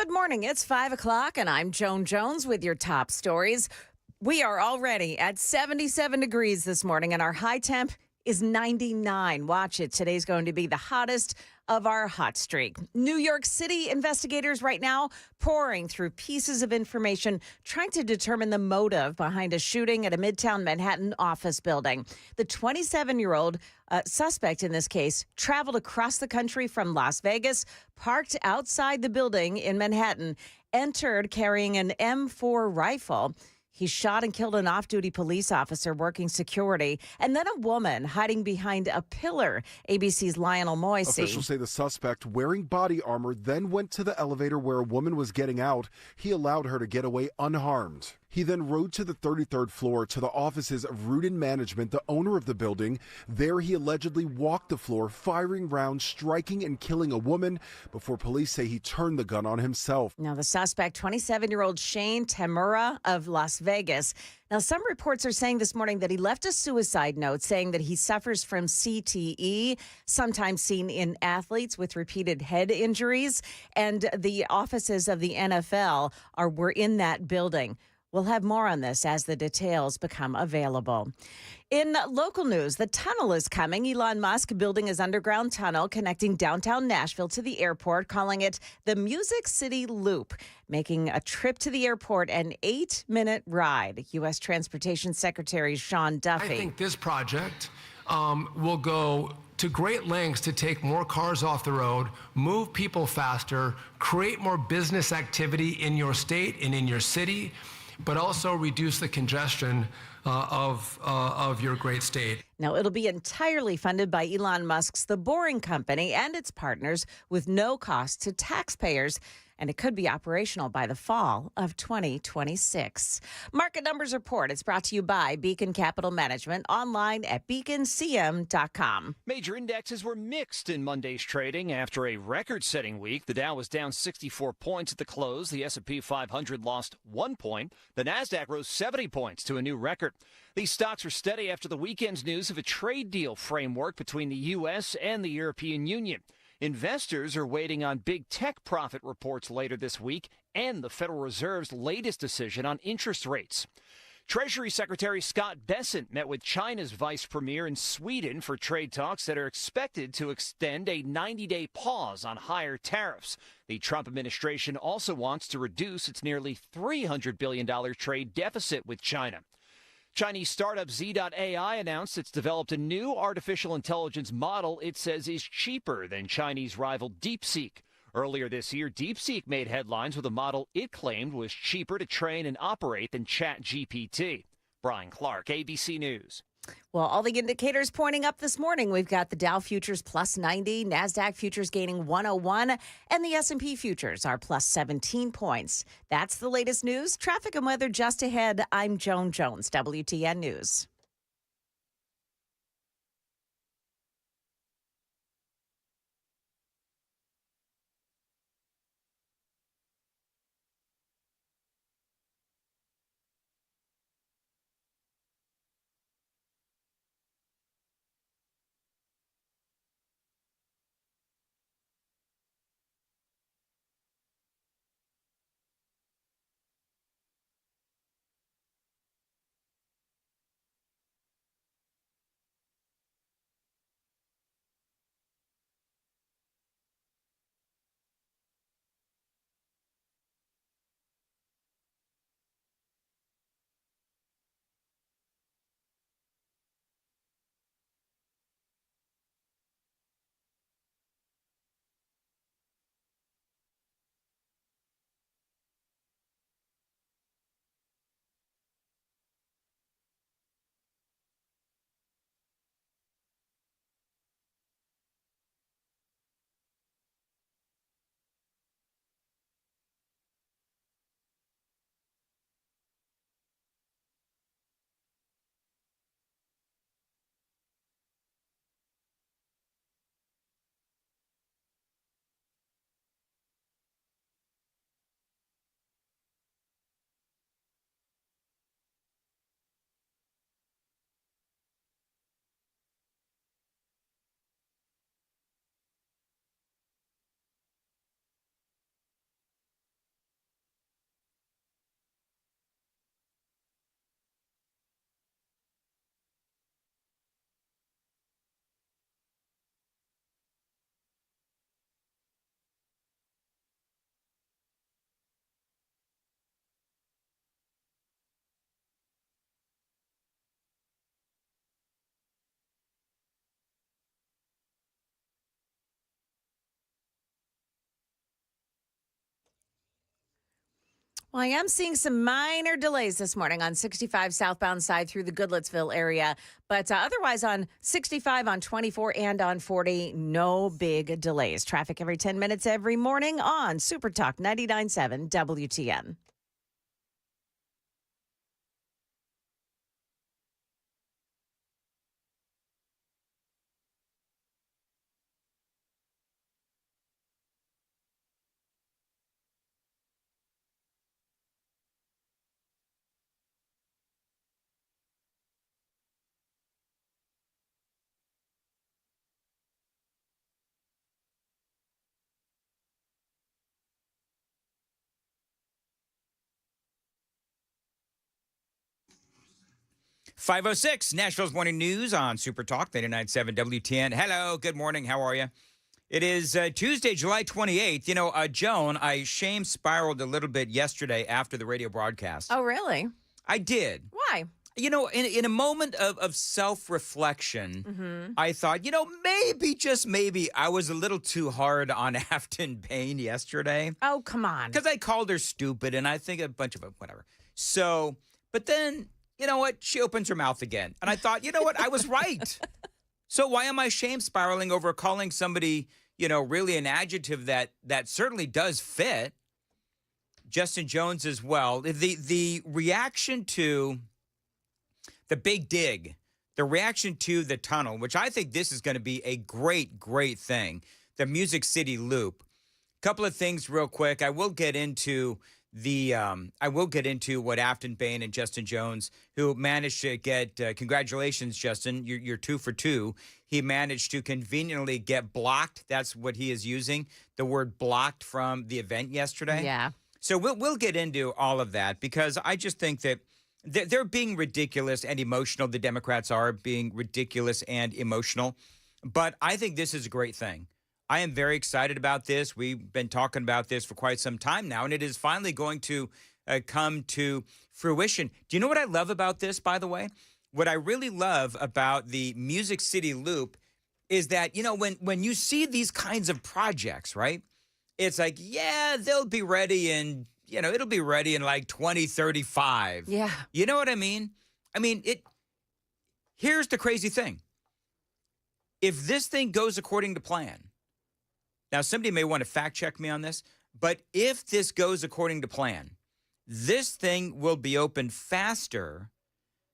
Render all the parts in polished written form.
Good morning. It's 5 o'clock, and I'm Joan Jones with your top stories. We are already at 77 degrees this morning, and our high temp is 99. Watch it. Today's going to be the hottest of our hot streak. New York City investigators right now pouring through pieces of information, trying to determine the motive behind a shooting at a Midtown Manhattan office building. The 27-year-old suspect in this case traveled across the country from Las Vegas, parked outside the building in Manhattan, entered carrying an M4 rifle. He shot and killed an off-duty police officer working security, and then a woman hiding behind a pillar. ABC's Lionel Moisey. Officials say the suspect, wearing body armor, then went to the elevator where a woman was getting out. He allowed her to get away unharmed. He then rode to the 33rd floor to the offices of Rudin Management, the owner of the building. There he allegedly walked the floor, firing rounds, striking and killing a woman, before police say he turned the gun on himself. Now, the suspect, 27-year-old Shane Tamura of Las Vegas. Now, some reports are saying this morning that he left a suicide note saying that he suffers from CTE, sometimes seen in athletes with repeated head injuries, and the offices of the NFL were in that building. We'll have more on this as the details become available. In local news, the tunnel is coming. Elon Musk building his underground tunnel connecting downtown Nashville to the airport, calling it the Music City Loop, making a trip to the airport an 8-minute ride. U.S. Transportation Secretary Sean Duffy. I think this project will go to great lengths to take more cars off the road, move people faster, create more business activity in your state and in your city, but also reduce the congestion of your great state. Now, it'll be entirely funded by Elon Musk's The Boring Company and its partners with no cost to taxpayers, and it could be operational by the fall of 2026. Market Numbers Report. It's brought to you by Beacon Capital Management, online at beaconcm.com. Major indexes were mixed in Monday's trading after a record-setting week. The Dow was down 64 points at the close. The S&P 500 lost 1 point. The Nasdaq rose 70 points to a new record. These stocks were steady after the weekend's news of a trade deal framework between the U.S. and the European Union. Investors are waiting on big tech profit reports later this week and the Federal Reserve's latest decision on interest rates. Treasury Secretary Scott Bessent met with China's vice premier in Sweden for trade talks that are expected to extend a 90-day pause on higher tariffs. The Trump administration also wants to reduce its nearly $300 billion trade deficit with China. Chinese startup Z.AI announced it's developed a new artificial intelligence model it says is cheaper than Chinese rival DeepSeek. Earlier this year, DeepSeek made headlines with a model it claimed was cheaper to train and operate than ChatGPT. Brian Clark, ABC News. Well, all the indicators pointing up this morning. We've got the Dow futures plus 90, NASDAQ futures gaining 101, and the S&P futures are plus 17 points. That's the latest news. Traffic and weather just ahead. I'm Joan Jones, WTN News. Well, I am seeing some minor delays this morning on 65 southbound side through the Goodlettsville area. But otherwise on 65, on 24, and on 40, no big delays. Traffic every 10 minutes every morning on Super Talk 99.7 WTN. .506 Nashville's Morning News on Super Talk 99.7 WTN. Hello, good morning. How are you? It is Tuesday, July 28th. You know, Joan, I shame spiraled a little bit yesterday after the radio broadcast. Oh, really? I did. Why? You know, in a moment of self-reflection, I thought, maybe, just maybe, I was a little too hard on Afton Payne yesterday. Oh, come on. Because I called her stupid, and I think a bunch of whatever. So, but then, you know what? She opens her mouth again. And I thought, you know what? I was right. So why am I shame spiraling over calling somebody, really an adjective that certainly does fit? Justin Jones as well. The reaction to the big dig, the reaction to the tunnel, which I think this is going to be a great, great thing. The Music City Loop. Couple of things real quick. I will get into what Afton Payne and Justin Jones, who managed to get, congratulations, Justin, you're 2 for 2. He managed to conveniently get blocked. That's what he is using, the word blocked from the event yesterday. Yeah. So we'll get into all of that because I just think that they're being ridiculous and emotional. The Democrats are being ridiculous and emotional. But I think this is a great thing. I am very excited about this. We've been talking about this for quite some time now, and it is finally going to come to fruition. Do you know what I love about this, by the way? What I really love about the Music City Loop is that, when you see these kinds of projects, right, it's like, yeah, they'll be ready in, it'll be ready in like 2035. Yeah. You know what I mean? Here's the crazy thing. If this thing goes according to plan, now, somebody may want to fact check me on this, but if this goes according to plan, this thing will be open faster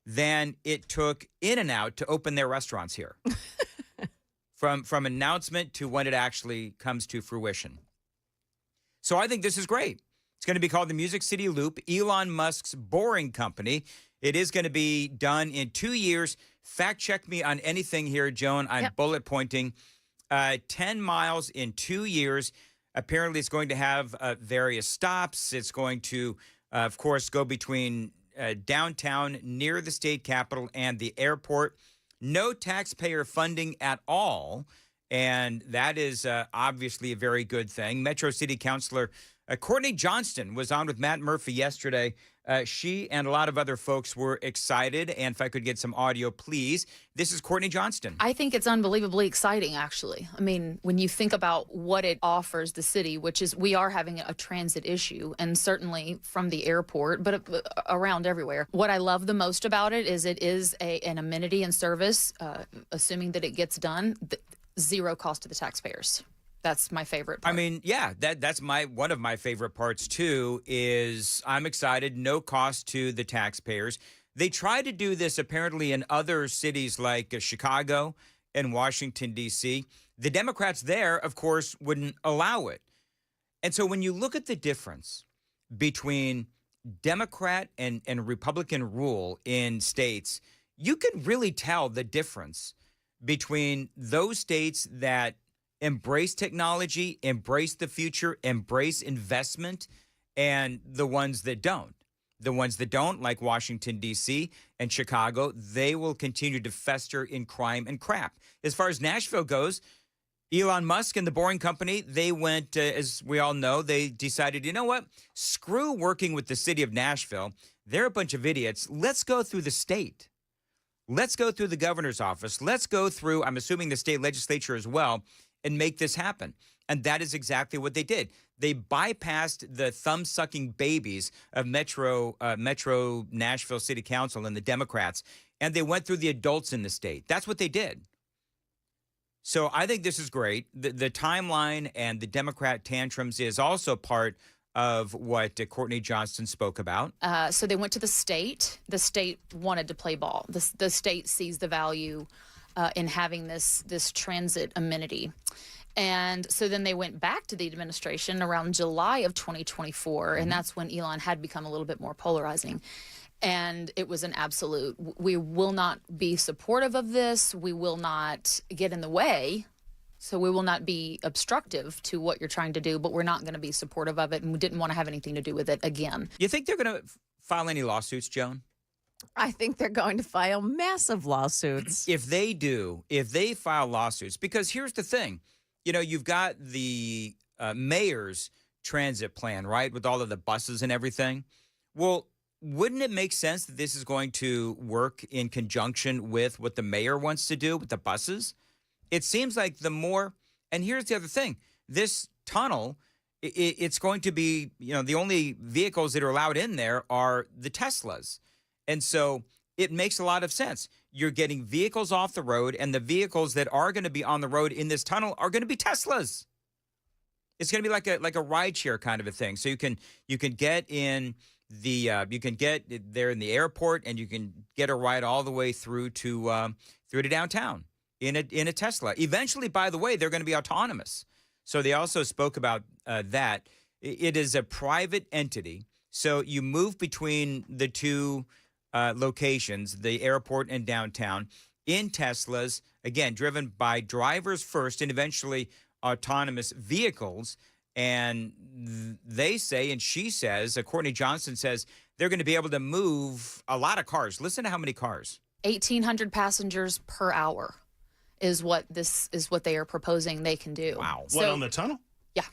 than it took In-N-Out to open their restaurants here. From announcement to when it actually comes to fruition. So I think this is great. It's going to be called the Music City Loop, Elon Musk's Boring Company. It is going to be done in 2 years. Fact check me on anything here, Joan. I'm bullet pointing. 10 miles in 2 years. Apparently, it's going to have various stops. It's going to, of course, go between downtown near the state capitol and the airport. No taxpayer funding at all. And that is obviously a very good thing. Metro City Councilor Courtney Johnston was on with Matt Murphy yesterday. She and a lot of other folks were excited. And if I could get some audio, please. This is Courtney Johnston. I think it's unbelievably exciting, actually. I mean, when you think about what it offers the city, which is we are having a transit issue, and certainly from the airport, but around everywhere. What I love the most about it is an amenity and service, assuming that it gets done, zero cost to the taxpayers. That's my favorite part. I mean, yeah, that's one of my favorite parts, too, is I'm excited. No cost to the taxpayers. They try to do this apparently in other cities like Chicago and Washington, D.C. The Democrats there, of course, wouldn't allow it. And so when you look at the difference between Democrat and Republican rule in states, you can really tell the difference between those states that embrace technology, embrace the future, embrace investment, and the ones that don't. The ones that don't, like Washington, D.C. and Chicago, they will continue to fester in crime and crap. As far as Nashville goes, Elon Musk and the Boring Company, they went, as we all know, they decided, you know what? Screw working with the city of Nashville. They're a bunch of idiots. Let's go through the state. Let's go through the governor's office. Let's go through, I'm assuming, the state legislature as well, and make this happen. And that is exactly what they did. They bypassed the thumb-sucking babies of Metro Nashville City Council and the Democrats, and they went through the adults in the state. That's what they did. So I think this is great. The timeline and the Democrat tantrums is also part of what Courtney Johnston spoke about. So they went to the state. The state wanted to play ball. The state sees the value in having this transit amenity. And so then they went back to the administration around July of 2024, and that's when Elon had become a little bit more polarizing. And it was an absolute, we will not be supportive of this. We will not get in the way. So we will not be obstructive to what you're trying to do, but we're not going to be supportive of it, and we didn't want to have anything to do with it again. You think they're going to file any lawsuits, Joan? I think they're going to file massive lawsuits. If they do, if they file lawsuits, because here's the thing. You know, you've got the mayor's transit plan, right, with all of the buses and everything. Well, wouldn't it make sense that this is going to work in conjunction with what the mayor wants to do with the buses? It seems like the more, and here's the other thing, this tunnel, it's going to be, you know, the only vehicles that are allowed in there are the Teslas. And so it makes a lot of sense. You're getting vehicles off the road, and the vehicles that are going to be on the road in this tunnel are going to be Teslas. It's going to be like a rideshare kind of a thing. So you can get in the you can get there in the airport, and you can get a ride all the way through to downtown in a Tesla. Eventually, by the way, they're going to be autonomous. So they also spoke about that. It is a private entity, so you move between the two locations, the airport and downtown, in Teslas, again, driven by drivers first and eventually autonomous vehicles. And they say, and she says, Courtney Johnston says, they're going to be able to move a lot of cars. Listen to how many cars. 1,800 passengers per hour is what they are proposing they can do. Wow. So, What, on the tunnel? Yeah.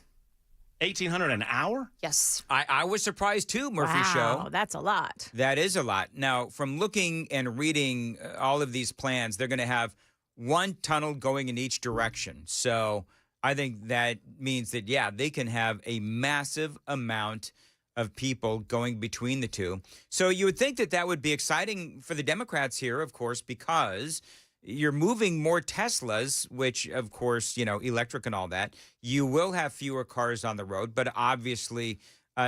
1,800 an hour? Yes. I was surprised too, Murphy Show. That's a lot. That is a lot. Now, from looking and reading all of these plans, they're going to have one tunnel going in each direction. So I think that means that, yeah, they can have a massive amount of people going between the two. So you would think that that would be exciting for the Democrats here, of course, because you're moving more Teslas, which, of course, you know, electric and all that. You will have fewer cars on the road, but obviously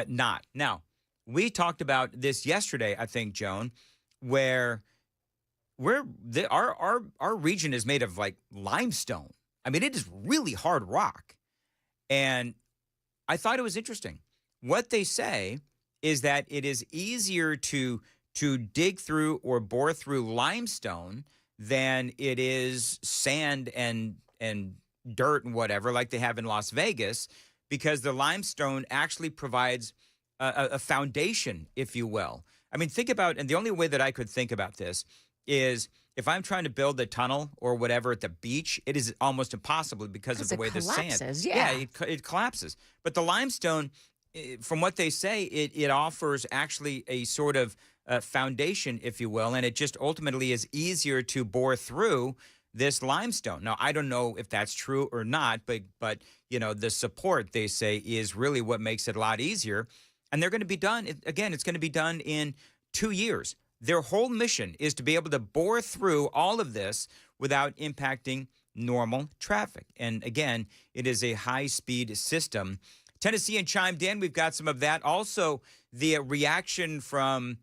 not. Now, we talked about this yesterday, I think, Joan, where our region is made of like limestone. I mean, it is really hard rock. And I thought it was interesting. What they say is that it is easier to dig through or bore through limestone than it is sand and dirt and whatever like they have in Las Vegas, because the limestone actually provides a foundation, if you will. I mean, think about, and the only way that I could think about this is if I'm trying to build a tunnel or whatever at the beach, it is almost impossible because of the way the sand. Yeah, it collapses. But the limestone, from what they say, it offers actually a sort of foundation, if you will, and it just ultimately is easier to bore through this limestone. Now, I don't know if that's true or not, but you know, the support, they say, is really what makes it a lot easier. And they're going to be done, again, it's going to be done in 2 years. Their whole mission is to be able to bore through all of this without impacting normal traffic. And again, it is a high-speed system. Tennessee and chimed in. We've got some of that. Also, the reaction from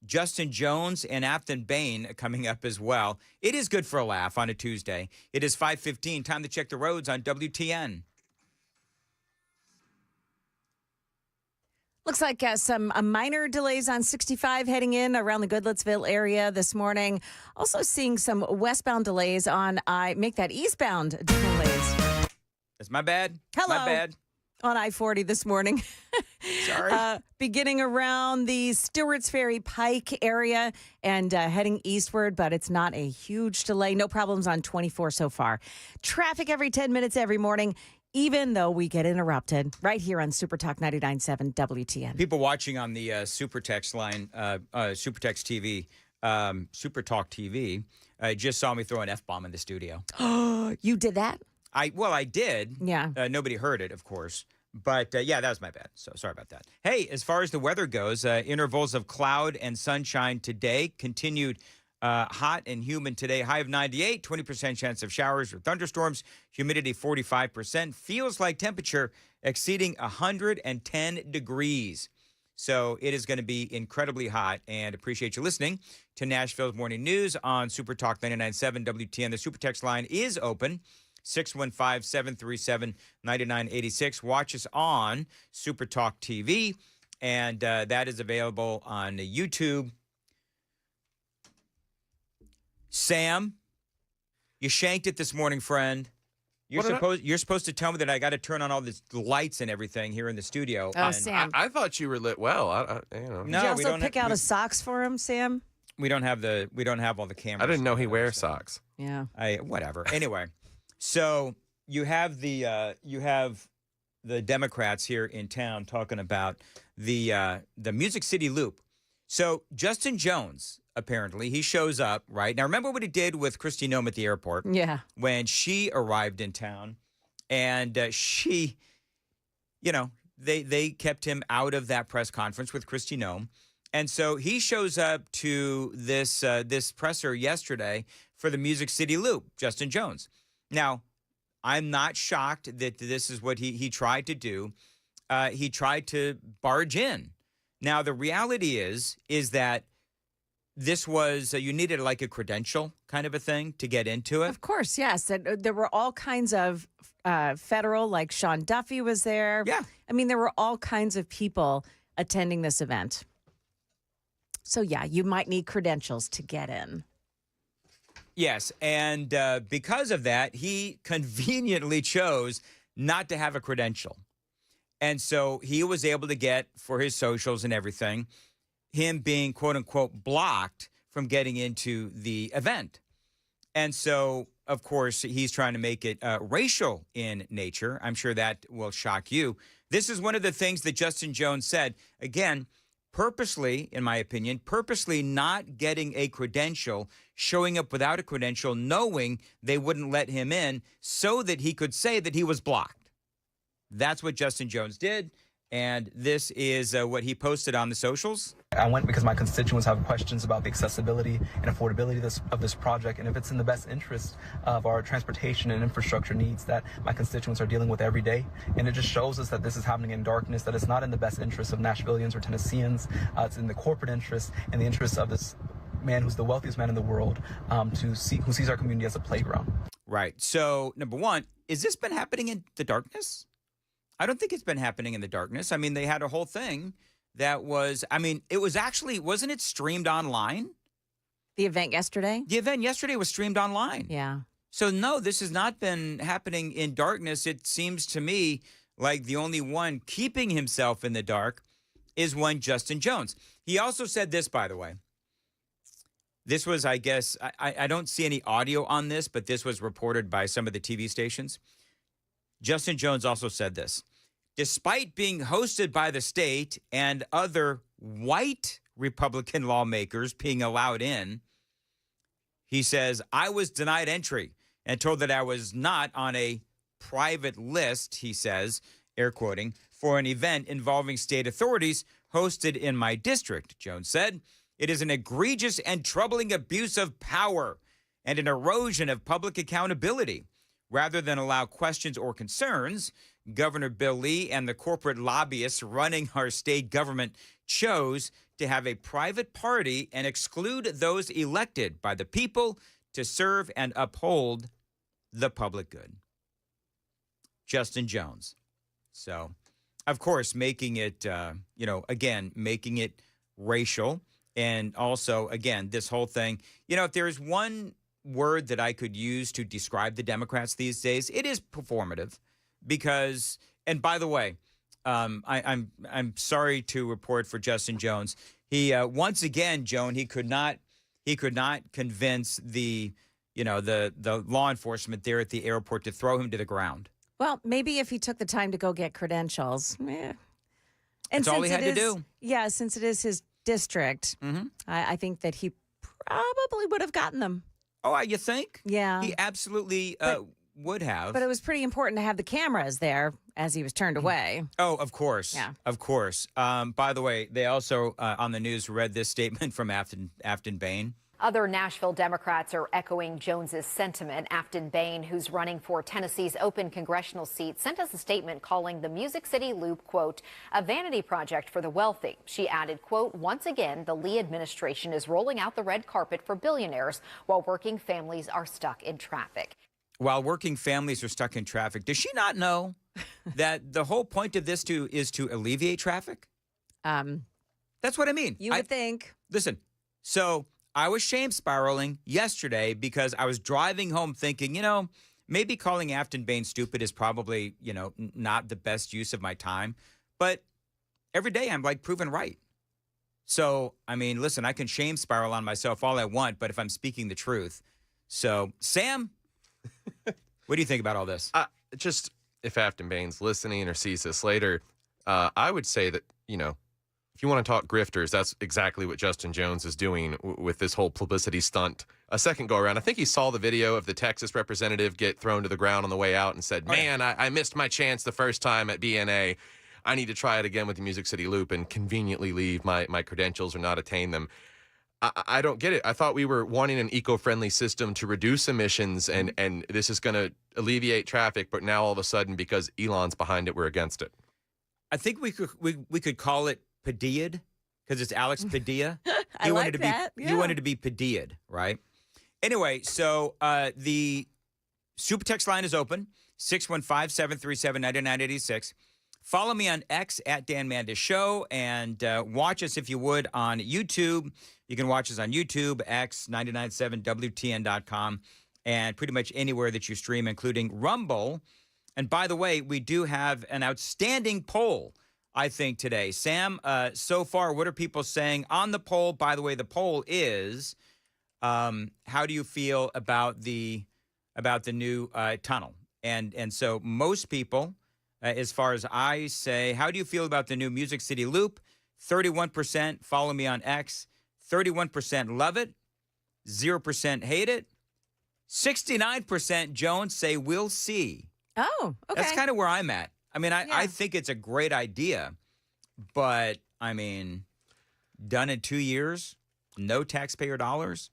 Justin Jones and Afton Bain coming up as well. It is good for a laugh on a Tuesday. It is 5:15. Time to check the roads on WTN. Looks like some minor delays on 65 heading in around the Goodlettsville area this morning. Also seeing some westbound delays on make that eastbound delays. That's my bad. Hello. My bad. On I-40 this morning. Sorry. Beginning around the Stewart's Ferry Pike area and heading eastward, but it's not a huge delay. No problems on 24 so far. Traffic every 10 minutes every morning, even though we get interrupted right here on Super Talk 99.7 WTN. People watching on the Super Text line, Super Text TV, Super Talk TV, just saw me throw an F-bomb in the studio. Oh, you did that? I did. Yeah. Nobody heard it, of course. But yeah, that was my bad. So sorry about that. Hey, as far as the weather goes, intervals of cloud and sunshine today continued hot and humid today. High of 98, 20% chance of showers or thunderstorms, humidity 45%. Feels like temperature exceeding 110 degrees. So it is going to be incredibly hot, and appreciate you listening to Nashville's Morning News on Super Talk 99.7 WTN. The Super Text line is open. 615-737-9986. Watch us on Super Talk TV, and that is available on YouTube. Sam, you shanked it this morning, friend. You're supposed to tell me that I got to turn on all the lights and everything here in the studio. Oh, Sam. I thought you were lit well. No, Did you also pick out socks for him, Sam? We don't have all the cameras. I didn't know he wears socks. Yeah. Whatever. Anyway. So you have the Democrats here in town talking about the Music City Loop. So Justin Jones, apparently, he shows up, right? Now, remember what he did with Kristi Noem at the airport? Yeah. When she arrived in town, and she, they kept him out of that press conference with Kristi Noem. And so he shows up to this presser yesterday for the Music City Loop, Justin Jones. Now, I'm not shocked that this is what he tried to do. He tried to barge in. Now, the reality is that this was, you needed like a credential kind of a thing to get into it. Of course, yes. There were all kinds of federal, like Sean Duffy was there. Yeah. I mean, there were all kinds of people attending this event. So, yeah, you might need credentials to get in. Yes, and because of that, he conveniently chose not to have a credential. And so he was able to get, for his socials and everything, him being, quote unquote, blocked from getting into the event. And so, of course, he's trying to make it racial in nature. I'm sure that will shock you. This is one of the things that Justin Jones said. Again, purposely, in my opinion, purposely not getting a credential, showing up without a credential, knowing they wouldn't let him in so that he could say that he was blocked. That's what Justin Jones did, and this is what he posted on the socials. I went because my constituents have questions about the accessibility and affordability of this project, and if it's in the best interest of our transportation and infrastructure needs that my constituents are dealing with every day. And it just shows us that this is happening in darkness, that it's not in the best interest of Nashvillians or Tennesseans. It's in the corporate interest and the interest of this man who's the wealthiest man in the world, who sees our community as a playground. Right. So, number one, has this been happening in the darkness? I don't think it's been happening in the darkness. I mean, they had a whole thing that was, it was actually, wasn't it streamed online? The event yesterday? The event yesterday was streamed online. Yeah. So, no, this has not been happening in darkness. It seems to me like the only one keeping himself in the dark is one Justin Jones. He also said this, by the way. This was, I guess, I don't see any audio on this, but this was reported by some of the TV stations. Justin Jones also said this. Despite being hosted by the state and other white Republican lawmakers being allowed in, he says, I was denied entry and told that I was not on a private list, he says, air quoting, for an event involving state authorities hosted in my district. Jones said, it is an egregious and troubling abuse of power and an erosion of public accountability. Rather than allow questions or concerns, Governor Bill Lee and the corporate lobbyists running our state government chose to have a private party and exclude those elected by the people to serve and uphold the public good. Justin Jones. So, of course, making it, again, making it racial. And also, again, this whole thing, if there's one word that I could use to describe the Democrats these days, it is performative. Because, and by the way, I'm sorry to report for Justin Jones. He once again, Joan, he could not convince the law enforcement there at the airport to throw him to the ground. Well, maybe if he took the time to go get credentials. And that's all he had to do. Yeah, since it is his district, I think that he probably would have gotten them. Oh, you think? Yeah. He absolutely would have. But it was pretty important to have the cameras there as he was turned away. Oh, of course. Yeah. Of course. By the way, they also on the news read this statement from Afton Bain. Other Nashville Democrats are echoing Jones's sentiment. Afton Bain, who's running for Tennessee's open congressional seat, sent us a statement calling the Music City Loop, quote, a vanity project for the wealthy. She added, quote, once again, the Lee administration is rolling out the red carpet for billionaires while working families are stuck in traffic. While working families are stuck in traffic, does she not know that the whole point of this is to alleviate traffic? That's what I mean. You would think. Listen, so I was shame spiraling yesterday because I was driving home thinking, maybe calling Afton Bain stupid is probably, not the best use of my time. But every day I'm like proven right. So, I mean, listen, I can shame spiral on myself all I want, but if I'm speaking the truth. So, Sam, what do you think about all this? Just if Afton Bain's listening or sees this later, I would say that, if you want to talk grifters, that's exactly what Justin Jones is doing with this whole publicity stunt. A second go around, I think he saw the video of the Texas representative get thrown to the ground on the way out and said, man, I missed my chance the first time at BNA. I need to try it again with the Music City Loop and conveniently leave my credentials or not attain them. I don't get it. I thought we were wanting an eco-friendly system to reduce emissions and this is going to alleviate traffic, but now all of a sudden, because Elon's behind it, we're against it. I think we could call it Padia'd because it's Alex Padilla. I like that. He wanted to be Padia'd, right? Anyway, so the Super Text line is open, 615-737-9986. Follow me on X at Dan Mandis Show and watch us, if you would, on YouTube. You can watch us on YouTube, X, 997WTN.com, and pretty much anywhere that you stream, including Rumble. And by the way, we do have an outstanding poll, I think, today. Sam, so far, what are people saying on the poll? By the way, the poll is, how do you feel about the new tunnel? And so most people, as far as I say, how do you feel about the new Music City Loop? 31% follow me on X. 31% love it. 0% hate it. 69% Jones say we'll see. Oh, okay. That's kind of where I'm at. I mean, I think it's a great idea, but I mean, done in 2 years, no taxpayer dollars,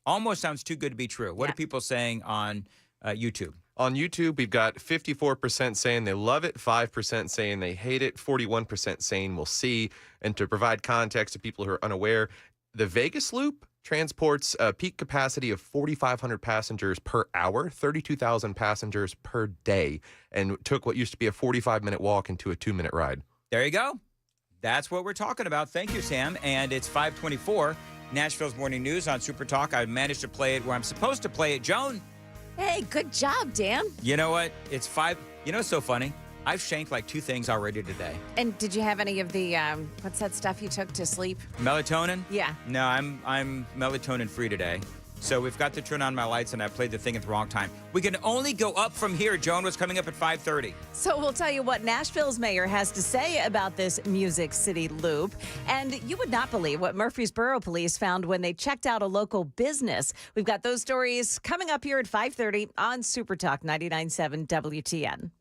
almost sounds too good to be true. What are people saying on YouTube? On YouTube, we've got 54% saying they love it, 5% saying they hate it, 41% saying we'll see. And to provide context to people who are unaware, the Vegas Loop transports a peak capacity of 4,500 passengers per hour, 32,000 passengers per day, and took what used to be a 45-minute walk into a 2-minute ride. There you go. That's what we're talking about. Thank you, Sam. And it's 5:24, Nashville's Morning News on Super Talk. I managed to play it where I'm supposed to play it. Joan. Hey, good job, Dan. You know what? It's 5. You know what's so funny? I've shanked like 2 things already today. And did you have any of the, what's that stuff you took to sleep? Melatonin? Yeah. No, I'm melatonin free today. So we've got to turn on my lights, and I played the thing at the wrong time. We can only go up from here. Joan was coming up at 5:30. So we'll tell you what Nashville's mayor has to say about this Music City Loop. And you would not believe what Murfreesboro police found when they checked out a local business. We've got those stories coming up here at 5:30 on Super Talk 99.7 WTN.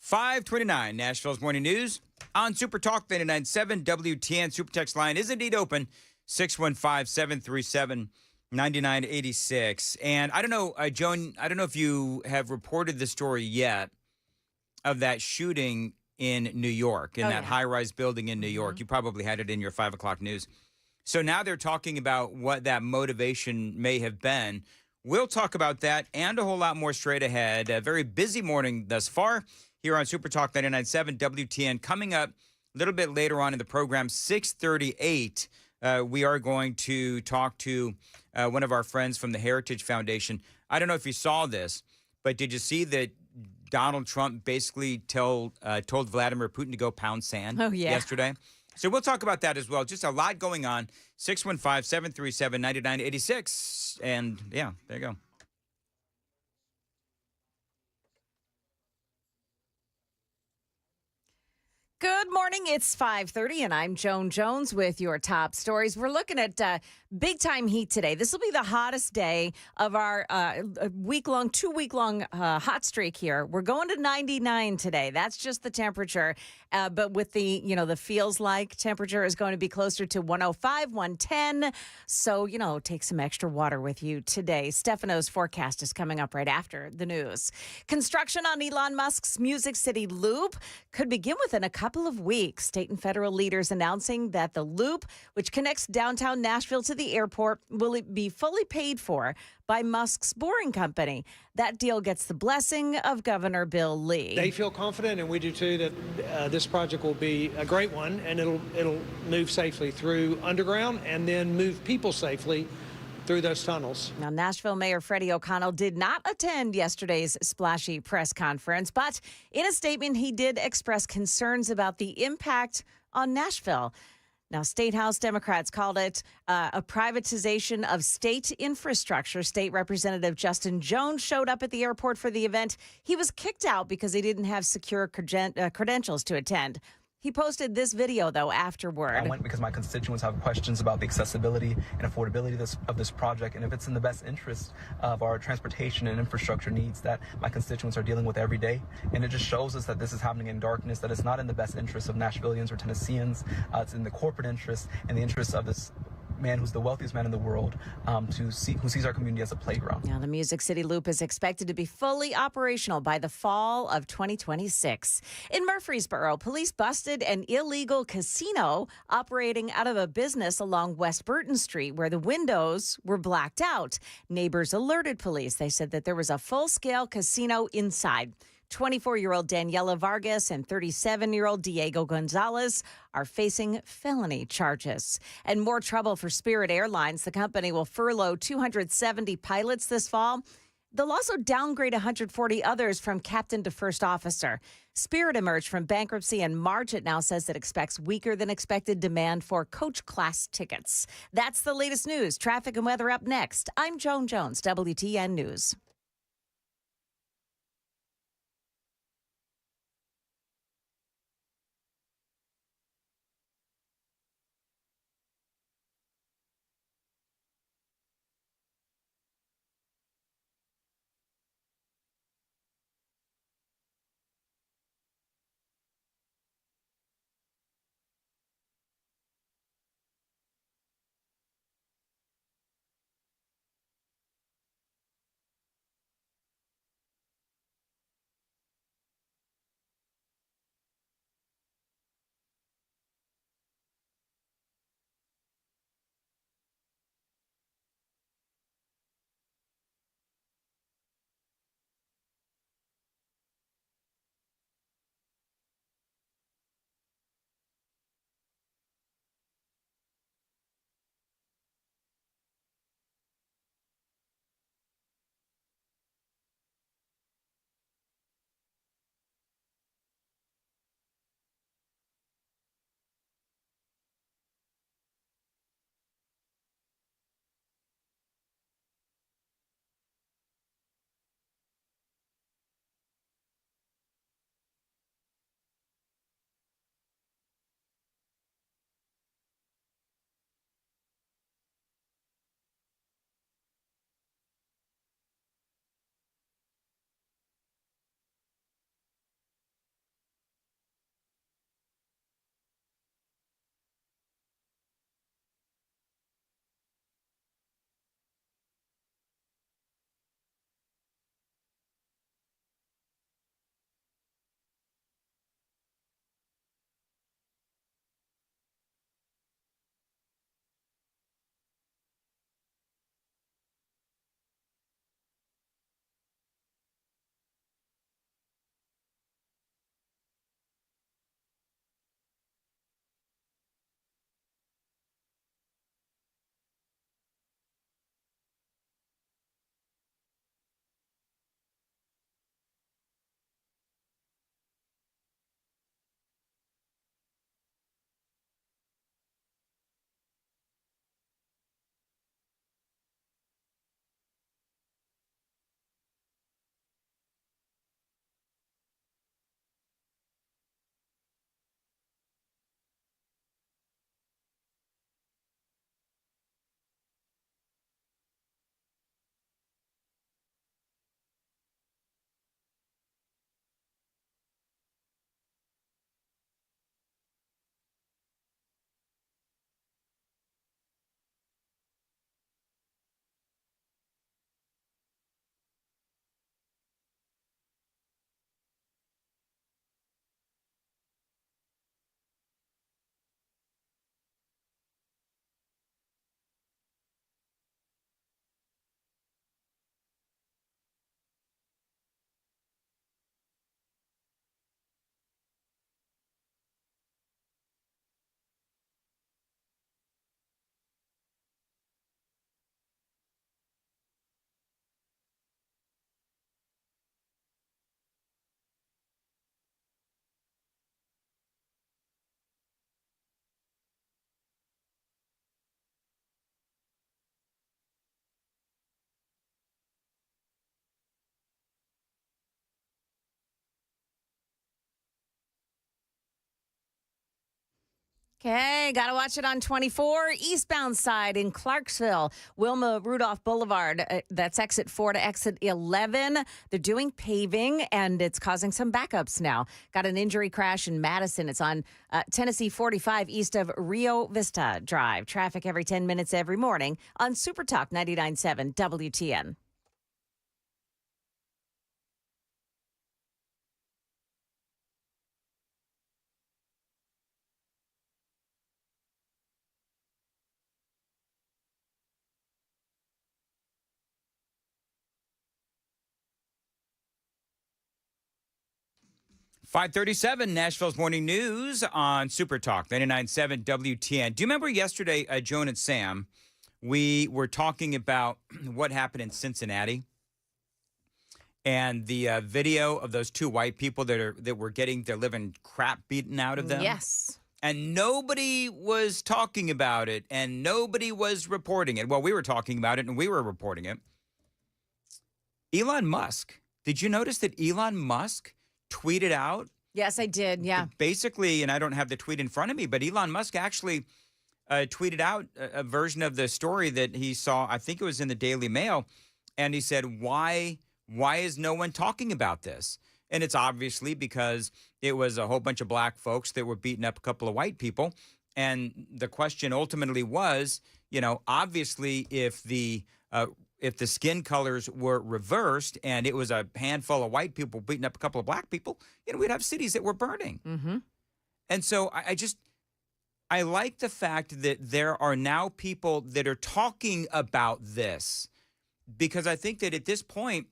529, Nashville's Morning News on Super Talk 99.7 WTN. Super Text line is indeed open, 615-737-9986. And I don't know, Joan, I don't know if you have reported the story yet of that shooting in New York, in that high-rise building in New York. You probably had it in your 5 o'clock news. So now they're talking about what that motivation may have been. We'll talk about that and a whole lot more straight ahead. A very busy morning thus far here on Super Talk 99.7 WTN. Coming up a little bit later on in the program, 6:38, we are going to talk to one of our friends from the Heritage Foundation. I don't know if you saw this, but did you see that Donald Trump basically told Vladimir Putin to go pound sand yesterday? So we'll talk about that as well. Just a lot going on. 615-737-9986. And yeah, there you go. Good morning. It's 5:30, and I'm Joan Jones with your top stories. We're looking at big-time heat today. This will be the hottest day of our two-week-long hot streak here. We're going to 99 today. That's just the temperature. But with the feels-like temperature is going to be closer to 105, 110. So, take some extra water with you today. Stefano's forecast is coming up right after the news. Construction on Elon Musk's Music City Loop could begin within a couple of weeks. State and federal leaders announcing that the loop, which connects downtown Nashville to the airport, will be fully paid for by Musk's Boring Company. That deal gets the blessing of Governor Bill Lee. They feel confident, and we do too, that this project will be a great one, and it'll move safely through underground and then move people safely through those tunnels. Now, Nashville Mayor Freddie O'Connell did not attend yesterday's splashy press conference, but in a statement, he did express concerns about the impact on Nashville. Now, State House Democrats called it a privatization of state infrastructure. State Representative Justin Jones showed up at the airport for the event. He was kicked out because he didn't have secure credentials to attend. He posted this video, though, afterward. I went because my constituents have questions about the accessibility and affordability of this project, and if it's in the best interest of our transportation and infrastructure needs that my constituents are dealing with every day. And it just shows us that this is happening in darkness, that it's not in the best interest of Nashvillians or Tennesseans. It's in the corporate interest and the interest of this man who's the wealthiest man in the world, who sees our community as a playground. Now, the Music City Loop is expected to be fully operational by the fall of 2026. In Murfreesboro, police busted an illegal casino operating out of a business along West Burton Street where the windows were blacked out. Neighbors alerted police. They said that there was a full-scale casino inside. 24-year-old Daniela Vargas and 37-year-old Diego Gonzalez are facing felony charges. And more trouble for Spirit Airlines. The company will furlough 270 pilots this fall. They'll also downgrade 140 others from captain to first officer. Spirit emerged from bankruptcy in March. It now says it expects weaker than expected demand for coach class tickets. That's the latest news. Traffic and weather up next. I'm Joan Jones, WTN News. Okay, got to watch it on 24. Eastbound side in Clarksville, Wilma Rudolph Boulevard. That's exit 4 to exit 11. They're doing paving, and it's causing some backups now. Got an injury crash in Madison. It's on Tennessee 45 east of Rio Vista Drive. Traffic every 10 minutes every morning on Super Talk 99.7 WTN. .537 Nashville's Morning News on Super Talk 99.7 WTN. Do you remember yesterday, Joan and Sam, we were talking about what happened in Cincinnati and the video of those two white people that were getting their living crap beaten out of them? Yes. And nobody was talking about it, and nobody was reporting it. Well, we were talking about it, and we were reporting it. Elon Musk. Did you notice that Elon Musk tweeted out? Yes, I did. Yeah. Basically, and I don't have the tweet in front of me, but Elon Musk actually tweeted out a version of the story that he saw. I think it was in the Daily Mail. And he said, why is no one talking about this? And it's obviously because it was a whole bunch of black folks that were beating up a couple of white people. And the question ultimately was, obviously if the skin colors were reversed and it was a handful of white people beating up a couple of black people, we'd have cities that were burning. Mm-hmm. And so I like the fact that there are now people that are talking about this, because I think that at this point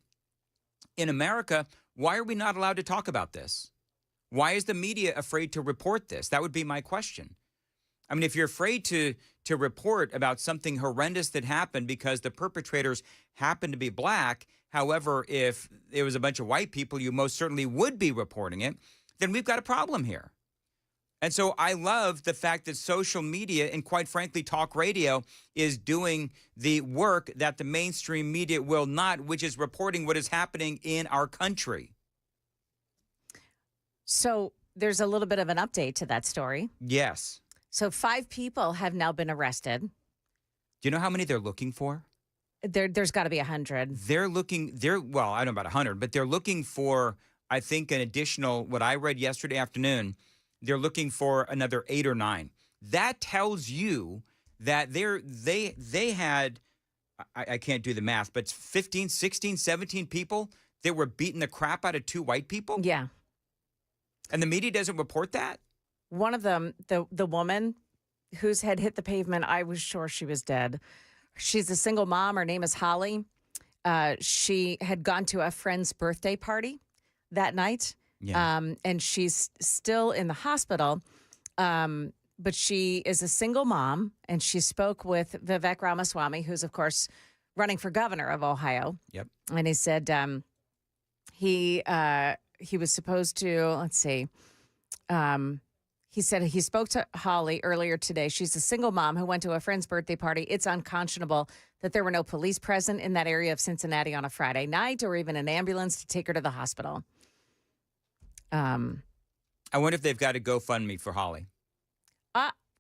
in America, why are we not allowed to talk about this? Why is the media afraid to report this? That would be my question. I mean, if you're afraid to report about something horrendous that happened because the perpetrators happen to be black, however, if it was a bunch of white people, you most certainly would be reporting it, then we've got a problem here. And so I love the fact that social media and, quite frankly, talk radio is doing the work that the mainstream media will not, which is reporting what is happening in our country. So there's a little bit of an update to that story. Yes. So 5 people have now been arrested. Do you know how many they're looking for? There's got to be 100. Well, I don't know about 100, but they're looking for, I think, an additional, what I read yesterday afternoon, they're looking for another 8 or 9. That tells you that they had, I can't do the math, but 15, 16, 17 people that were beating the crap out of 2 white people? Yeah. And the media doesn't report that? One of them, the woman whose head hit the pavement, I was sure she was dead. She's a single mom. Her name is Holly. She had gone to a friend's birthday party that night. Yeah. And she's still in the hospital. But she is a single mom, and she spoke with Vivek Ramaswamy, who's, of course, running for governor of Ohio. Yep. And he said he was supposed to, let's see, he said he spoke to Holly earlier today. She's a single mom who went to a friend's birthday party. It's unconscionable that there were no police present in that area of Cincinnati on a Friday night or even an ambulance to take her to the hospital. I wonder if they've got a GoFundMe for Holly.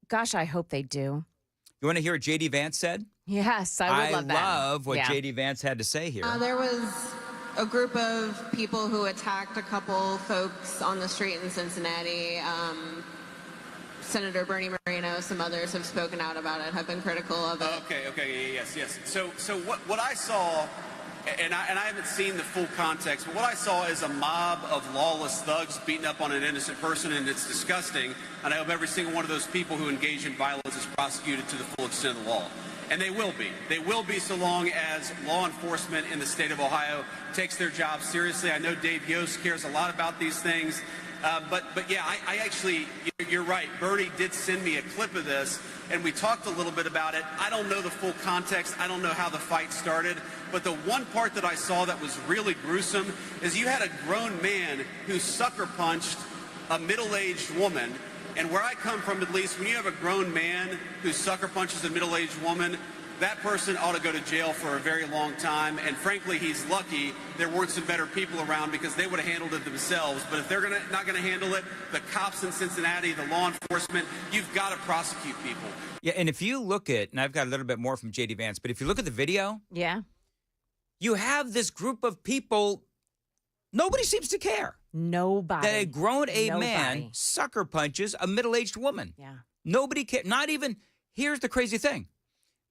Gosh, I hope they do. You want to hear what J.D. Vance said? Yes, I would love that. I love what J.D. Vance had to say here. There was a group of people who attacked a couple folks on the street in Cincinnati. Senator Bernie Moreno, some others have spoken out about it, have been critical of it. Okay, yes. So what I saw, and I haven't seen the full context, but what I saw is a mob of lawless thugs beating up on an innocent person, and it's disgusting. And I hope every single one of those people who engage in violence is prosecuted to the full extent of the law. And they will be. They will be so long as law enforcement in the state of Ohio takes their job seriously. I know Dave Yost cares a lot about these things. But yeah, I actually, you're right. Bernie did send me a clip of this, and we talked a little bit about it. I don't know the full context. I don't know how the fight started. But the one part that I saw that was really gruesome is you had a grown man who sucker punched a middle-aged woman. And where I come from, at least, when you have a grown man who sucker punches a middle-aged woman, that person ought to go to jail for a very long time. And frankly, he's lucky there weren't some better people around, because they would have handled it themselves. But if they're not going to handle it, the cops in Cincinnati, the law enforcement, you've got to prosecute people. Yeah, and if you look at, and I've got a little bit more from J.D. Vance, but if you look at the video, Yeah. you have this group of people, nobody seems to care. Nobody. That a grown man Nobody. sucker punches a middle-aged woman. Yeah. Nobody cares. Not even, here's the crazy thing.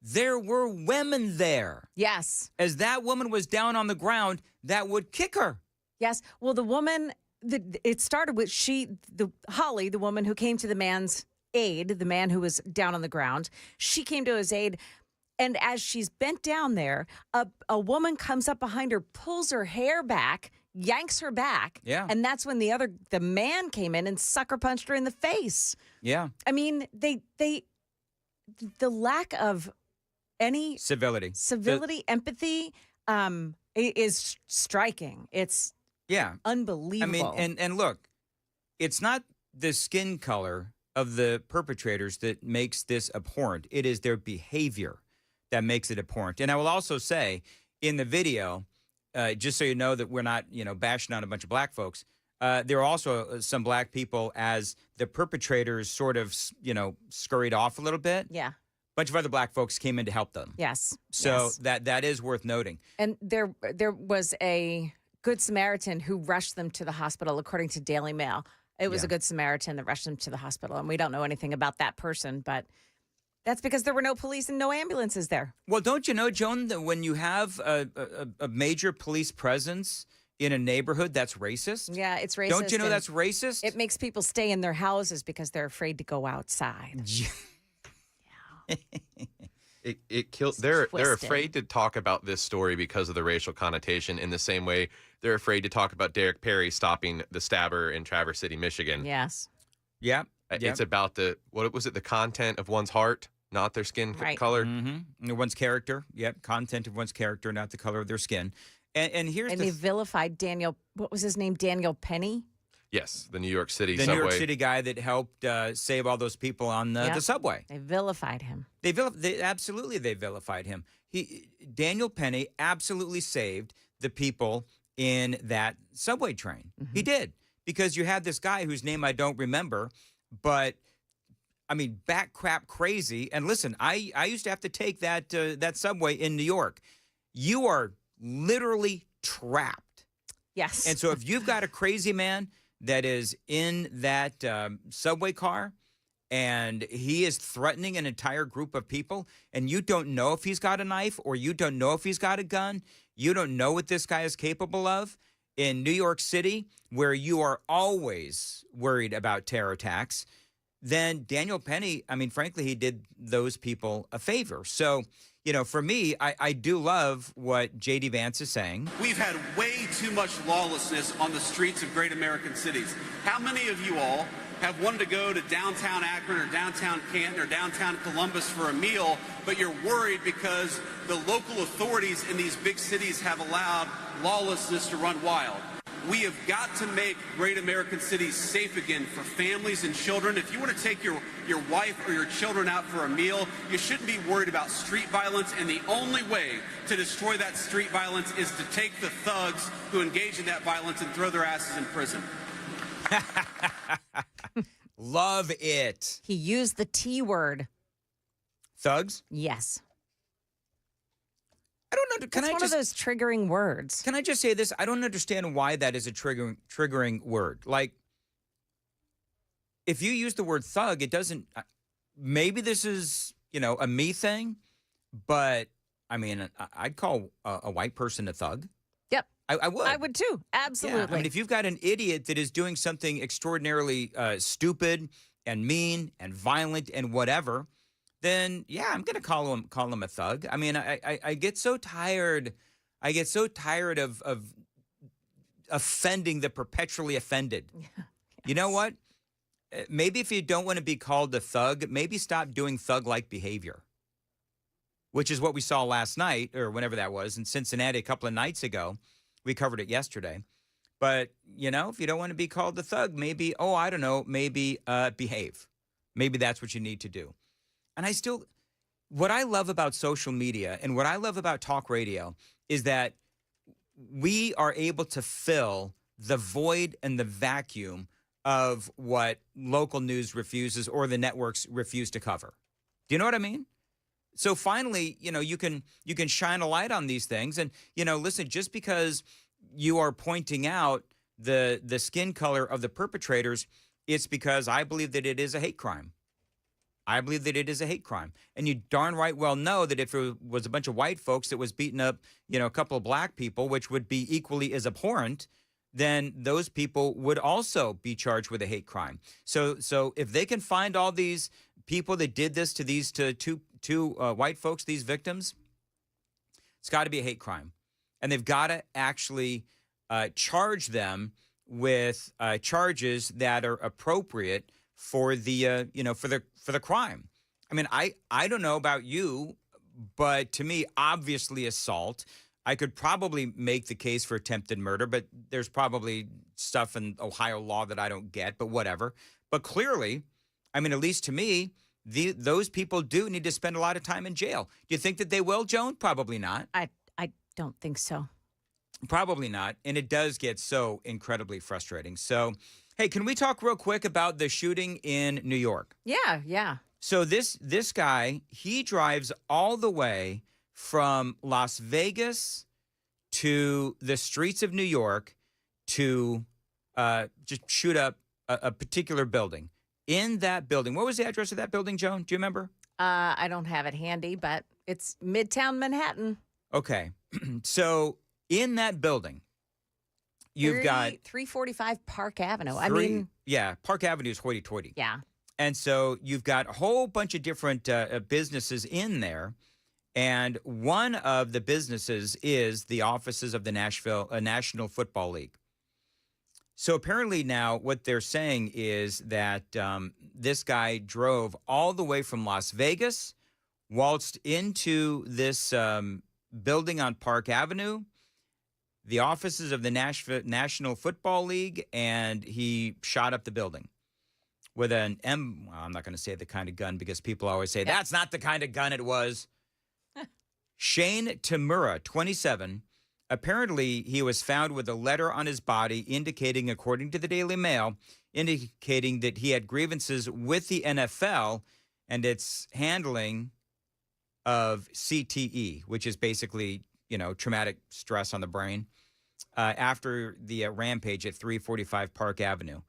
There were women there. Yes. As that woman was down on the ground, that would kick her. Yes. Well, the woman, it started with Holly, the woman who came to the man's aid, the man who was down on the ground. She came to his aid. And as she's bent down there, a woman comes up behind her, pulls her hair back, yanks her back. Yeah. And that's when the man came in and sucker punched her in the face. Yeah. I mean, the lack of any Civility, empathy, is striking. It's unbelievable. I mean, and look, it's not the skin color of the perpetrators that makes this abhorrent. It is their behavior that makes it abhorrent. And I will also say, in the video, just so you know that we're not, bashing on a bunch of black folks, there are also some black people as the perpetrators sort of, scurried off a little bit. Yeah. A bunch of other black folks came in to help them. Yes. So yes. that is worth noting. And there was a Good Samaritan who rushed them to the hospital, according to Daily Mail. It was a Good Samaritan that rushed them to the hospital, and we don't know anything about that person, but that's because there were no police and no ambulances there. Well, don't you know, Joan, that when you have a major police presence in a neighborhood, that's racist? Yeah, it's racist. Don't you know that's racist? It makes people stay in their houses because they're afraid to go outside. It kills. They're afraid to talk about this story because of the racial connotation. In the same way, they're afraid to talk about Derek Perry stopping the stabber in Traverse City, Michigan. Yes. Yeah. It's about the content of one's heart, not their skin color. Mm-hmm. One's character. Yep. Content of one's character, not the color of their skin. And they vilified Daniel. What was his name? Daniel Penny. Yes, the New York City subway. subway. New York City guy that helped save all those people on the subway. They vilified him. They absolutely vilified him. Daniel Penny absolutely saved the people in that subway train. Mm-hmm. He did, because you had this guy whose name I don't remember, but I mean, back crap crazy. And listen, I used to have to take that subway in New York. You are literally trapped. Yes. And so if you've got a crazy man that is in that subway car and he is threatening an entire group of people, and you don't know if he's got a knife or you don't know if he's got a gun, you don't know what this guy is capable of, in New York City, where you are always worried about terror attacks, then Daniel Penny, I mean, frankly, he did those people a favor. So, for me, I do love what J.D. Vance is saying. We've had way too much lawlessness on the streets of great American cities. How many of you all have wanted to go to downtown Akron or downtown Canton or downtown Columbus for a meal, but you're worried because the local authorities in these big cities have allowed lawlessness to run wild? We have got to make great American cities safe again for families and children. If you want to take your wife or your children out for a meal, you shouldn't be worried about street violence. And the only way to destroy that street violence is to take the thugs who engage in that violence and throw their asses in prison. Love it. He used the T word. Thugs? Yes. I don't know. It's one of those triggering words. Can I just say this? I don't understand why that is a triggering word. Like, if you use the word thug, it doesn't. Maybe this is, a me thing, but I mean, I'd call a white person a thug. Yep. I would. I would too. Absolutely. Yeah. I mean, if you've got an idiot that is doing something extraordinarily stupid and mean and violent and whatever, then yeah, I'm going to call him a thug. I mean, I get so tired. I get so tired of offending the perpetually offended. Yes. You know what? Maybe if you don't want to be called a thug, maybe stop doing thug-like behavior, which is what we saw last night or whenever that was in Cincinnati a couple of nights ago. We covered it yesterday. But, if you don't want to be called a thug, maybe, behave. Maybe that's what you need to do. And what I love about social media and what I love about talk radio is that we are able to fill the void and the vacuum of what local news refuses or the networks refuse to cover. Do you know what I mean? So finally, you can shine a light on these things. And, listen, just because you are pointing out the skin color of the perpetrators, it's because I believe that it is a hate crime. I believe that it is a hate crime. And you darn right well know that if it was a bunch of white folks that was beating up, a couple of black people, which would be equally as abhorrent, then those people would also be charged with a hate crime. So if they can find all these people that did this to these two white folks, these victims, it's got to be a hate crime. And they've got to actually charge them with charges that are appropriate for the for the crime. I mean, I don't know about you, but to me, obviously assault. I could probably make the case for attempted murder, but there's probably stuff in Ohio law that I don't get, but whatever. But clearly, I mean, at least to me, those people do need to spend a lot of time in jail. Do you think that they will, Joan? Probably not. I don't think so. Probably not. And it does get so incredibly frustrating. So, hey, can we talk real quick about the shooting in New York? Yeah. So this guy, he drives all the way from Las Vegas to the streets of New York to just shoot up a particular building. In that building, what was the address of that building, Joan? Do you remember? I don't have it handy, but it's Midtown Manhattan. Okay. So in that building, you've got 345 Park Avenue. Park Avenue is hoity-toity. Yeah. And so you've got a whole bunch of different businesses in there. And one of the businesses is the offices of the National Football League. So apparently now what they're saying is that this guy drove all the way from Las Vegas, waltzed into this building on Park Avenue, the offices of the National Football League, and he shot up the building with I'm not going to say the kind of gun because people always say, that's not the kind of gun it was. Shane Tamura, 27, apparently he was found with a letter on his body indicating, according to the Daily Mail, indicating that he had grievances with the NFL and its handling of CTE, which is basically, traumatic stress on the brain, after the rampage at 345 Park Avenue.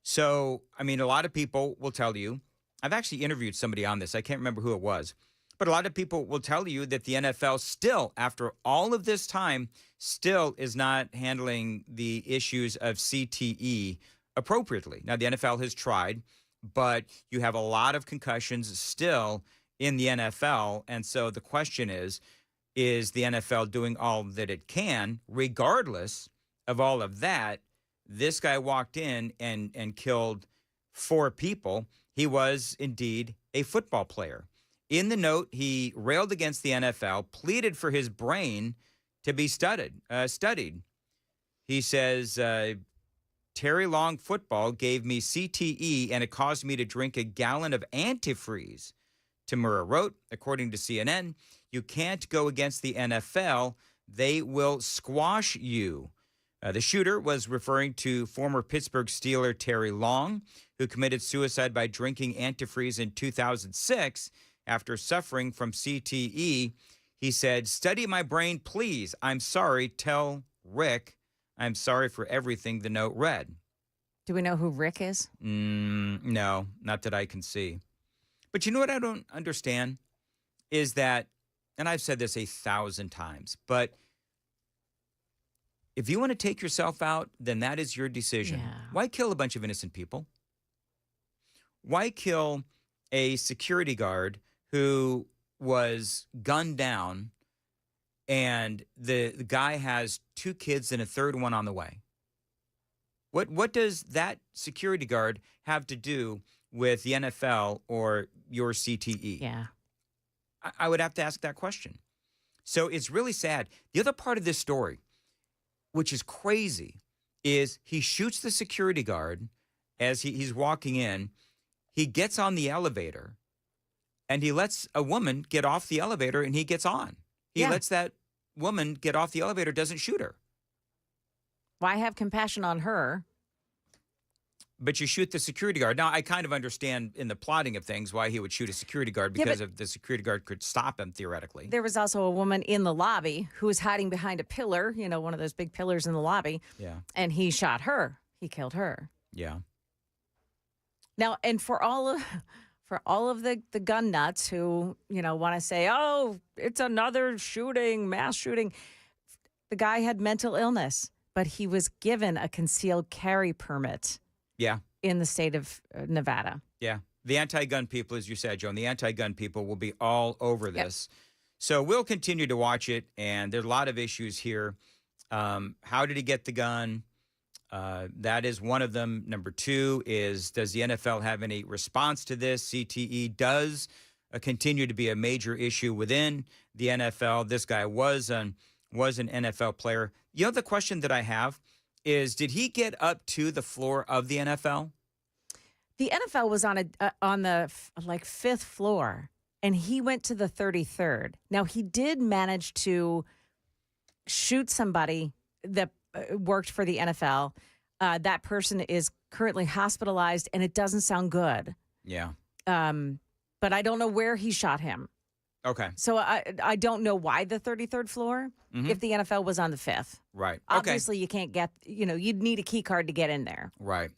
So, I mean, a lot of people will tell you, I've actually interviewed somebody on this. I can't remember who it was. But a lot of people will tell you that the NFL still, after all of this time, still is not handling the issues of CTE appropriately. Now, the NFL has tried, but you have a lot of concussions still in the NFL. And so the question is the NFL doing all that it can, regardless of all of that? This guy walked in and killed 4 people. He was indeed a football player. In the note, he railed against the NFL, pleaded for his brain to be studied. He says, Terry Long football gave me CTE and it caused me to drink a gallon of antifreeze. Tamura wrote, according to CNN, you can't go against the NFL. They will squash you. The shooter was referring to former Pittsburgh Steeler Terry Long, who committed suicide by drinking antifreeze in 2006 after suffering from CTE. He said, study my brain, please. I'm sorry. Tell Rick I'm sorry for everything, the note read. Do we know who Rick is? No, not that I can see. But you know what I don't understand is that, and I've said this 1,000 times, but if you want to take yourself out, then that is your decision. Yeah. Why kill a bunch of innocent people? Why kill a security guard who was gunned down and the guy has 2 kids and a third one on the way? What does that security guard have to do with the NFL or your CTE? Yeah. I would have to ask that question. So it's really sad. The other part of this story, which is crazy, is he shoots the security guard as he's walking in. He gets on the elevator, and he lets a woman get off the elevator and he gets on. He lets that woman get off the elevator, doesn't shoot her. Why have compassion on her? But you shoot the security guard. Now, I kind of understand in the plotting of things why he would shoot a security guard, because if the security guard could stop him, theoretically. There was also a woman in the lobby who was hiding behind a pillar, one of those big pillars in the lobby. Yeah. And he shot her. He killed her. Yeah. Now, and for all of the gun nuts who, want to say, oh, it's another shooting, mass shooting. The guy had mental illness, but he was given a concealed carry permit. Yeah. In the state of Nevada. Yeah. The anti-gun people, as you said, Joan, the anti-gun people will be all over this. So we'll continue to watch it, and there's a lot of issues here. How did he get the gun? That is one of them. Number two is, does the NFL have any response to this? CTE does continue to be a major issue within the NFL. This guy was an NFL player. The question that I have is, did he get up to the floor of the NFL? The NFL was on the fifth floor, and he went to the 33rd. Now, he did manage to shoot somebody that worked for the NFL. That person is currently hospitalized, and it doesn't sound good. Yeah. But I don't know where he shot him. Okay. So I don't know why the 33rd floor if the NFL was on the 5th. Right. Obviously, you can't get, you'd need a key card to get in there. Right.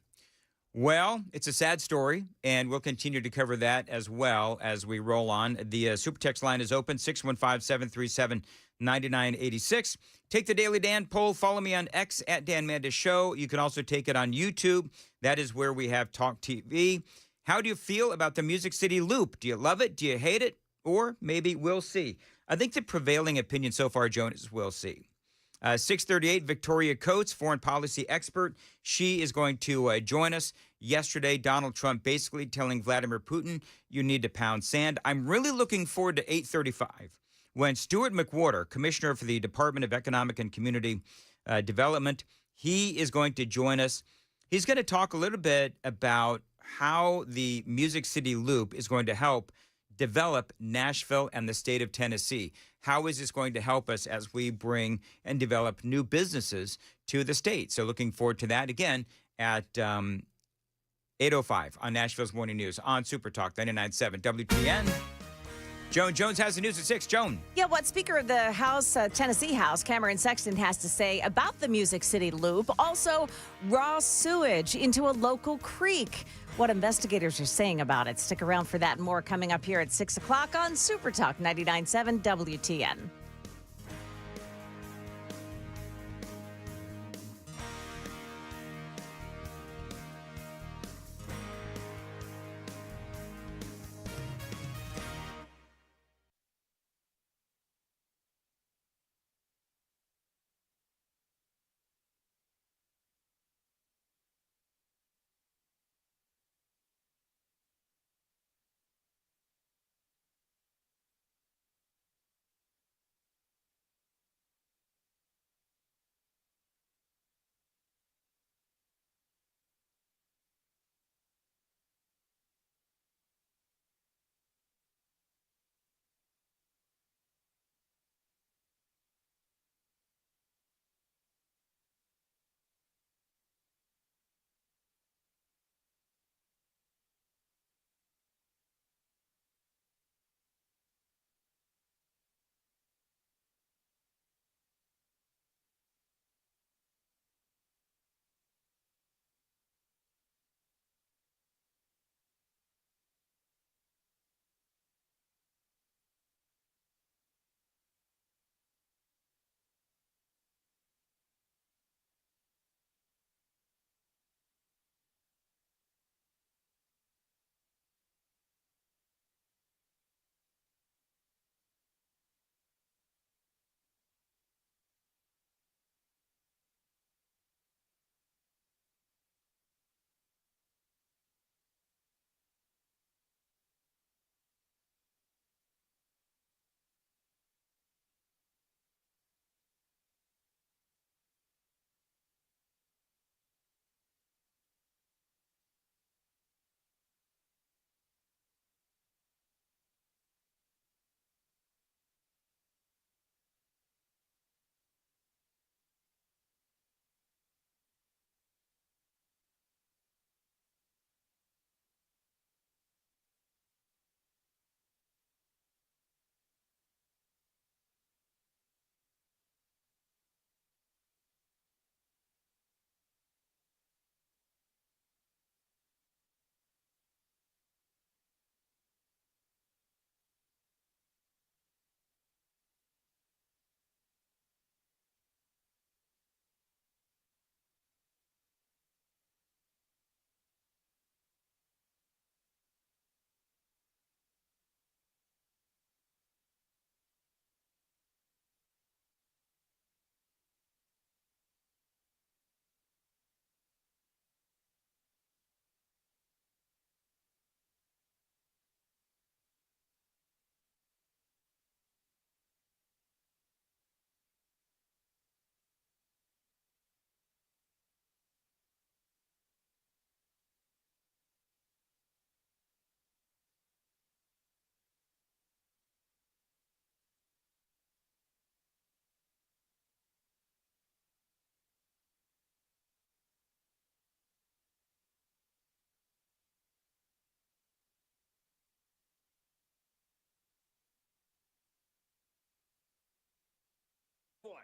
Well, it's a sad story, and we'll continue to cover that as well as we roll on. The Super Text line is open, 615-737-9986. Take the Daily Dan poll. Follow me on X at Dan Mandis Show. You can also take it on YouTube. That is where we have Talk TV. How do you feel about the Music City Loop? Do you love it? Do you hate it? Or maybe we'll see. I think the prevailing opinion so far, Joan, is we'll see. 638, Victoria Coates, foreign policy expert. She is going to join us. Yesterday, Donald Trump basically telling Vladimir Putin, you need to pound sand. I'm really looking forward to 8:35 when Stuart McWhorter, commissioner for the Department of Economic and Community Development, he is going to join us. He's going to talk a little bit about how the Music City Loop is going to help develop Nashville and the state of Tennessee. How is this going to help us as we bring and develop new businesses to the state? So looking forward to that again at 8:05 on Nashville's Morning News on Super Talk 99.7 WTN. Joan Jones has the news at 6. Joan. Yeah, what Speaker of the House, Tennessee House, Cameron Sexton, has to say about the Music City Loop. Also, raw sewage into a local creek. What investigators are saying about it. Stick around for that and more coming up here at 6 o'clock on Super Talk 99.7 WTN.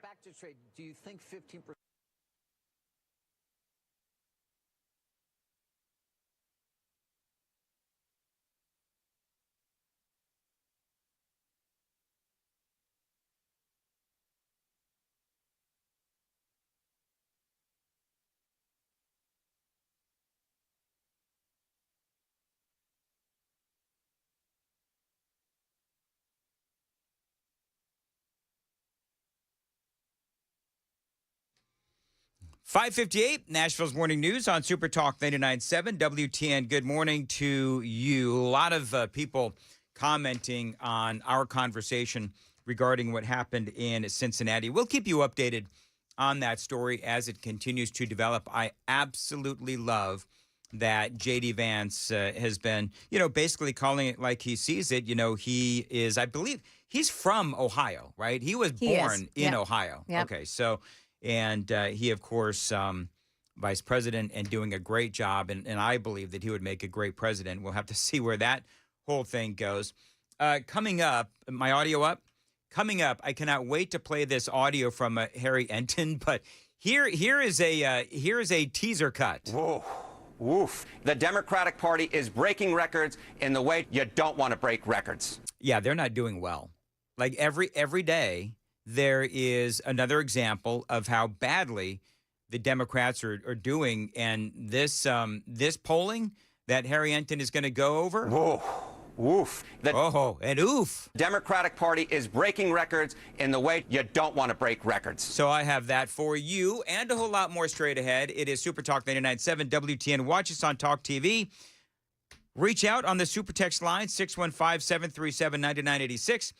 Back to trade. Do you think 15%? .558, Nashville's Morning News on Super Talk 99.7 WTN. Good morning to you. A lot of people commenting on our conversation regarding what happened in Cincinnati. We'll keep you updated on that story as it continues to develop. I absolutely love that J.D. Vance has been, basically calling it like he sees it. He is, I believe, he's from Ohio, right? He was born in Ohio. Yep. Okay, so... And he, of course, vice president and doing a great job. And I believe that he would make a great president. We'll have to see where that whole thing goes. Coming up, my audio up? Coming up, I cannot wait to play this audio from Harry Enton. But here is a teaser cut. Whoa. Woof. The Democratic Party is breaking records in the way you don't want to break records. Yeah, they're not doing well. Like every day, there is another example of how badly the Democrats are doing. And this polling that Harry Enton is going to go over. Whoa. Woof. The and oof. Democratic Party is breaking records in the way you don't want to break records. So I have that for you and a whole lot more straight ahead. It is Super Talk 99.7 WTN. Watch us on Talk TV. Reach out on the Super Text line, 615-737-9986.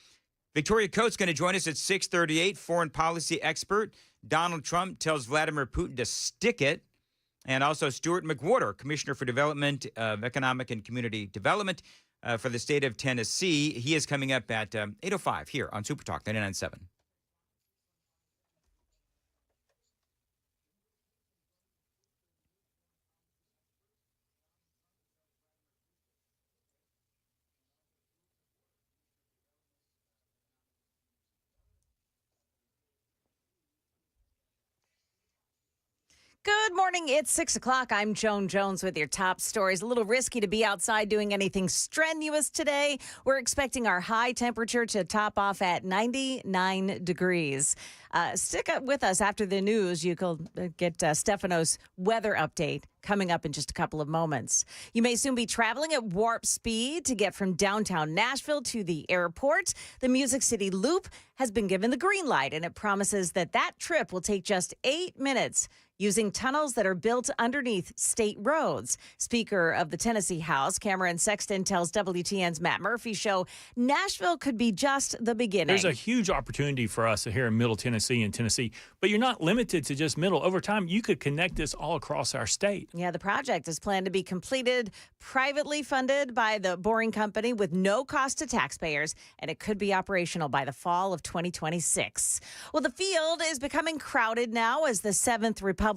Victoria Coates going to join us at 6:38. Foreign policy expert Donald Trump tells Vladimir Putin to stick it. And also Stuart McWhorter, Commissioner for Development of Economic and Community Development for the state of Tennessee. He is coming up at 8:05 here on Super Talk 99.7. Good morning. It's 6 o'clock. I'm Joan Jones with your top stories. A little risky to be outside doing anything strenuous today. We're expecting our high temperature to top off at 99 degrees. Stick up with us after the news. You can get Stefano's weather update coming up in just a couple of moments. You may soon be traveling at warp speed to get from downtown Nashville to the airport. The Music City Loop has been given the green light, and it promises that trip will take just 8 minutes using tunnels that are built underneath state roads. Speaker of the Tennessee House, Cameron Sexton, tells WTN's Matt Murphy show Nashville could be just the beginning. There's a huge opportunity for us here in Middle Tennessee and Tennessee, but you're not limited to just Middle. Over time, you could connect this all across our state. Yeah, the project is planned to be completed, privately funded by the Boring Company with no cost to taxpayers, and it could be operational by the fall of 2026. Well, the field is becoming crowded now as the 7th Republican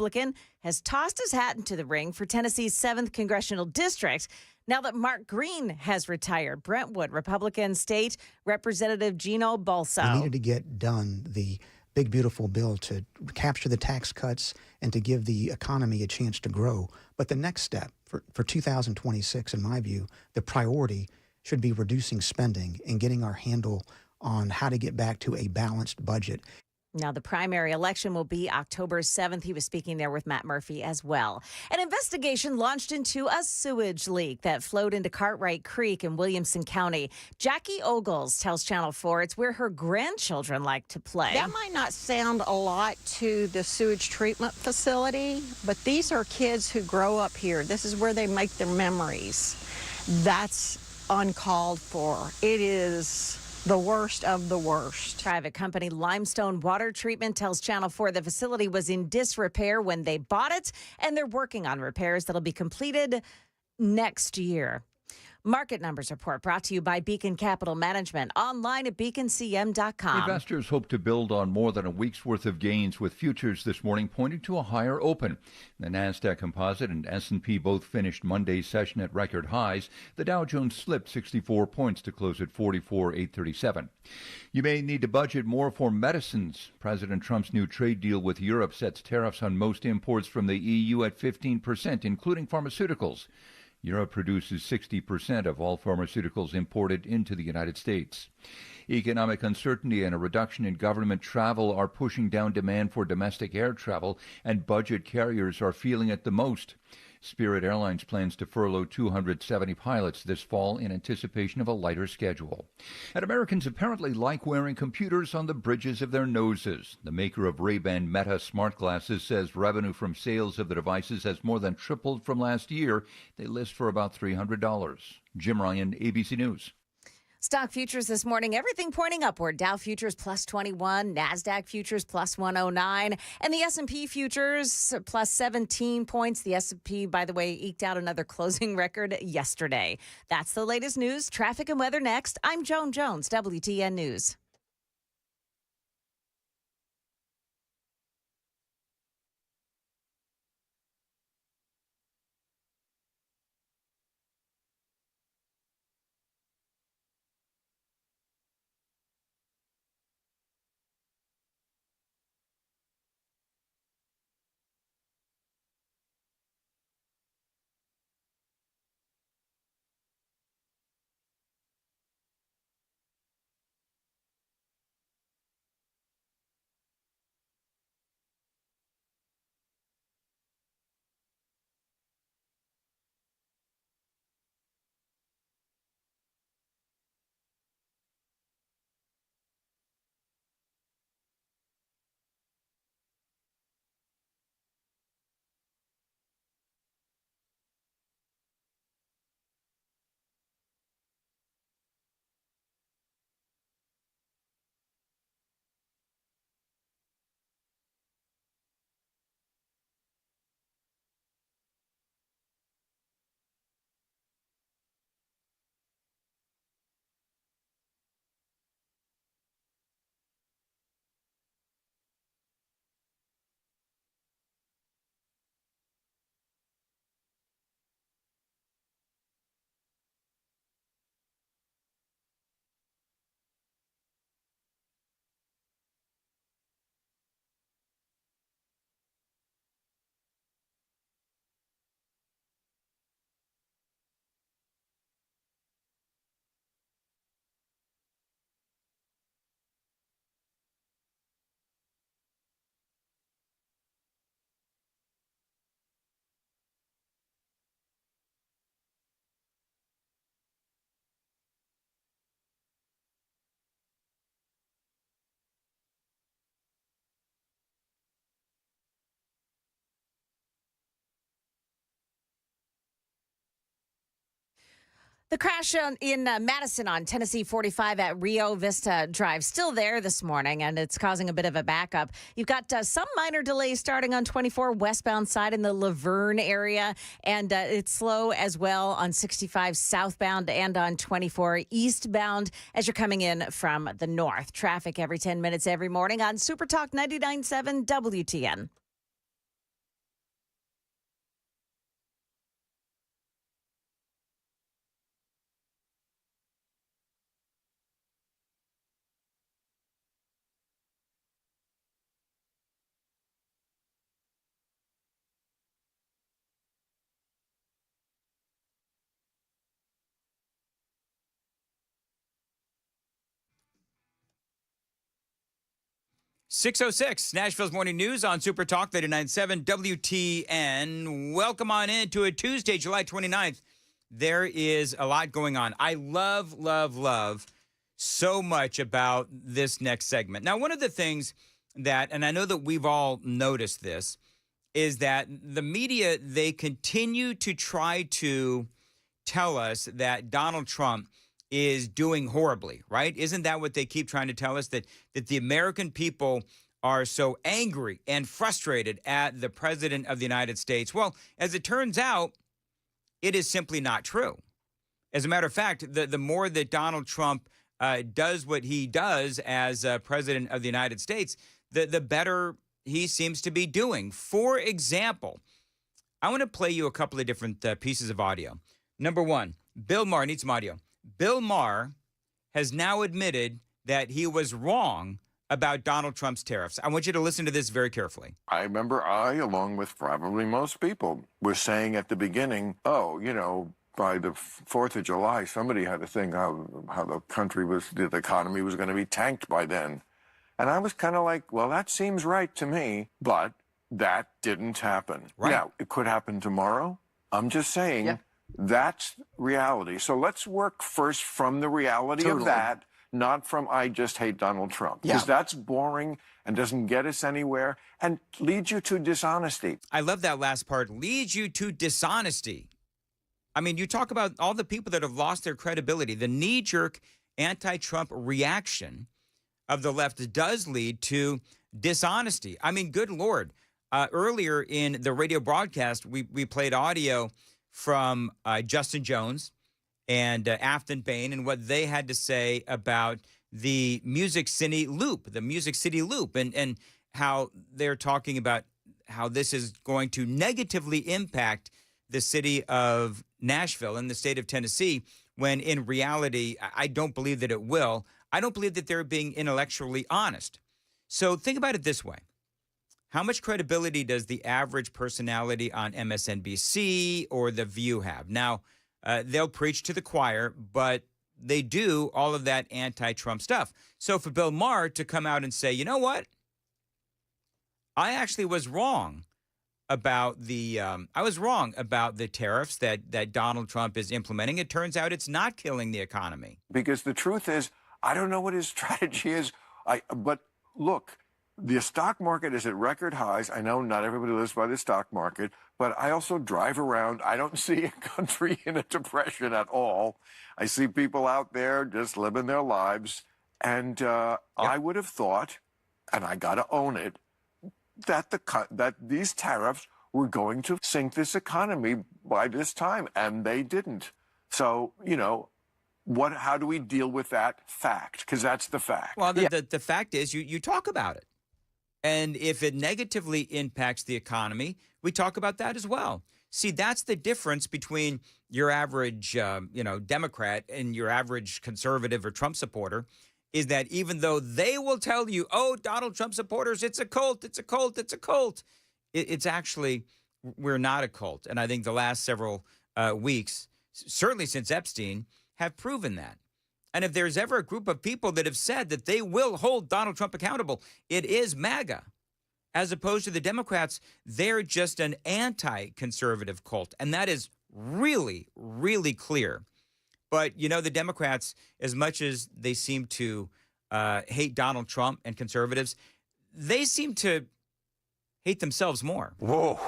has tossed his hat into the ring for Tennessee's 7th Congressional District. Now that Mark Green has retired, Brentwood Republican State Representative Gino Balso. We needed to get done the big, beautiful bill to capture the tax cuts and to give the economy a chance to grow. But the next step for 2026, in my view, the priority should be reducing spending and getting our handle on how to get back to a balanced budget. Now, the primary election will be October 7th. He was speaking there with Matt Murphy as well. An investigation launched into a sewage leak that flowed into Cartwright Creek in Williamson County. Jackie Ogles tells Channel 4 it's where her grandchildren like to play. That might not sound a lot to the sewage treatment facility, but these are kids who grow up here. This is where they make their memories. That's uncalled for. It is the worst of the worst. Private company Limestone Water Treatment tells Channel 4 the facility was in disrepair when they bought it, and they're working on repairs that'll be completed next year. Market Numbers Report brought to you by Beacon Capital Management, online at beaconcm.com. Investors hope to build on more than a week's worth of gains with futures this morning pointing to a higher open. The Nasdaq Composite and S&P both finished Monday's session at record highs. The Dow Jones slipped 64 points to close at 44,837. You may need to budget more for medicines. President Trump's new trade deal with Europe sets tariffs on most imports from the EU at 15%, including pharmaceuticals. Europe produces 60% of all pharmaceuticals imported into the United States. Economic uncertainty and a reduction in government travel are pushing down demand for domestic air travel, and budget carriers are feeling it the most. Spirit Airlines plans to furlough 270 pilots this fall in anticipation of a lighter schedule. And Americans apparently like wearing computers on the bridges of their noses. The maker of Ray-Ban Meta smart glasses says revenue from sales of the devices has more than tripled from last year. They list for about $300. Jim Ryan, ABC News. Stock futures this morning, everything pointing upward. Dow futures plus 21, NASDAQ futures plus 109, and the S&P futures plus 17 points. The S&P, by the way, eked out another closing record yesterday. That's the latest news. Traffic and weather next. I'm Joan Jones, WTN News. The crash in Madison on Tennessee 45 at Rio Vista Drive still there this morning, and it's causing a bit of a backup. You've got some minor delays starting on 24 westbound side in the Laverne area, and it's slow as well on 65 southbound and on 24 eastbound as you're coming in from the north. Traffic every 10 minutes every morning on Super Talk 99.7 WTN. .606, Nashville's Morning News on Super Talk 99.7 WTN. Welcome on in to a Tuesday, July 29th. There is a lot going on. I love so much about this next segment. Now, one of the things that, and I know that we've all noticed this, is that the media, they continue to try to tell us that Donald Trump is doing horribly, right? Isn't that what they keep trying to tell us? That the American people are so angry and frustrated at the president of the United States. Well, as it turns out, it is simply not true. As a matter of fact, the more that Donald Trump does what he does as president of the United States, the better he seems to be doing. For example, I want to play you a couple of different pieces of audio. Number one, Bill Maher, need some audio. Bill Maher has now admitted that he was wrong about Donald Trump's tariffs. I want you to listen to this very carefully. I remember along with probably most people, was saying at the beginning, oh, by the 4th of July, somebody had to think how the economy was going to be tanked by then. And I was kind of like, well, that seems right to me, but that didn't happen. Right. Now, it could happen tomorrow. I'm just saying that's reality. So let's work first from the reality of that, not from I just hate Donald Trump. Because that's boring and doesn't get us anywhere and leads you to dishonesty. I love that last part, leads you to dishonesty. I mean, you talk about all the people that have lost their credibility. The knee-jerk anti-Trump reaction of the left does lead to dishonesty. I mean, good Lord. Earlier in the radio broadcast, we played audio from Justin Jones and Afton Bain and what they had to say about the Music City Loop, and how they're talking about how this is going to negatively impact the city of Nashville and the state of Tennessee, when in reality, I don't believe that it will. I don't believe that they're being intellectually honest. So think about it this way. How much credibility does the average personality on MSNBC or The View have? Now, they'll preach to the choir, but they do all of that anti-Trump stuff. So for Bill Maher to come out and say, you know what? I actually was wrong about the tariffs that Donald Trump is implementing. It turns out it's not killing the economy. Because the truth is, I don't know what his strategy is. But look, the stock market is at record highs. I know not everybody lives by the stock market, but I also drive around. I don't see a country in a depression at all. I see people out there just living their lives. And I would have thought, and I got to own it, that these tariffs were going to sink this economy by this time, and they didn't. So, how do we deal with that fact? Because that's the fact. Well, the fact is you talk about it. And if it negatively impacts the economy, we talk about that as well. See, that's the difference between your average, Democrat and your average conservative or Trump supporter, is that even though they will tell you, oh, Donald Trump supporters, it's a cult, it's a cult, it's a cult. It's actually, we're not a cult. And I think the last several weeks, certainly since Epstein, have proven that. And if there's ever a group of people that have said that they will hold Donald Trump accountable, it is MAGA. As opposed to the Democrats, they're just an anti-conservative cult. And that is really, really clear. But, the Democrats, as much as they seem to hate Donald Trump and conservatives, they seem to hate themselves more. Whoa.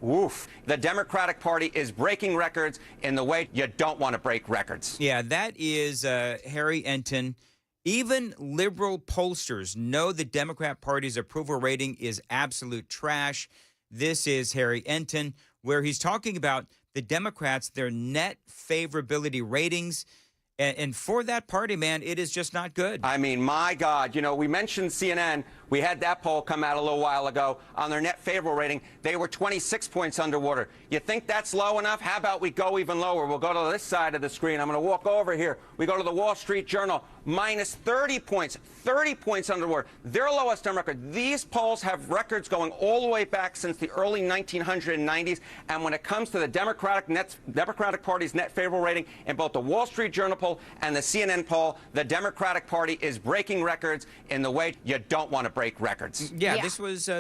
Woof. The Democratic Party is breaking records in the way you don't want to break records. Yeah, that is Harry Enton. Even liberal pollsters know the Democrat Party's approval rating is absolute trash. This is Harry Enton, where he's talking about the Democrats, their net favorability ratings. And for that party, man, it is just not good. I mean, my God, we mentioned CNN. We had that poll come out a little while ago on their net favorable rating. They were 26 points underwater. You think that's low enough? How about we go even lower? We'll go to this side of the screen. I'm going to walk over here. We go to the Wall Street Journal, minus 30 points underwater. Their lowest on record. These polls have records going all the way back since the early 1990s. And when it comes to the Democratic Party's net favorable rating in both the Wall Street Journal poll and the CNN poll, the Democratic Party is breaking records in the way you don't want to break records. Yeah. This was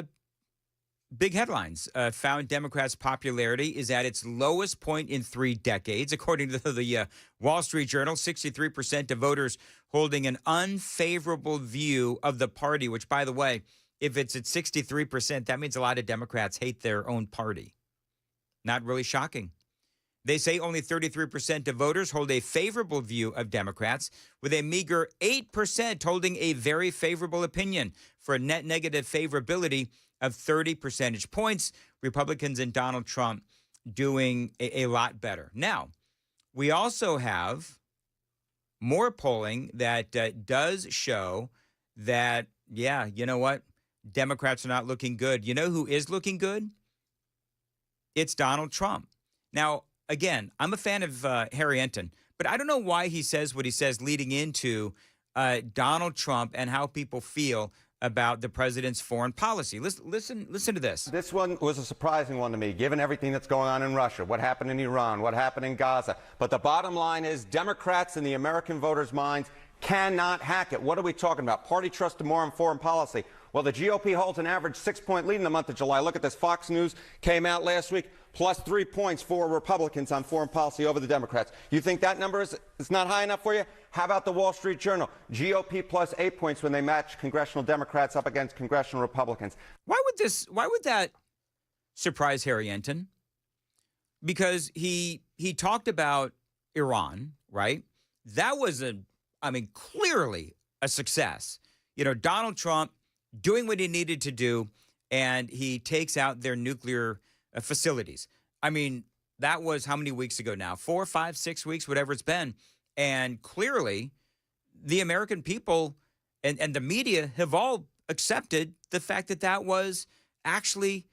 big headlines. Found Democrats' popularity is at its lowest point in 3 decades. According to the Wall Street Journal, 63% of voters holding an unfavorable view of the party, which, by the way, if it's at 63%, that means a lot of Democrats hate their own party. Not really shocking. They say only 33% of voters hold a favorable view of Democrats, with a meager 8% holding a very favorable opinion, for a net negative favorability of 30 percentage points. Republicans and Donald Trump doing a lot better. Now, we also have more polling that does show that, yeah, you know what? Democrats are not looking good. You know who is looking good? It's Donald Trump. Now, again, I'm a fan of Harry Enton, but I don't know why he says what he says leading into Donald Trump and how people feel about the president's foreign policy. Listen to this. This one was a surprising one to me, given everything that's going on in Russia, what happened in Iran, what happened in Gaza. But the bottom line is Democrats in the American voters' minds cannot hack it. What are we talking about? Party trust more in foreign policy. Well, the GOP holds an average 6-point lead in the month of July. Look at this. Fox News came out last week, plus 3 points for Republicans on foreign policy over the Democrats. You think that number is not high enough for you? How about the Wall Street Journal? GOP plus 8 points when they match congressional Democrats up against congressional Republicans. Why would that surprise Harry Enton? Because he talked about Iran, right? That was clearly a success. You know, Donald Trump doing what he needed to do, and he takes out their nuclear facilities. I mean, that was how many weeks ago now? 4, 5, 6 weeks, whatever it's been. And clearly, the American people and the media have all accepted the fact that that was actually,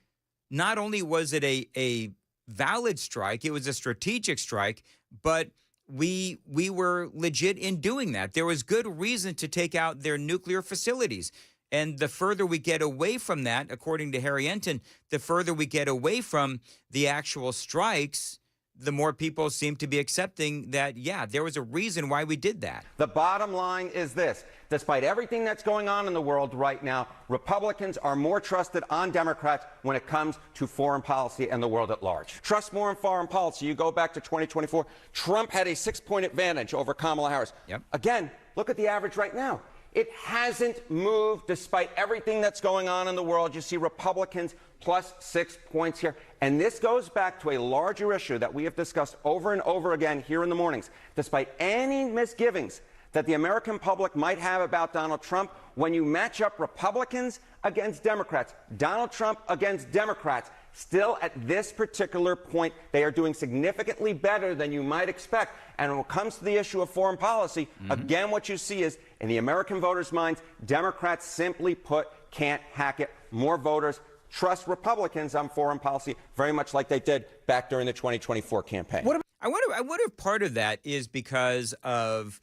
not only was it a valid strike, it was a strategic strike, but we were legit in doing that. There was good reason to take out their nuclear facilities. And the further we get away from that, according to Harry Enton, the further we get away from the actual strikes, the more people seem to be accepting that, yeah, there was a reason why we did that. The bottom line is this. Despite everything that's going on in the world right now, Republicans are more trusted on Democrats when it comes to foreign policy and the world at large. Trust more in foreign policy. You go back to 2024, Trump had a 6-point advantage over Kamala Harris. Yep. Again, look at the average right now. It hasn't moved despite everything that's going on in the world. You see Republicans plus 6 points here. And this goes back to a larger issue that we have discussed over and over again here in the mornings. Despite any misgivings that the American public might have about Donald Trump, when you match up Republicans against Democrats, Donald Trump against Democrats, still at this particular point, they are doing significantly better than you might expect. And when it comes to the issue of foreign policy, again, what you see is in the American voters' minds, Democrats simply put can't hack it. More voters trust Republicans on foreign policy, very much like they did back during the 2024 campaign. I wonder if part of that is because of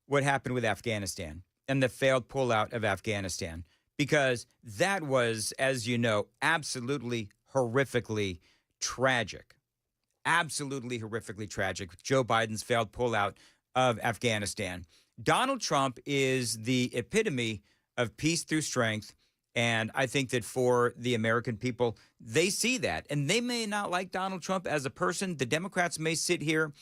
what happened with Afghanistan and the failed pullout of Afghanistan, because that was, as you know, absolutely horrifically tragic. Absolutely horrifically tragic. Joe Biden's failed pullout of Afghanistan. Donald Trump is the epitome of peace through strength. And I think that for the American people, they see that. And they may not like Donald Trump as a person. The Democrats may sit here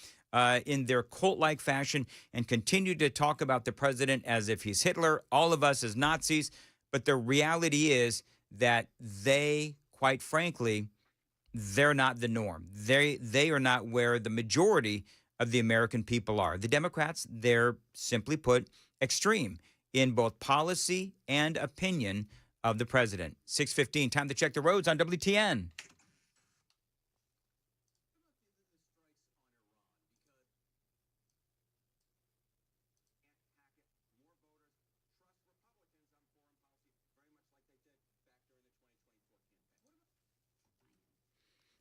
in their cult-like fashion and continue to talk about the president as if he's Hitler, all of us as Nazis. But the reality is that they, quite frankly, they're not the norm. They are not where the majority of the American people are. The Democrats, they're simply put extreme in both policy and opinion of the president. 6:15, time to check the roads on WTN.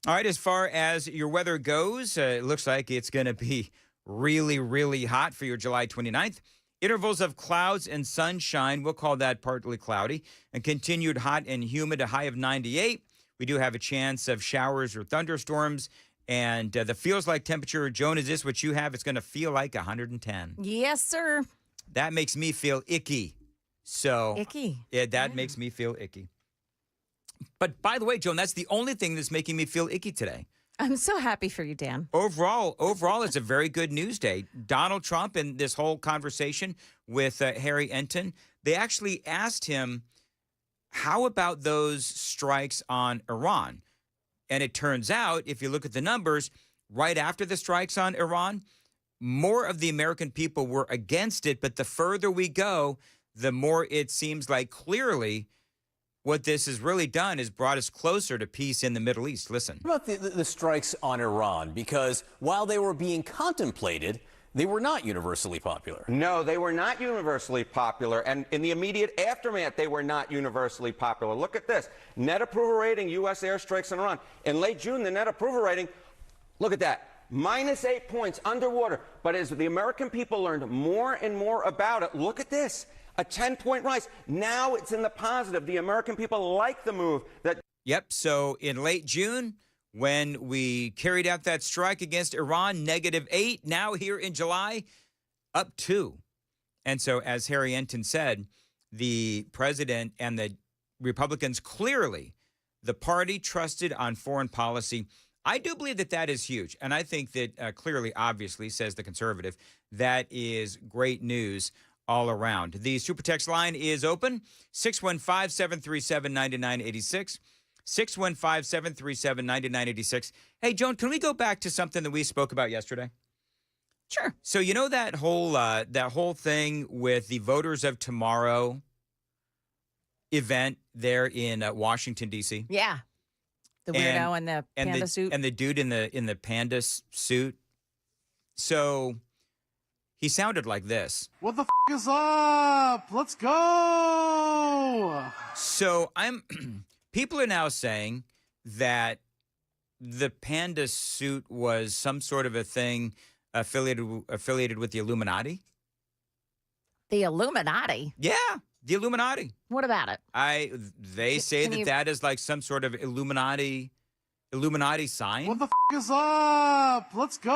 All right, as far as your weather goes, it looks like it's going to be really, really hot for your July 29th. Intervals of clouds and sunshine, we'll call that partly cloudy, and continued hot and humid, a high of 98. We do have a chance of showers or thunderstorms, and the feels like temperature, Joan, is this what you have? It's going to feel like 110. Yes, sir. That makes me feel icky. So, Icky. Yeah, that makes me feel icky. But by the way, Joan, that's the only thing that's making me feel icky today. I'm so happy for you, Dan. Overall, it's a very good news day. Donald Trump and this whole conversation with Harry Enton, they actually asked him, how about those strikes on Iran? And it turns out, if you look at the numbers, right after the strikes on Iran, more of the American people were against it. But the further we go, the more it seems like clearly what this has really done is brought us closer to peace in the Middle East. Listen. What about the strikes on Iran? Because while they were being contemplated, they were not universally popular. No, they were not universally popular. And in the immediate aftermath, they were not universally popular. Look at this. Net approval rating, U.S. airstrikes on Iran. In late June, the net approval rating, look at that. -8 points underwater. But as the American people learned more and more about it, look at this. A 10-point rise. Now it's in the positive. The American people like the move. Yep. So in late June, when we carried out that strike against Iran, -8. Now here in July, up 2. And so, as Harry Enton said, the president and the Republicans, clearly the party trusted on foreign policy. I do believe that that is huge. And I think that clearly, obviously, says the conservative, that is great news all around. The super text line is open, 615-737-9986. 615-737-9986. Hey, Joan, can we go back to something that we spoke about yesterday? Sure. So you know that whole thing with the Voters of Tomorrow event there in Washington, D.C.? Yeah. The weirdo in the panda suit. And the dude in the panda suit. So he sounded like this. What the is up? Let's go! So people are now saying that the panda suit was some sort of a thing affiliated with the Illuminati. The Illuminati? Yeah, the Illuminati. What about it? They say that is like some sort of Illuminati sign. What the is up? Let's go!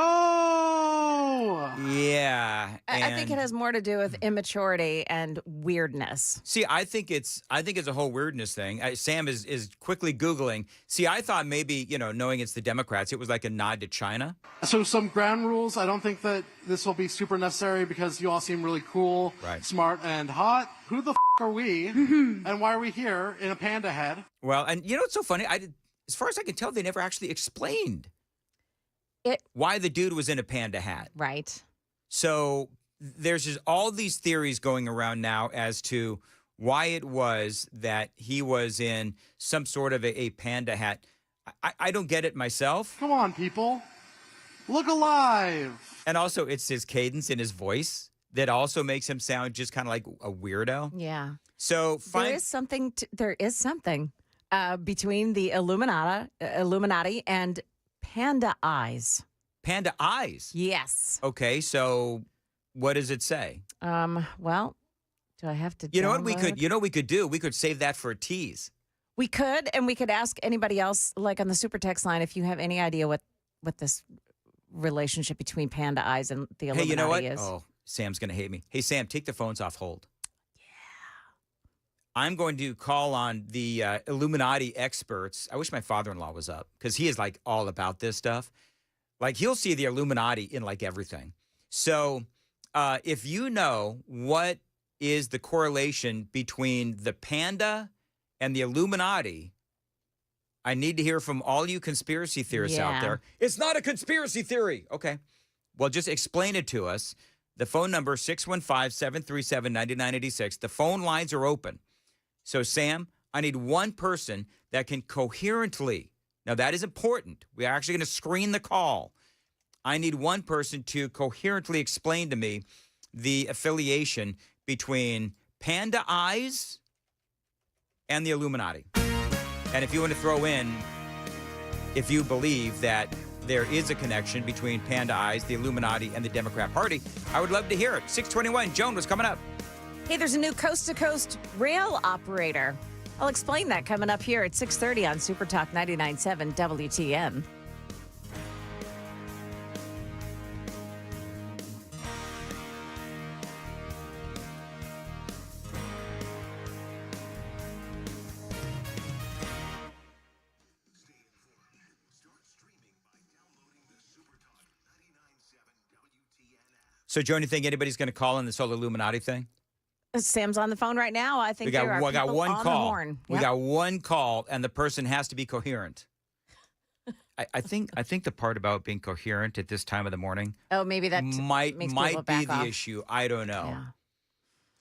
Yeah. I think it has more to do with immaturity and weirdness. See, I think it's a whole weirdness thing. Sam is quickly Googling. See, I thought maybe, knowing it's the Democrats, it was like a nod to China. So some ground rules. I don't think that this will be super necessary because you all seem really cool, smart, and hot. Who the are we? And why are we here in a panda head? Well, and it's so funny. As far as I can tell, they never actually explained why the dude was in a panda hat. Right. So there's just all these theories going around now as to why it was that he was in some sort of a panda hat. I don't get it myself. Come on, people. Look alive. And also, it's his cadence in his voice that also makes him sound just kind of like a weirdo. Yeah. So there is something between the Illuminati and panda eyes. Panda eyes? Yes. Okay, so what does it say? Well, do I have to You know what we could do? We could save that for a tease. We could, and we could ask anybody else, like on the super text line, if you have any idea what this relationship between panda eyes and the Illuminati Hey, you know what? is. Oh, Sam's going to hate me. Hey, Sam, take the phones off hold. I'm going to call on the Illuminati experts. I wish my father-in-law was up because he is like all about this stuff. Like he'll see the Illuminati in like everything. So if you know what is the correlation between the panda and the Illuminati, I need to hear from all you conspiracy theorists out there. It's not a conspiracy theory. Okay. Well, just explain it to us. The phone number, 615-737-9986. The phone lines are open. So, Sam, I need one person that can coherently, now that is important. We're actually going to screen the call. I need one person to coherently explain to me the affiliation between panda eyes and the Illuminati. And if you want to throw in, if you believe that there is a connection between panda eyes, the Illuminati, and the Democrat Party, I would love to hear it. 621, Joan, what's coming up? Hey, there's a new coast-to-coast rail operator. I'll explain that coming up here at 6:30 on Super Talk 99.7 WTN. So, Joan, you think anybody's going to call in this whole Illuminati thing? Sam's on the phone right now. I think there are we got people one on call. the horn. We got one call, and the person has to be coherent. I think the part about being coherent at this time of the morning. Oh, maybe that might makes be people back the off. issue. I don't know.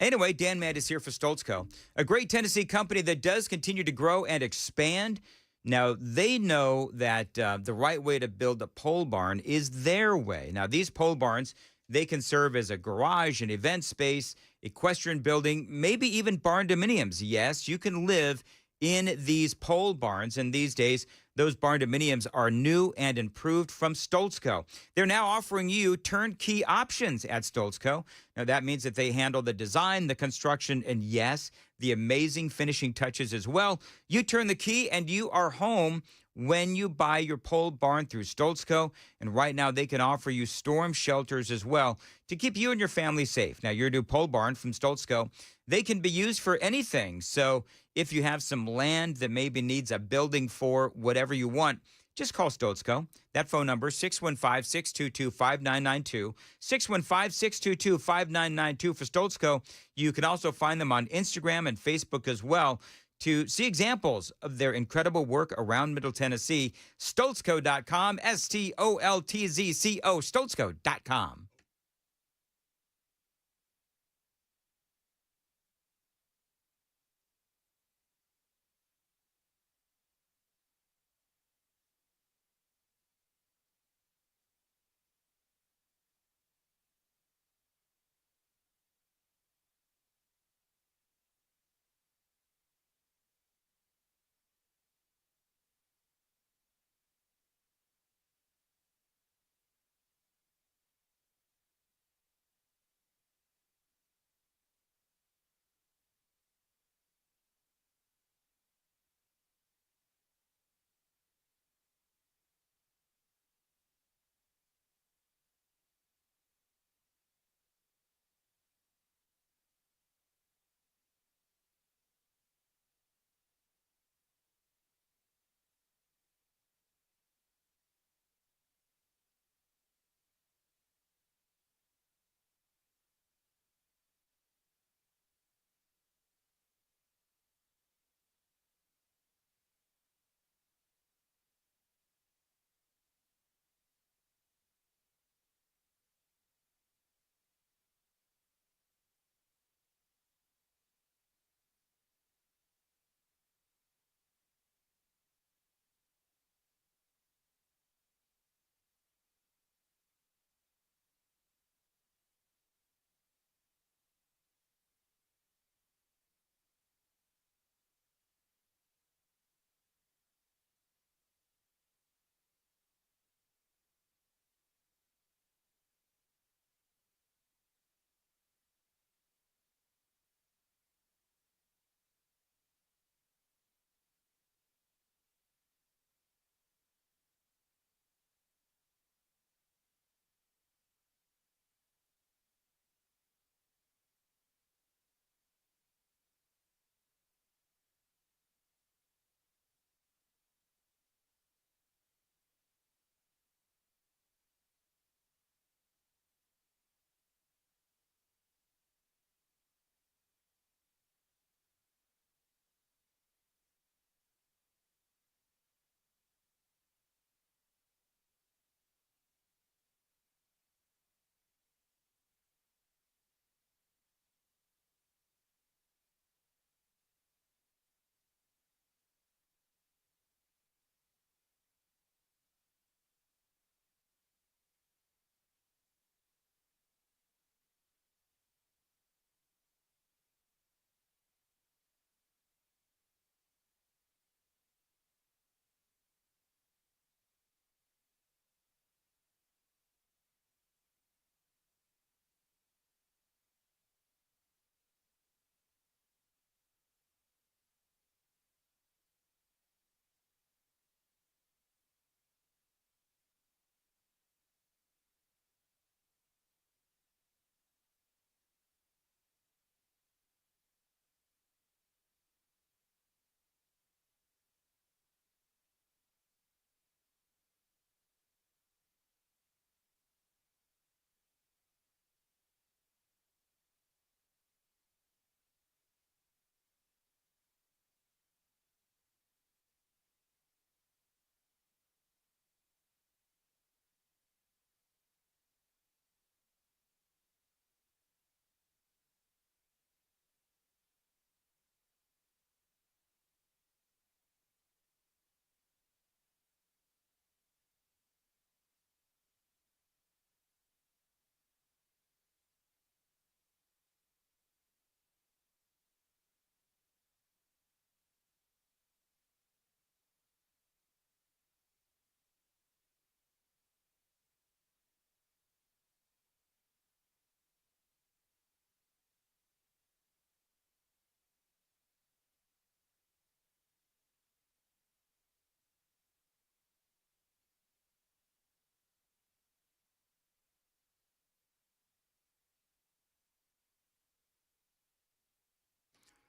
Yeah. Anyway, Dan Mand is here for Stoltzco, a great Tennessee company that does continue to grow and expand. Now, they know that the right way to build a pole barn is their way. Now, these pole barns, they can serve as a garage, an event space, equestrian building, maybe even barn dominiums. Yes, you can live in these pole barns, and these days, those barn dominiums are new and improved from Stoltzco. They're now offering you turnkey options at Stoltzco. Now, that means that they handle the design, the construction, and yes, the amazing finishing touches as well. You turn the key and you are home when you buy your pole barn through Stoltzco. And right now, they can offer you storm shelters as well to keep you and your family safe. Now, your new pole barn from Stoltzco, they can be used for anything. So if you have some land that maybe needs a building for whatever you want, just call Stoltzco. That phone number, 615-622-5992, 615-622-5992 for Stoltzco. You can also find them on Instagram and Facebook as well to see examples of their incredible work around Middle Tennessee. Stoltzco.com, Stoltzco, Stoltzco.com.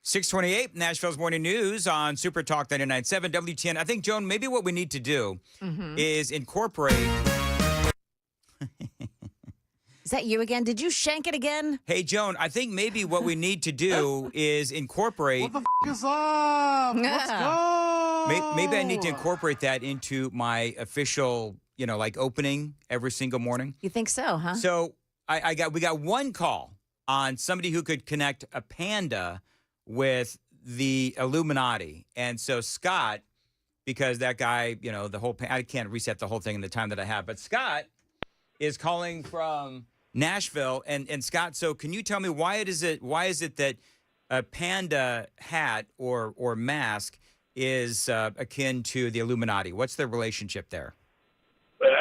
628, Nashville's Morning News on Super Talk 99.7 WTN. I think, Joan, maybe what we need to do is incorporate. Is that you again? Did you shank it again? Hey, Joan, I think maybe what we need to do is incorporate. What the is up? Let's go. Maybe I need to incorporate that into my official, like opening every single morning. You think so, huh? So we got one call on somebody who could connect a panda with the Illuminati. And so Scott, because that guy, the whole, I can't reset the whole thing in the time that I have, but Scott is calling from Nashville. And Scott, so can you tell me why is it that a panda hat or mask is akin to the Illuminati? What's the relationship there?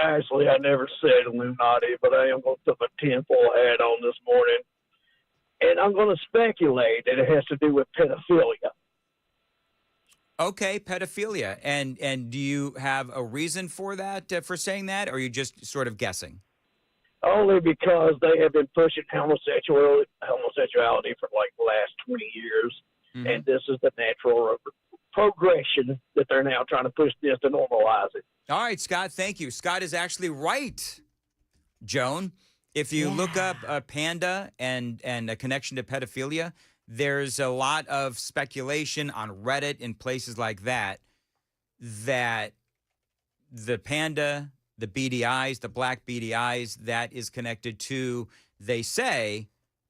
Actually, I never said Illuminati, but I am going to put my tinfoil hat on this morning. And I'm going to speculate that it has to do with pedophilia. Okay, pedophilia. And do you have a reason for that, for saying that, or are you just sort of guessing? Only because they have been pushing homosexuality for like the last 20 years. Mm-hmm. And this is the natural progression that they're now trying to push this to normalize it. All right, Scott, thank you. Scott is actually right, Joan. If you look up a panda and a connection to pedophilia, there's a lot of speculation on Reddit and places like that the panda, the beady eyes, the black beady eyes, that is connected to, they say,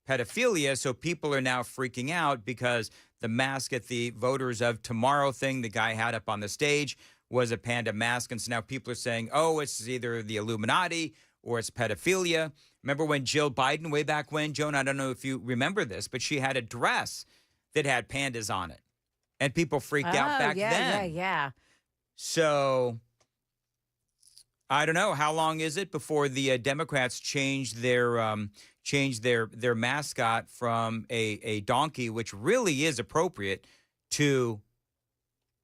pedophilia. So people are now freaking out because the mask at the Voters of Tomorrow thing the guy had up on the stage was a panda mask. And so now people are saying, oh, it's either the Illuminati or it's pedophilia. Remember when Jill Biden, way back when, Joan, I don't know if you remember this, but she had a dress that had pandas on it. And people freaked out back then. Yeah. So I don't know. How long is it before the Democrats change their mascot from a donkey, which really is appropriate, to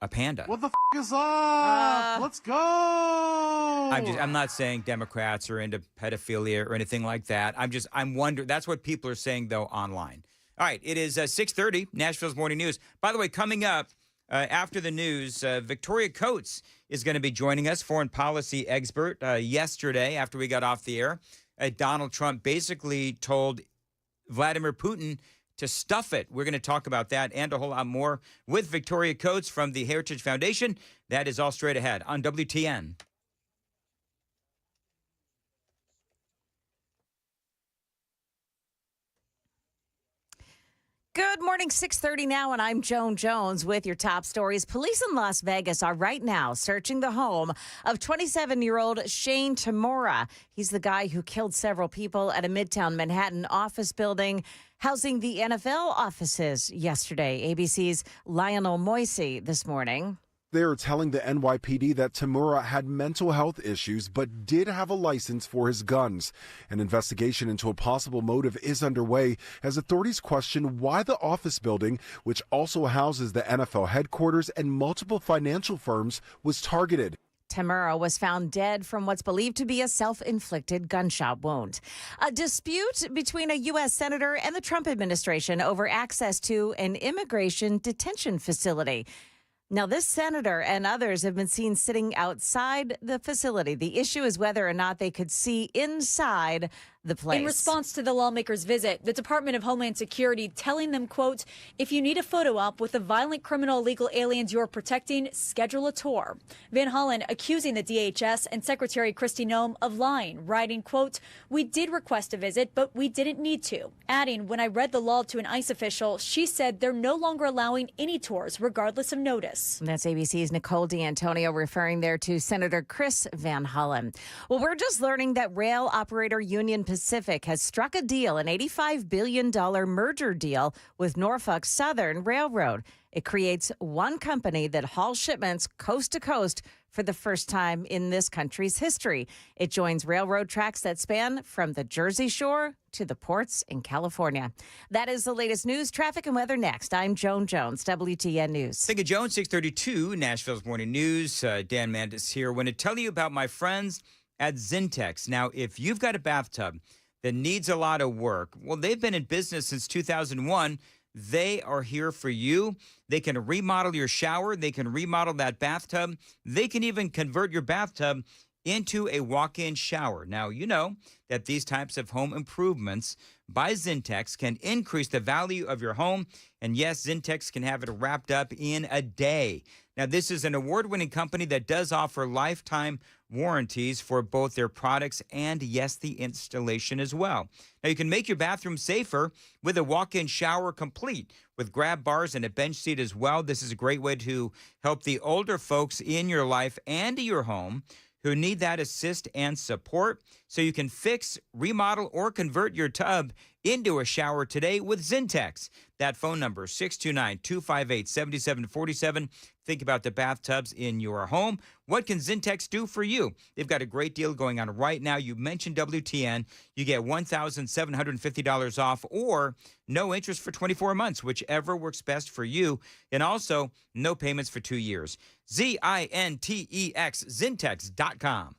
a panda? What the is up? Let's go. I'm not saying Democrats are into pedophilia or anything like that. I'm wondering. That's what people are saying, though, online. All right, it is 6:30, Nashville's Morning News. By the way, coming up after the news, Victoria Coates is going to be joining us, foreign policy expert. Yesterday, after we got off the air, Donald Trump basically told Vladimir Putin to stuff it. We're going to talk about that and a whole lot more with Victoria Coates from the Heritage Foundation. That is all straight ahead on WTN. Good morning, 6:30 now, and I'm Joan Jones with your top stories. Police in Las Vegas are right now searching the home of 27-year-old Shane Tamura. He's the guy who killed several people at a Midtown Manhattan office building housing the NFL offices yesterday. ABC's Lionel Moisey this morning. They're telling the NYPD that Tamura had mental health issues but did have a license for his guns. An investigation into a possible motive is underway as authorities question why the office building, which also houses the NFL headquarters and multiple financial firms, was targeted. Tamura was found dead from what's believed to be a self-inflicted gunshot wound. A dispute between a U.S. senator and the Trump administration over access to an immigration detention facility. Now, this senator and others have been seen sitting outside the facility. The issue is whether or not they could see inside the place. In response to the lawmakers' visit, the Department of Homeland Security telling them, quote, if you need a photo op with the violent criminal illegal aliens you're protecting, schedule a tour. Van Hollen accusing the DHS and Secretary Kristi Noem of lying, writing, quote, we did request a visit, but we didn't need to. Adding, when I read the law to an ICE official, she said they're no longer allowing any tours, regardless of notice. That's ABC's Nicole D'Antonio referring there to Senator Chris Van Hollen. Well, we're just learning that rail operator Union Pacific has struck a deal, an $85 billion merger deal with Norfolk Southern Railroad. It creates one company that hauls shipments coast to coast for the first time in this country's history. It joins railroad tracks that span from the Jersey Shore to the ports in California. That is the latest news, traffic, and weather next. I'm Joan Jones, WTN News. Thank you, Joan. 6:32, Nashville's Morning News. Dan Mandis here. I want to tell you about my friends at Zintex. Now, if you've got a bathtub that needs a lot of work, well, they've been in business since 2001. They are here for you. They can remodel your shower. They can remodel that bathtub. They can even convert your bathtub into a walk-in shower. Now, you know that these types of home improvements by Zintex can increase the value of your home. And yes, Zintex can have it wrapped up in a day. Now, this is an award-winning company that does offer lifetime warranties for both their products and, yes, the installation as well. Now, you can make your bathroom safer with a walk-in shower complete with grab bars and a bench seat as well. This is a great way to help the older folks in your life and your home who need that assist and support. So you can fix, remodel, or convert your tub into a shower today with Zintex. That phone number, 629-258-7747. Think about the bathtubs in your home. What can Zintex do for you? They've got a great deal going on right now. You mentioned WTN. You get $1,750 off or no interest for 24 months, whichever works best for you. And also, no payments for 2 years. Zintex, Zintex.com.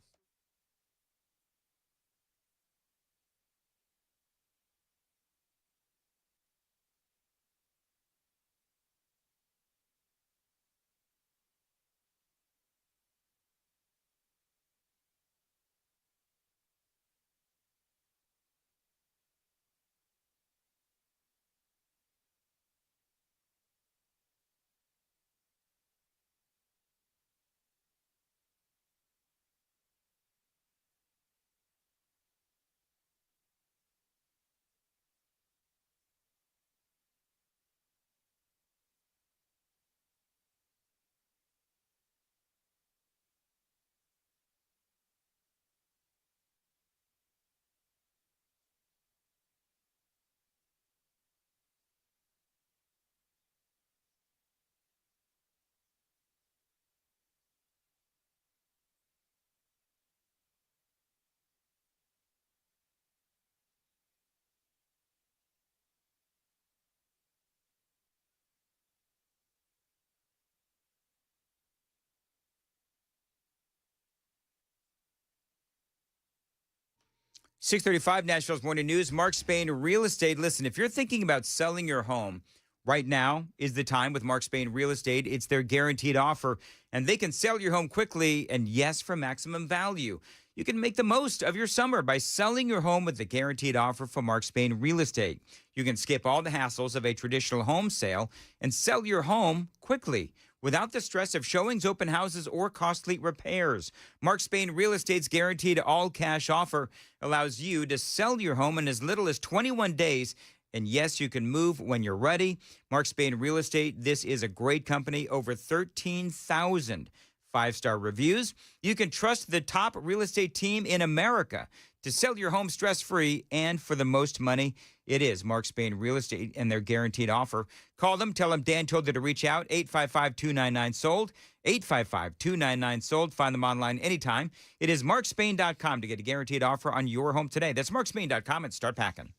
.635 Nashville's Morning News. Mark Spain Real Estate. Listen, if you're thinking about selling your home, right now is the time with Mark Spain Real Estate. It's their guaranteed offer, and they can sell your home quickly and, yes, for maximum value. You can make the most of your summer by selling your home with the guaranteed offer from Mark Spain Real Estate. You can skip all the hassles of a traditional home sale and sell your home quickly without the stress of showings, open houses, or costly repairs. Mark Spain Real Estate's guaranteed all-cash offer allows you to sell your home in as little as 21 days. And yes, you can move when you're ready. Mark Spain Real Estate, this is a great company. Over 13,000 five-star reviews. You can trust the top real estate team in America to sell your home stress-free and for the most money. It is Mark Spain Real Estate and their guaranteed offer. Call them. Tell them Dan told you to reach out. 855-299-SOLD. 855-299-SOLD. Find them online anytime. It is markspain.com to get a guaranteed offer on your home today. That's markspain.com and start packing.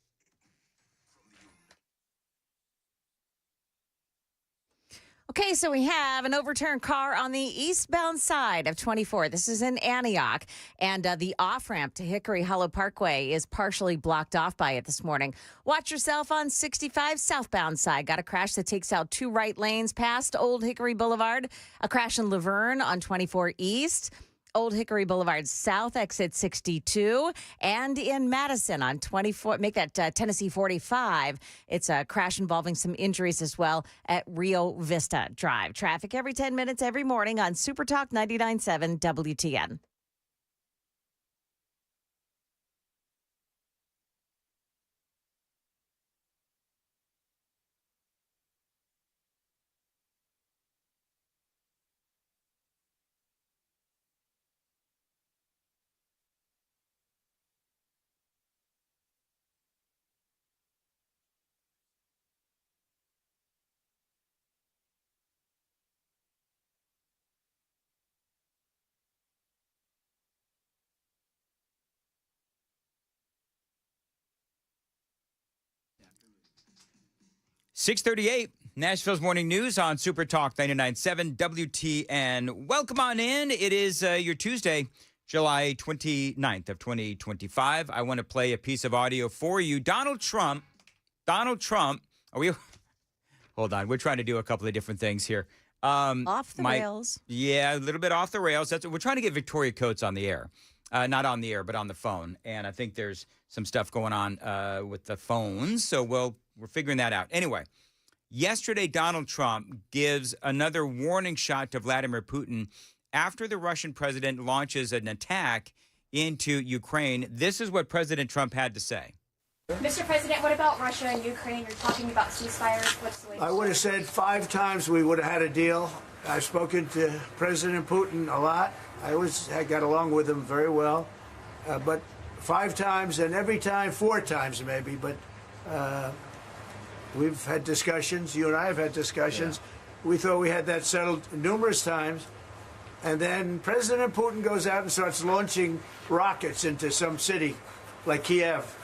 Okay, so we have an overturned car on the eastbound side of 24. This is in Antioch, and the off-ramp to Hickory Hollow Parkway is partially blocked off by it this morning. Watch yourself on 65 southbound side. Got a crash that takes out 2 right lanes past Old Hickory Boulevard. A crash in Laverne on 24 East. Old Hickory Boulevard South, exit 62, and in Madison on 24, make that Tennessee 45. It's a crash involving some injuries as well at Rio Vista Drive. Traffic every 10 minutes every morning on Super Talk 99.7 WTN. .638, Nashville's Morning News on Super Talk 99.7 WTN. Welcome on in. It is your Tuesday, July 29th of 2025. I want to play a piece of audio for you. Donald Trump, are we Hold on. We're trying to do a couple of different things here. Off the rails. Yeah, a little bit off the rails. That's what we're trying to get Victoria Coates on the air. Not on the air, but on the phone. And I think there's some stuff going on with the phones. So we're figuring that out. Anyway, yesterday, Donald Trump gives another warning shot to Vladimir Putin after the Russian president launches an attack into Ukraine. This is what President Trump had to say. Mr. President, what about Russia and Ukraine? You're talking about ceasefires. What's the latest? I would have said 5 times we would have had a deal. I've spoken to President Putin a lot. I got along with him very well. But 5 times, and every time 4 times maybe. But we've had discussions. You and I have had discussions. Yeah. We thought we had that settled numerous times. And then President Putin goes out and starts launching rockets into some city like Kiev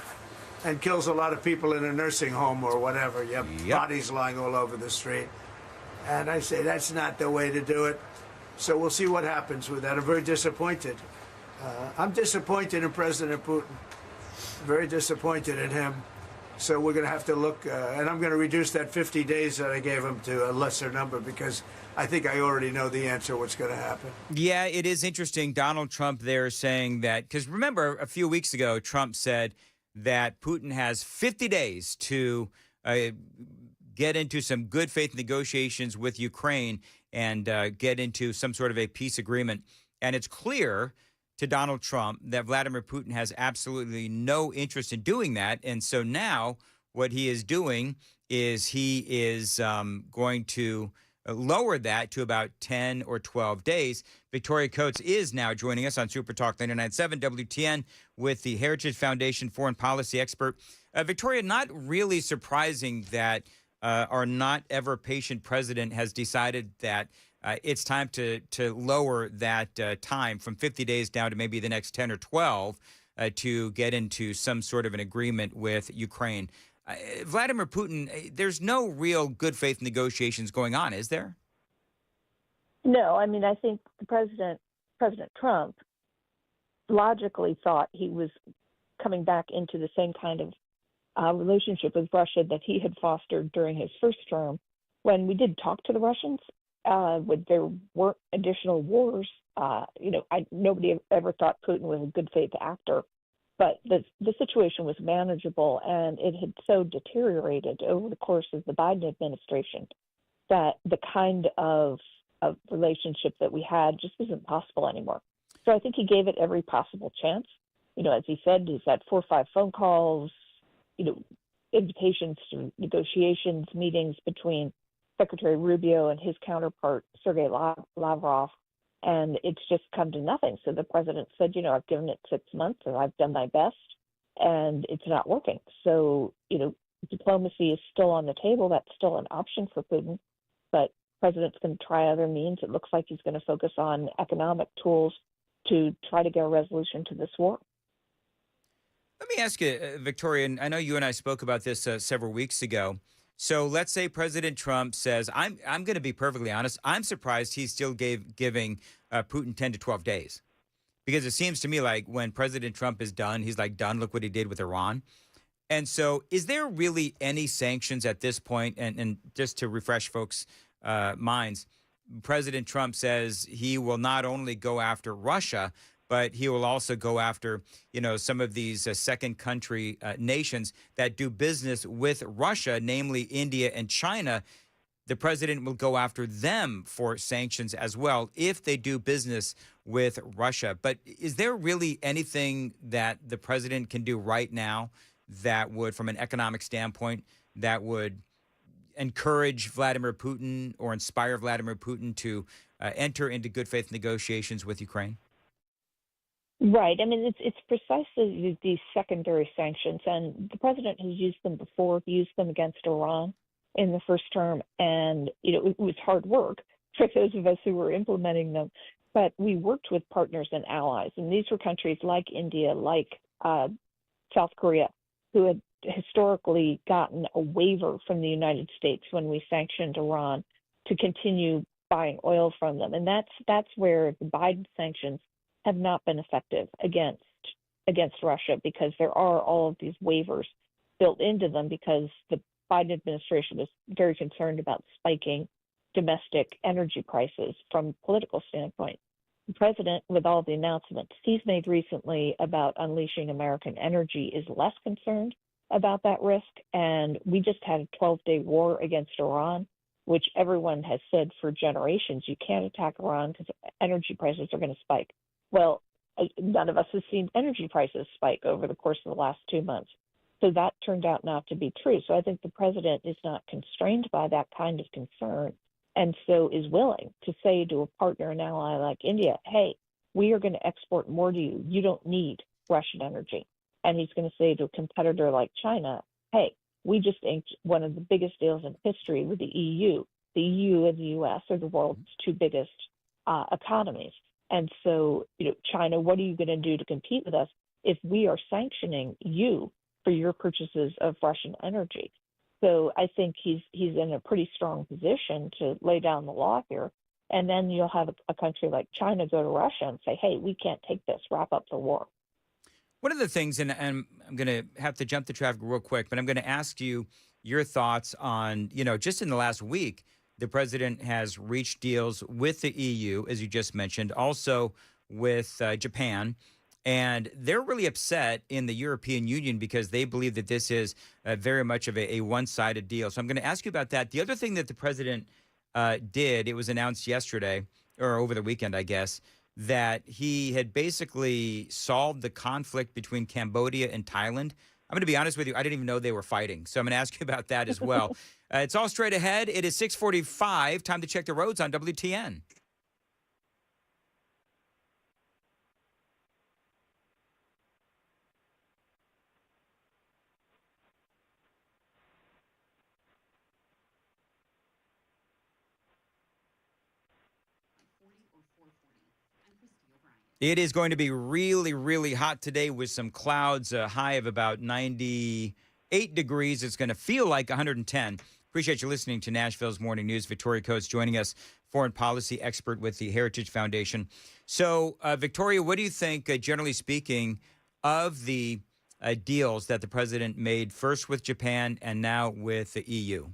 and kills a lot of people in a nursing home or whatever. You have bodies lying all over the street. And I say that's not the way to do it. So we'll see what happens with that. I'm very disappointed. I'm disappointed in President Putin. Very disappointed in him. So we're going to have to look, and I'm going to reduce that 50 days that I gave him to a lesser number because I think I already know the answer what's going to happen. Yeah, it is interesting. Donald Trump there saying that, because remember a few weeks ago, Trump said that Putin has 50 days to get into some good faith negotiations with Ukraine and get into some sort of a peace agreement. And it's clear to Donald Trump that Vladimir Putin has absolutely no interest in doing that. And so now what he is doing is he is going to lower that to about 10 or 12 days. Victoria Coates is now joining us on Super Talk 99.7 WTN with the Heritage Foundation foreign policy expert. Victoria, not really surprising that our not ever patient president has decided that it's time to lower that time from 50 days down to maybe the next 10 or 12 to get into some sort of an agreement with Ukraine. Vladimir Putin, there's no real good faith negotiations going on, is there? No, I mean, I think President Trump logically thought he was coming back into the same kind of relationship with Russia that he had fostered during his first term when we did talk to the Russians. When there weren't additional wars, nobody ever thought Putin was a good faith actor, but the situation was manageable, and it had so deteriorated over the course of the Biden administration that the kind of relationship that we had just wasn't possible anymore. So I think he gave it every possible chance. As he said, he's had 4 or 5 phone calls, invitations to negotiations, meetings between Secretary Rubio and his counterpart, Sergei Lavrov, and it's just come to nothing. So the president said, I've given it 6 months and I've done my best, and it's not working. So, diplomacy is still on the table. That's still an option for Putin, but the president's going to try other means. It looks like he's going to focus on economic tools to try to get a resolution to this war. Let me ask you, Victoria, and I know you and I spoke about this several weeks ago. So let's say President Trump says, I'm going to be perfectly honest, I'm surprised he's still giving Putin 10 to 12 days. Because it seems to me like when President Trump is done, he's like, done, look what he did with Iran. And so is there really any sanctions at this point? And just to refresh folks' minds, President Trump says he will not only go after Russia, but he will also go after, some of these second country nations that do business with Russia, namely India and China. The president will go after them for sanctions as well if they do business with Russia. But is there really anything that the president can do right now that would, from an economic standpoint, that would encourage Vladimir Putin or inspire Vladimir Putin to enter into good faith negotiations with Ukraine? Right. I mean, it's precisely these secondary sanctions, and the president has used them before. He used them against Iran in the first term, and it was hard work for those of us who were implementing them. But we worked with partners and allies, and these were countries like India, like South Korea, who had historically gotten a waiver from the United States when we sanctioned Iran to continue buying oil from them, and that's where the Biden sanctions have not been effective against Russia, because there are all of these waivers built into them because the Biden administration is very concerned about spiking domestic energy prices from a political standpoint. The president, with all the announcements he's made recently about unleashing American energy, is less concerned about that risk. And we just had a 12-day war against Iran, which everyone has said for generations, you can't attack Iran because energy prices are going to spike. Well, none of us has seen energy prices spike over the course of the last 2 months. So that turned out not to be true. So I think the president is not constrained by that kind of concern, and so is willing to say to a partner and ally like India, hey, we are going to export more to you. You don't need Russian energy. And he's going to say to a competitor like China, hey, we just inked one of the biggest deals in history with the EU. The EU and the US are the world's two biggest economies. And so, China, what are you going to do to compete with us if we are sanctioning you for your purchases of Russian energy? So I think he's in a pretty strong position to lay down the law here. And then you'll have a country like China go to Russia and say, hey, we can't take this, wrap up the war. One of the things, and I'm going to have to jump the traffic real quick, but I'm going to ask you your thoughts on, just in the last week, the president has reached deals with the EU, as you just mentioned, also with Japan. And they're really upset in the European Union because they believe that this is very much of a one-sided deal. So I'm going to ask you about that. The other thing that the president did, it was announced yesterday, or over the weekend, I guess, that he had basically solved the conflict between Cambodia and Thailand. I'm going to be honest with you, I didn't even know they were fighting. So I'm going to ask you about that as well. It's all straight ahead. It is 6:45. Time to check the roads on WTN. It is going to be really, really hot today with some clouds, a high of about 98 degrees. It's going to feel like 110. Appreciate you listening to Nashville's Morning News. Victoria Coates joining us, foreign policy expert with the Heritage Foundation. So, Victoria, what do you think, generally speaking, of the deals that the president made first with Japan and now with the EU?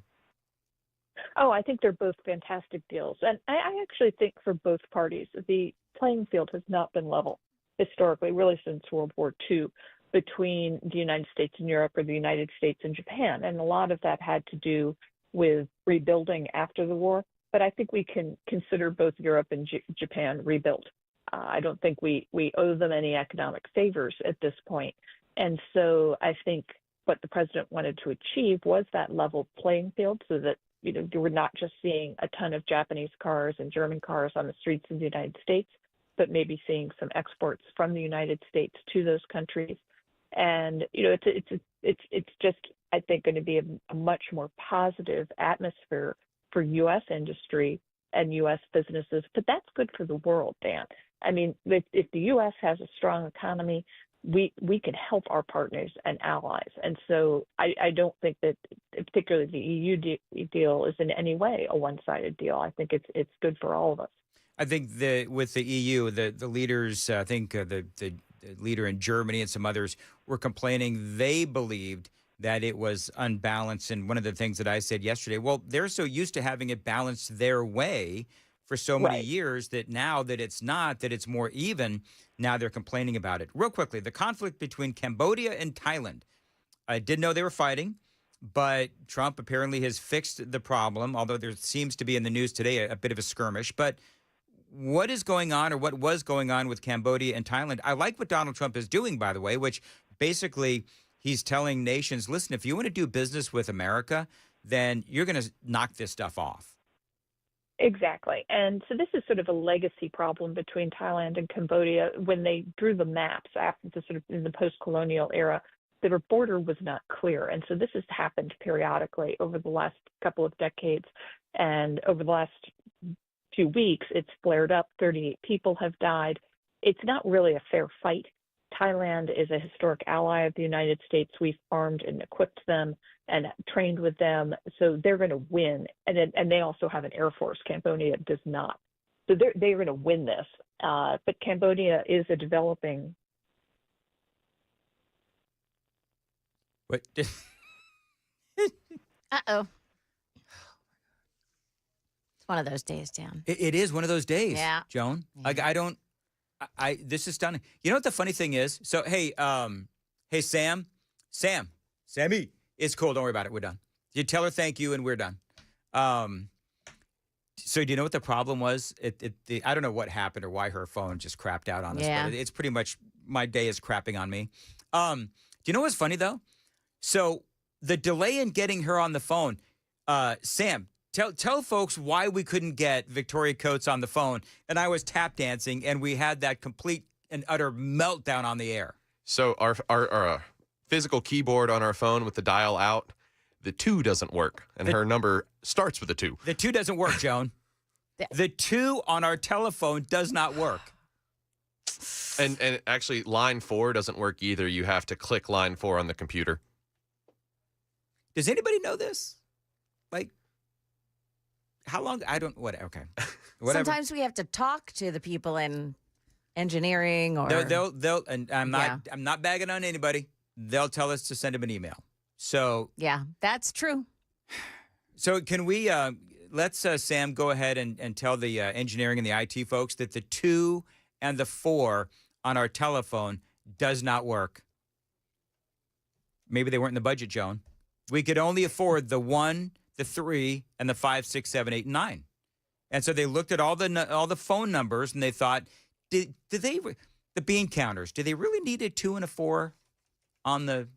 Oh, I think they're both fantastic deals. And I actually think for both parties, the playing field has not been level historically, really since World War II, between the United States and Europe or the United States and Japan. And a lot of that had to do with rebuilding after the war. But I think we can consider both Europe and Japan rebuilt. I don't think we owe them any economic favors at this point. And so I think what the president wanted to achieve was that level playing field so that you were not just seeing a ton of Japanese cars and German cars on the streets of the United States, but maybe seeing some exports from the United States to those countries. And it's just, I think, going to be a much more positive atmosphere for U.S. industry and U.S. businesses. But that's good for the world, Dan. I mean, if the U.S. has a strong economy, we can help our partners and allies. And so I don't think that particularly the EU deal is in any way a one-sided deal. I think it's good for all of us. I think with the EU, the leaders, I think the leader in Germany and some others were complaining they believed that it was unbalanced. And one of the things that I said yesterday, well, they're so used to having it balanced their way for so many years that now that it's not, that it's more even, now they're complaining about it. Real quickly, the conflict between Cambodia and Thailand. I didn't know they were fighting, but Trump apparently has fixed the problem, although there seems to be in the news today a bit of a skirmish. But what is going on, or what was going on with Cambodia and Thailand? I like what Donald Trump is doing, by the way, which basically he's telling nations, listen, if you want to do business with America, then you're going to knock this stuff off. Exactly. And so this is sort of a legacy problem between Thailand and Cambodia. When they drew the maps after the sort of in the post-colonial era, the border was not clear. And so this has happened periodically over the last couple of decades. And over the last few weeks, it's flared up. 38 people have died. It's not really a fair fight. Thailand is a historic ally of the United States. We've armed and equipped them and trained with them, so they're going to win. And they also have an air force. Cambodia does not. So they're going to win this. But Cambodia is a developing. What? Uh-oh. It's one of those days, Dan. It is one of those days, Yeah. Joan. Like this is stunning. You know what the funny thing is? So, hey, Sammy, it's cool. Don't worry about it. We're done. You tell her thank you, and we're done. So, do you know what the problem was? I don't know what happened or why her phone just crapped out on us. Yeah. But it's pretty much my day is crapping on me. Do you know what's funny though? So the delay in getting her on the phone, Sam. Tell folks why we couldn't get Victoria Coates on the phone, and I was tap dancing, and we had that complete and utter meltdown on the air. So our physical keyboard on our phone with the dial out, the 2 doesn't work, and her number starts with a 2. The 2 doesn't work, Joan. The 2 on our telephone does not work. And actually, line 4 doesn't work either. You have to click line 4 on the computer. Does anybody know this? Like, how long? I don't. What? Okay. Whatever. Sometimes we have to talk to the people in engineering or They'll. And I'm not bagging on anybody. They'll tell us to send them an email. So yeah, that's true. So can we let's Sam go ahead and tell the engineering and the IT folks that the 2 and the 4 on our telephone does not work. Maybe they weren't in the budget, Joan. We could only afford the 1, the 3, and the 5, 6, 7, 8, and 9. And so they looked at all the phone numbers and they thought, did they the bean counters? Do they really need a 2 and a 4 on the?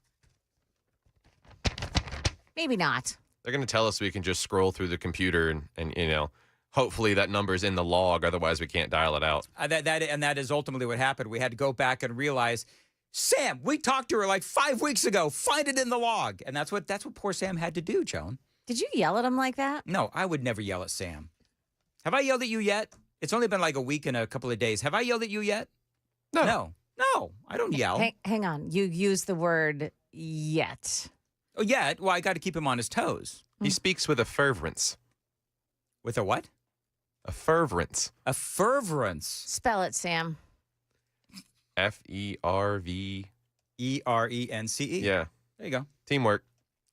Maybe not. They're going to tell us we can just scroll through the computer and hopefully that number's in the log. Otherwise, we can't dial it out. That is ultimately what happened. We had to go back and realize, Sam, we talked to her like 5 weeks ago. Find it in the log. And that's what poor Sam had to do, Joan. Did you yell at him like that? No, I would never yell at Sam. Have I yelled at you yet? It's only been like a week and a couple of days. Have I yelled at you yet? No, I don't yell. Hang on. You used the word yet. Oh, yeah. Well, I got to keep him on his toes. He speaks with a fervence. With a what? A fervence. A fervence. Spell it, Sam. F-E-R-V. E-R-E-N-C-E. Yeah. There you go. Teamwork.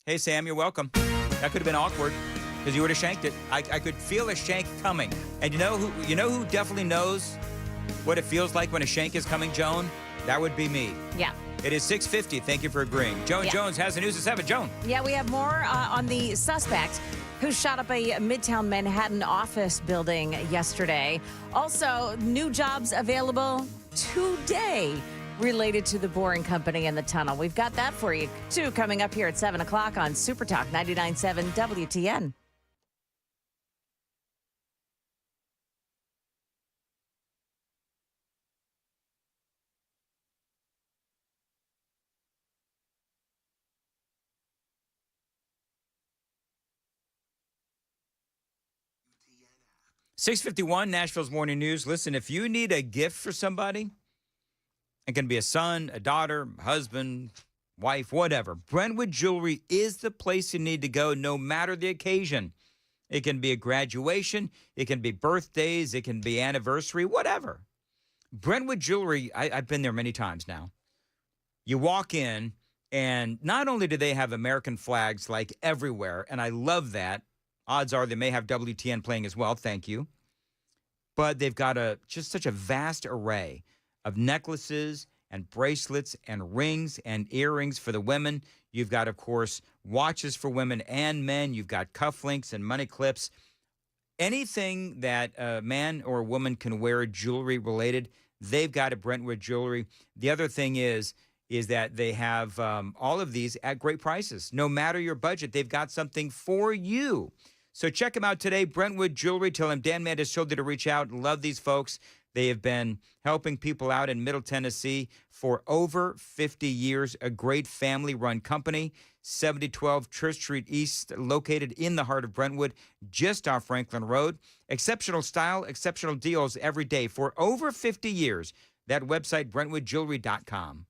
Hey, Sam, you're welcome. That could have been awkward because you would have shanked it. I could feel a shank coming. And you know who definitely knows what it feels like when a shank is coming, Joan? That would be me. Yeah. It is 6:50. Thank you for agreeing. Joan Jones has the news at 7. Joan. Yeah, we have more on the suspect who shot up a Midtown Manhattan office building yesterday. Also, new jobs available today related to the Boring Company and the tunnel. We've got that for you, too, coming up here at 7 o'clock on Super Talk 99.7 WTN. .651 Nashville's Morning News. Listen, if you need a gift for somebody, it can be a son, a daughter, husband, wife, whatever. Brentwood Jewelry is the place you need to go no matter the occasion. It can be a graduation. It can be birthdays. It can be anniversary, whatever. Brentwood Jewelry, I've been there many times now. You walk in, and not only do they have American flags like everywhere, and I love that. Odds are they may have WTN playing as well. Thank you. But they've got just such a vast array of necklaces and bracelets and rings and earrings for the women. You've got, of course, watches for women and men. You've got cufflinks and money clips. Anything that a man or a woman can wear jewelry related, they've got at Brentwood Jewelry. The other thing is that they have all of these at great prices. No matter your budget, they've got something for you. So check them out today, Brentwood Jewelry. Tell them Dan Mandis told you to reach out. Love these folks. They have been helping people out in Middle Tennessee for over 50 years. A great family-run company, 7012 Church Street East, located in the heart of Brentwood, just off Franklin Road. Exceptional style, exceptional deals every day for over 50 years. That website, BrentwoodJewelry.com.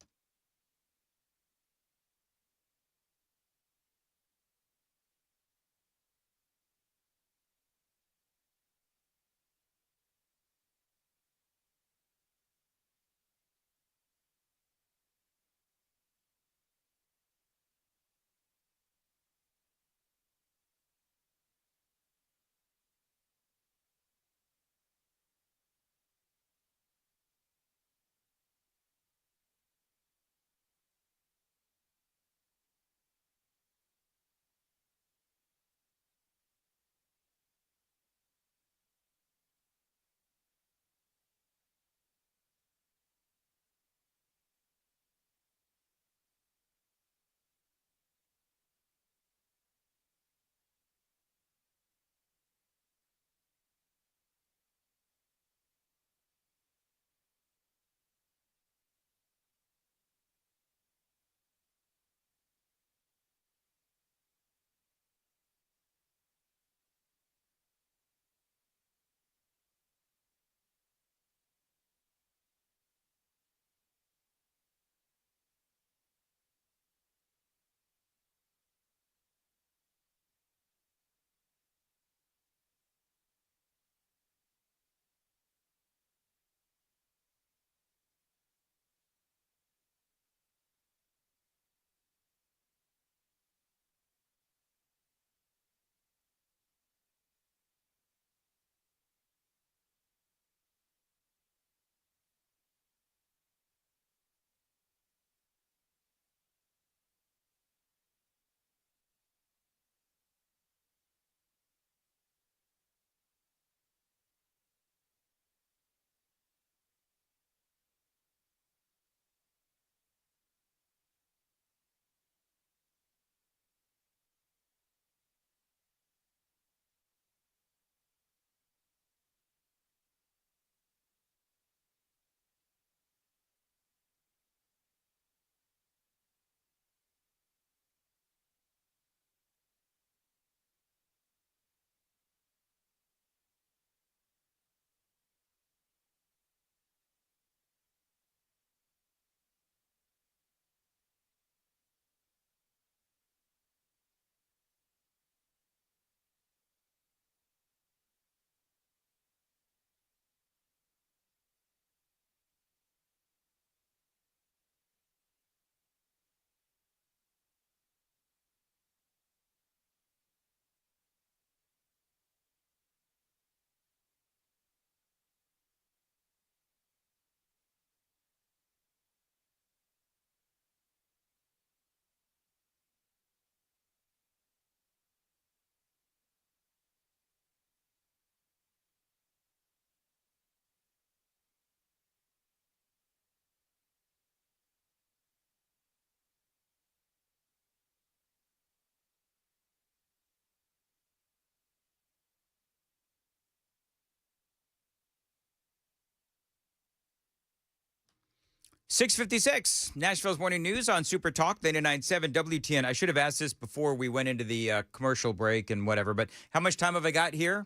6:56, Nashville's Morning News on Super Talk 99.7 WTN. I should have asked this before we went into the commercial break and whatever, but how much time have I got here?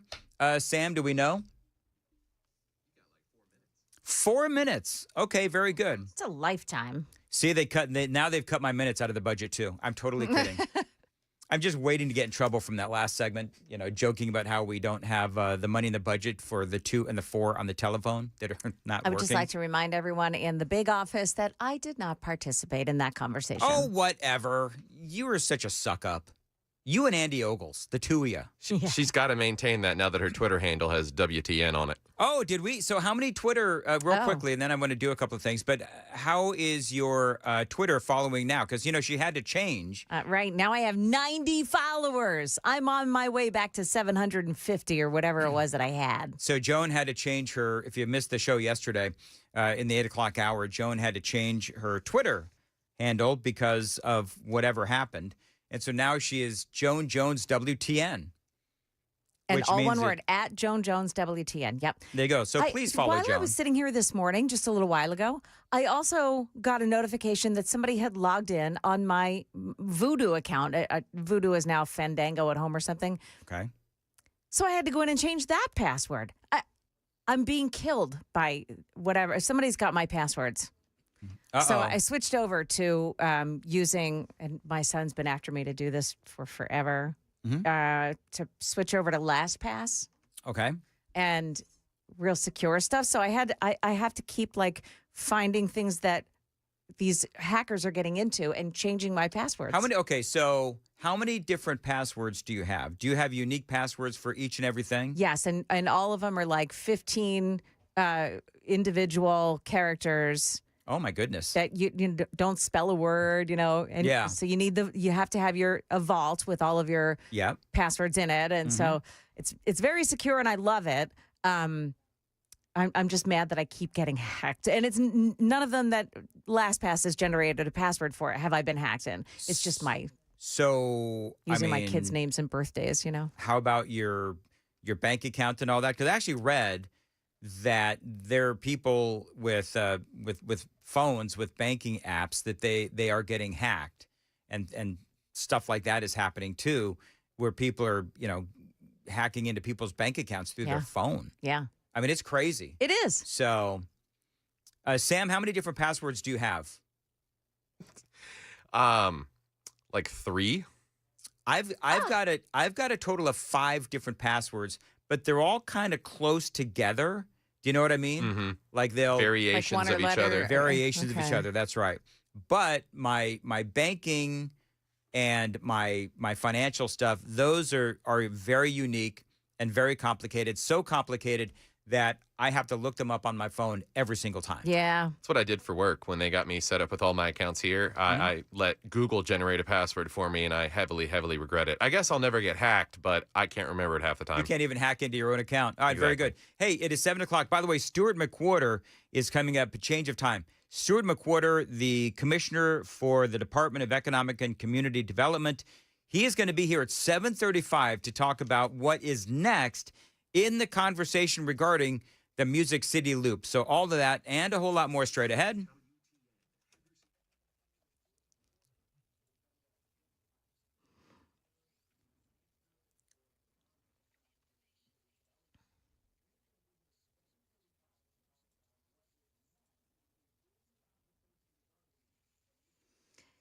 Sam, do we know? 4 minutes. Okay, very good. It's a lifetime. See, now they've cut my minutes out of the budget too. I'm totally kidding. I'm just waiting to get in trouble from that last segment, joking about how we don't have the money in the budget for the 2 and the 4 on the telephone that are not I would working. just like to remind everyone in the big office that I did not participate in that conversation. Oh, whatever. You are such a suck up. You and Andy Ogles, the two of you. She's got to maintain that now that her Twitter handle has WTN on it. Oh, did we? So how many Twitter, real quickly, and then I'm going to do a couple of things, but how is your Twitter following now? Because, she had to change. Right now I have 90 followers. I'm on my way back to 750 or whatever it was that I had. So Joan had to change her, if you missed the show yesterday, in the 8 o'clock hour, Joan had to change her Twitter handle because of whatever happened. And so now she is Joan Jones WTN. And all one word, at Joan Jones WTN. Yep. There you go. So please follow Joan. While I was sitting here this morning, just a little while ago, I also got a notification that somebody had logged in on my Voodoo account. Voodoo is now Fandango at home or something. Okay. So I had to go in and change that password. I'm being killed by whatever. Somebody's got my passwords. So I switched over to using, and my son's been after me to do this for forever, to switch over to LastPass. Okay. And real secure stuff. So I have to keep finding things that these hackers are getting into and changing my passwords. So how many different passwords do you have? Do you have unique passwords for each and everything? Yes, and all of them are 15 individual characters. Oh my goodness! That you don't spell a word, and so you have to have a vault with all of your passwords in it, and so it's very secure, and I love it. I'm just mad that I keep getting hacked, and it's none of them that LastPass has generated a password for it. Have I been hacked in? It's just my using my kids' names and birthdays. How about your bank account and all that? Because I actually read that there are people with phones with banking apps that they are getting hacked, and stuff like that is happening too, where people are hacking into people's bank accounts through their phone. Yeah, I mean it's crazy. It is. So, Sam, how many different passwords do you have? 3. I've got a total of 5 different passwords. But they're all kind of close together. Do you know what I mean? Mm-hmm. Like they'll variations of each other. Variations of each other. That's right. But my banking and my financial stuff, those are very unique and very complicated. So complicated that I have to look them up on my phone every single time. Yeah. That's what I did for work when they got me set up with all my accounts here. I let Google generate a password for me, and I heavily, heavily regret it. I guess I'll never get hacked, but I can't remember it half the time. You can't even hack into your own account. All right, very good. Hey, it is 7 o'clock. By the way, Stuart McWhorter is coming up, a change of time. Stuart McWhorter, the Commissioner for the Department of Economic and Community Development, he is going to be here at 7:35 to talk about what is next in the conversation regarding the Music City Loop. So all of that and a whole lot more straight ahead.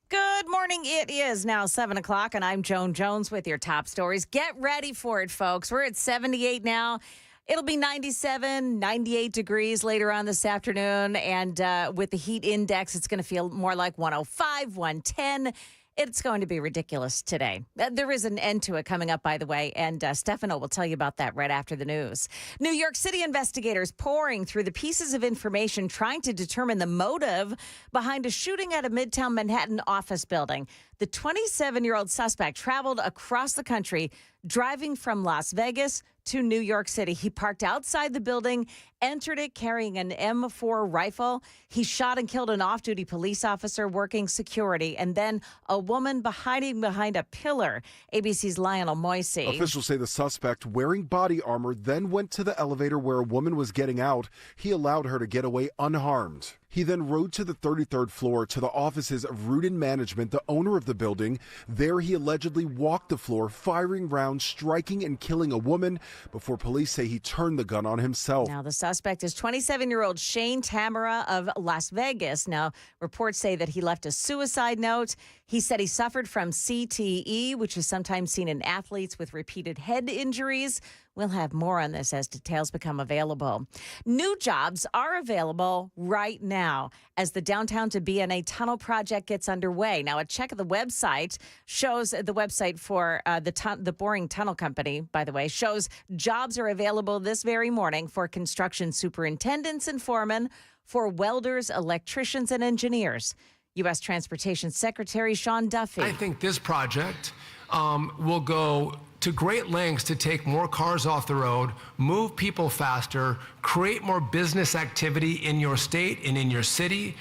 Good morning. It is now 7 o'clock, and I'm Joan Jones with your top stories. Get ready for it, folks. We're at 78 now. It'll be 97, 98 degrees later on this afternoon. And with the heat index, it's going to feel more like 105, 110. It's going to be ridiculous today. There is an end to it coming up, by the way, and Stefano will tell you about that right after the news. New York City investigators pouring through the pieces of information trying to determine the motive behind a shooting at a Midtown Manhattan office building. The 27-year-old suspect traveled across the country, driving from Las Vegas to New York City. He parked outside the building, entered it carrying an M4 rifle. He shot and killed an off-duty police officer working security, and then a woman hiding behind a pillar. ABC's Lionel Moisey. Officials say the suspect, wearing body armor, then went to the elevator where a woman was getting out. He allowed her to get away unharmed. He then rode to the 33rd floor to the offices of Rudin Management, the owner of the building. There he allegedly walked the floor, firing rounds, striking and killing a woman before police say he turned the gun on himself. Now, the suspect is 27-year-old Shane Tamara of Las Vegas. Now, reports say that he left a suicide note. He said he suffered from CTE, which is sometimes seen in athletes with repeated head injuries. We'll have more on this as details become available. New jobs are available right now as the downtown to BNA tunnel project gets underway. Now, a check of the website shows the website for the Boring Tunnel Company, by the way, shows jobs are available this very morning for construction superintendents and foremen, for welders, electricians, and engineers. U.S. Transportation Secretary Sean Duffy. I think this project will go to great lengths to take more cars off the road, move people faster, create more business activity in your state and in your city,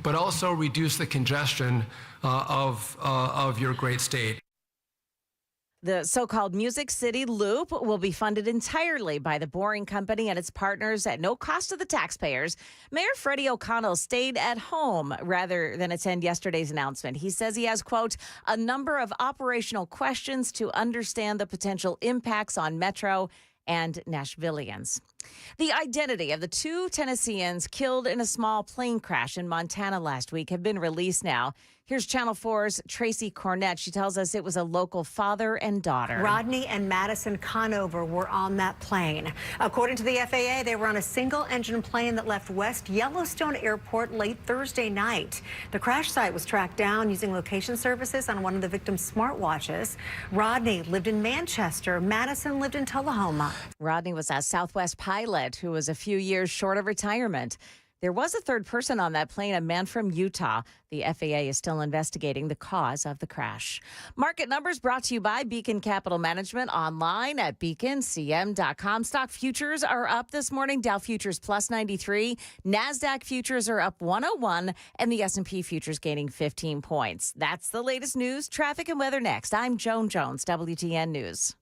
but also reduce the congestion of your great state. The so-called Music City Loop will be funded entirely by the Boring Company and its partners at no cost to the taxpayers. Mayor Freddie O'Connell stayed at home rather than attend yesterday's announcement. He says he has, quote, a number of operational questions to understand the potential impacts on Metro and Nashvillians. The identity of the two Tennesseans killed in a small plane crash in Montana last week have been released now. Here's Channel 4's Tracy Cornett. She tells us it was a local father and daughter. Rodney and Madison Conover were on that plane. According to the FAA, they were on a single-engine plane that left West Yellowstone Airport late Thursday night. The crash site was tracked down using location services on one of the victims' smartwatches. Rodney lived in Manchester. Madison lived in Tullahoma. Rodney was a Southwest pilot who was a few years short of retirement. There was a third person on that plane, a man from Utah. The FAA is still investigating the cause of the crash. Market numbers brought to you by Beacon Capital Management online at beaconcm.com. Stock futures are up this morning. Dow futures plus 93. NASDAQ futures are up 101. And the S&P futures gaining 15 points. That's the latest news, traffic, and weather next. I'm Joan Jones, WTN News.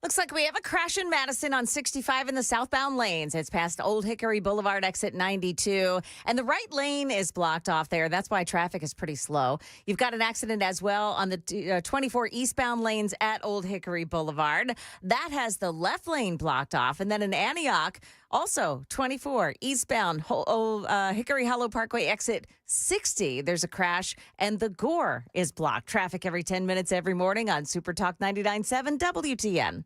Looks like we have a crash in Madison on 65 in the southbound lanes. It's past Old Hickory Boulevard, exit 92. And the right lane is blocked off there. That's why traffic is pretty slow. You've got an accident as well on the 24 eastbound lanes at Old Hickory Boulevard. That has the left lane blocked off. And then in Antioch, Also, 24 eastbound Hickory Hollow Parkway exit 60. There's a crash, and the Gore is blocked. Traffic every 10 minutes every morning on Super Talk 99.7 WTN.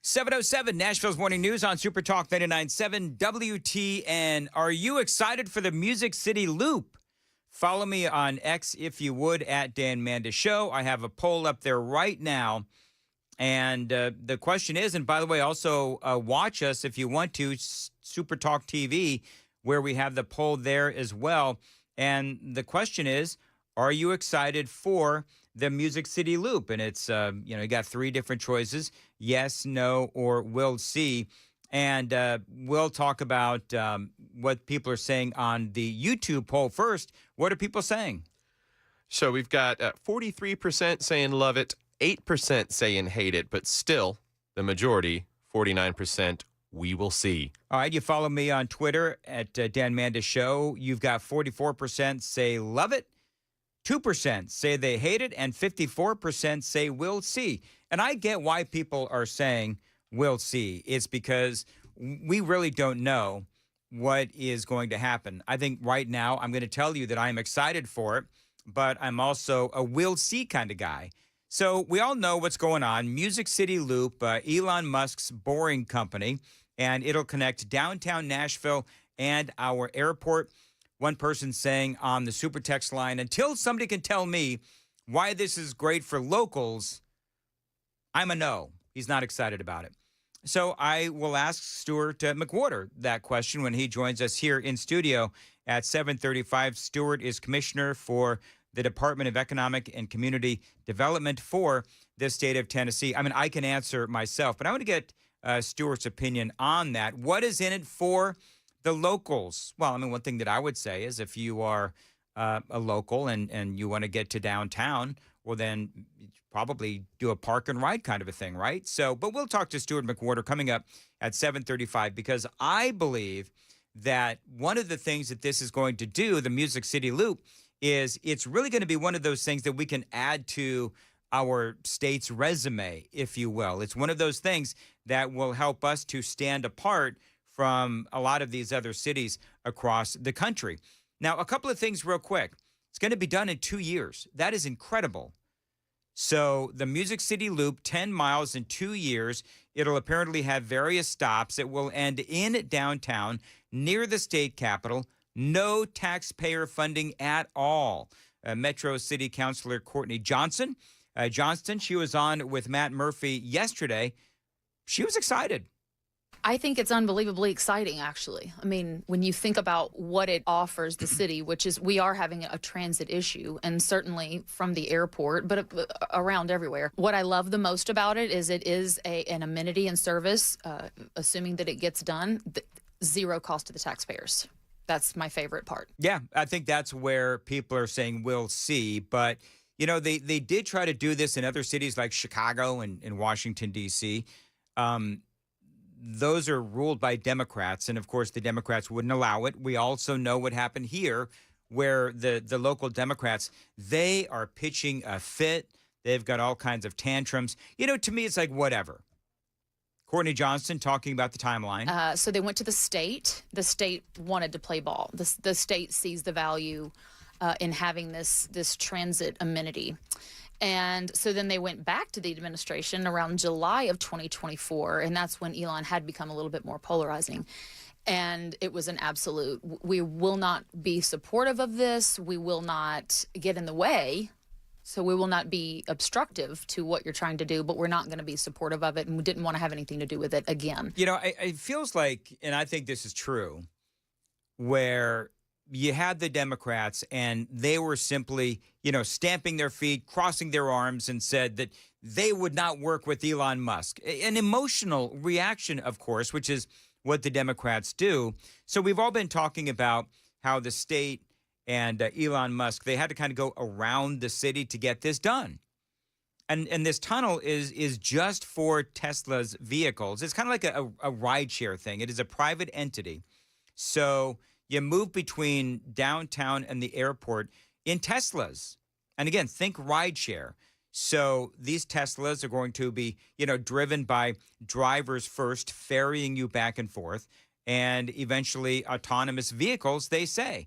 .707 Nashville's Morning News on Super Talk 99.7 WTN. Are you excited for the Music City Loop? Follow me on X if you would, at Dan Mandis Show. I have a poll up there right now. And the question is, and by the way, also watch us if you want to, Super Talk TV, where we have the poll there as well. And the question is, are you excited for the Music City Loop? And it's, you got three different choices: yes, no, or we'll see. And we'll talk about what people are saying on the YouTube poll first. What are people saying? So we've got 43% saying love it, 8% saying hate it, but still the majority, 49%, we will see. All right, you follow me on Twitter at Dan Mandis Show. You've got 44% say love it, 2% say they hate it, and 54% say we'll see. And I get why people are saying we'll see. It's because we really don't know what is going to happen. I think right now I'm going to tell you that I'm excited for it, but I'm also a we'll see kind of guy. So we all know what's going on. Music City Loop, Elon Musk's Boring Company, and it'll connect downtown Nashville and our airport. One person saying on the super text line, until somebody can tell me why this is great for locals, I'm a no. He's not excited about it. So I will ask Stuart McWhorter that question when he joins us here in studio at 7:35. Stuart is commissioner for the Department of Economic and Community Development for the state of Tennessee. I mean, I can answer myself, but I want to get Stuart's opinion on that. What is in it for the locals? Well, I mean, one thing that I would say is if you are a local and you want to get to downtown, well, then probably do a park and ride kind of a thing, right? So, but we'll talk to Stuart McWhorter coming up at 7:35, because I believe that one of the things that this is going to do, the Music City Loop, is it's really going to be one of those things that we can add to our state's resume, if you will. It's one of those things that will help us to stand apart from a lot of these other cities across the country. Now, a couple of things real quick. It's going to be done in 2 years. That is incredible. So the Music City Loop, 10 miles in 2 years. It'll apparently have various stops. It will end in downtown near the state capitol. No taxpayer funding at all. Metro City Councilor Courtney Johnston, she was on with Matt Murphy yesterday. She was excited. I think it's unbelievably exciting, actually. I mean, when you think about what it offers the city, which is we are having a transit issue, and certainly from the airport, but around everywhere. What I love the most about it is an amenity and service, assuming that it gets done, zero cost to the taxpayers. That's my favorite part. Yeah, I think that's where people are saying we'll see. But, they did try to do this in other cities like Chicago and Washington, D.C. Those are ruled by Democrats. And, of course, the Democrats wouldn't allow it. We also know what happened here, where the local Democrats, they are pitching a fit. They've got all kinds of tantrums. To me, it's like whatever. Courtney Johnston talking about the timeline. So they went to the state. The state wanted to play ball. The state sees the value in having this transit amenity. And so then they went back to the administration around July of 2024, and that's when Elon had become a little bit more polarizing. And it was an absolute, we will not be supportive of this. We will not get in the way. So we will not be obstructive to what you're trying to do, but we're not going to be supportive of it, and we didn't want to have anything to do with it again. You know, it feels like, and I think this is true, where you had the Democrats and they were simply, stamping their feet, crossing their arms, and said that they would not work with Elon Musk. An emotional reaction, of course, which is what the Democrats do. So we've all been talking about how the state and Elon Musk, they had to kind of go around the city to get this done. And this tunnel is just for Tesla's vehicles. It's kind of like a rideshare thing. It is a private entity. So you move between downtown and the airport in Teslas. And again, think rideshare. So these Teslas are going to be, driven by drivers first, ferrying you back and forth, and eventually autonomous vehicles, they say.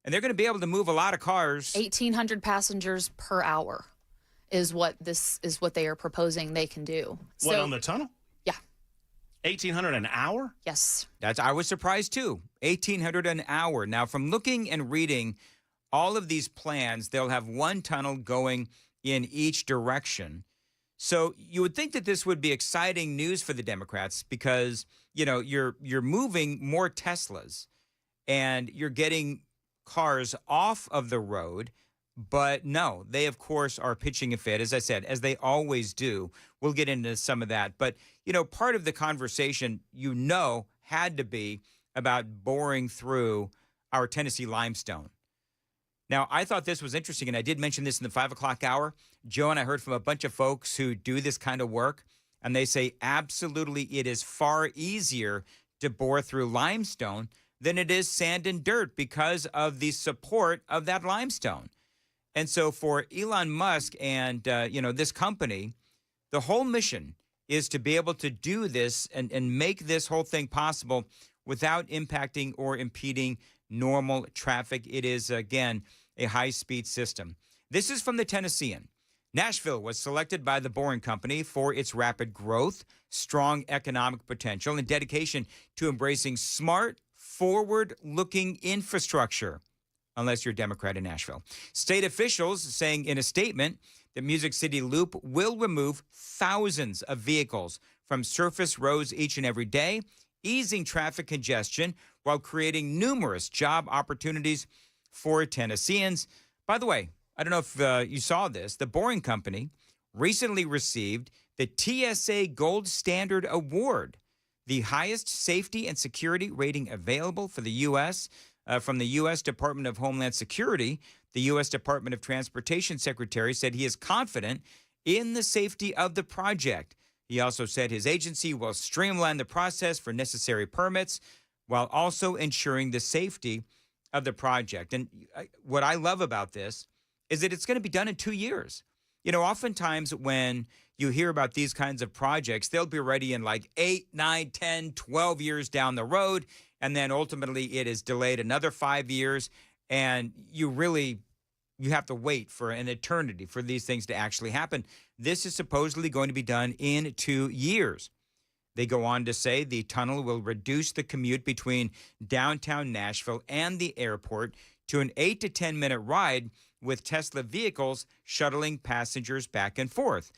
And they're going to be able to move a lot of cars. 1,800 passengers per hour is what they are proposing they can do. What, on the tunnel? Yeah. 1,800 an hour? Yes. I was surprised too. 1,800 an hour. Now, from looking and reading all of these plans, they'll have one tunnel going in each direction. So you would think that this would be exciting news for the Democrats because, you're moving more Teslas and you're getting cars off of the road. But no, they, of course, are pitching a fit, as I said, as they always do. We'll get into some of that. But, part of the conversation, had to be about boring through our Tennessee limestone. Now, I thought this was interesting, and I did mention this in the 5 o'clock hour. Joe and I heard from a bunch of folks who do this kind of work, and they say absolutely it is far easier to bore through limestone than it is sand and dirt because of the support of that limestone. And so for Elon Musk and, this company, the whole mission is to be able to do this and make this whole thing possible without impacting or impeding normal traffic. It is, again, a high-speed system. This is from the Tennessean. Nashville was selected by the Boring Company for its rapid growth, strong economic potential, and dedication to embracing smart, forward-looking infrastructure. Unless you're a Democrat in Nashville. State officials saying in a statement that Music City Loop will remove thousands of vehicles from surface roads each and every day, easing traffic congestion while creating numerous job opportunities for Tennesseans. By the way, I don't know if you saw this. The Boring Company recently received the TSA Gold Standard Award, the highest safety and security rating available for the U.S., from the U.S. Department of Homeland Security. The U.S. Department of Transportation Secretary said he is confident in the safety of the project. He also said his agency will streamline the process for necessary permits while also ensuring the safety of the project. And what I love about this is that it's going to be done in 2 years. Oftentimes when you hear about these kinds of projects, they'll be ready in like 8, 9, 10, 12 years down the road. And then ultimately it is delayed another 5 years. And you have to wait for an eternity for these things to actually happen. This is supposedly going to be done in 2 years. They go on to say the tunnel will reduce the commute between downtown Nashville and the airport to an 8 to 10 minute ride with Tesla vehicles shuttling passengers back and forth.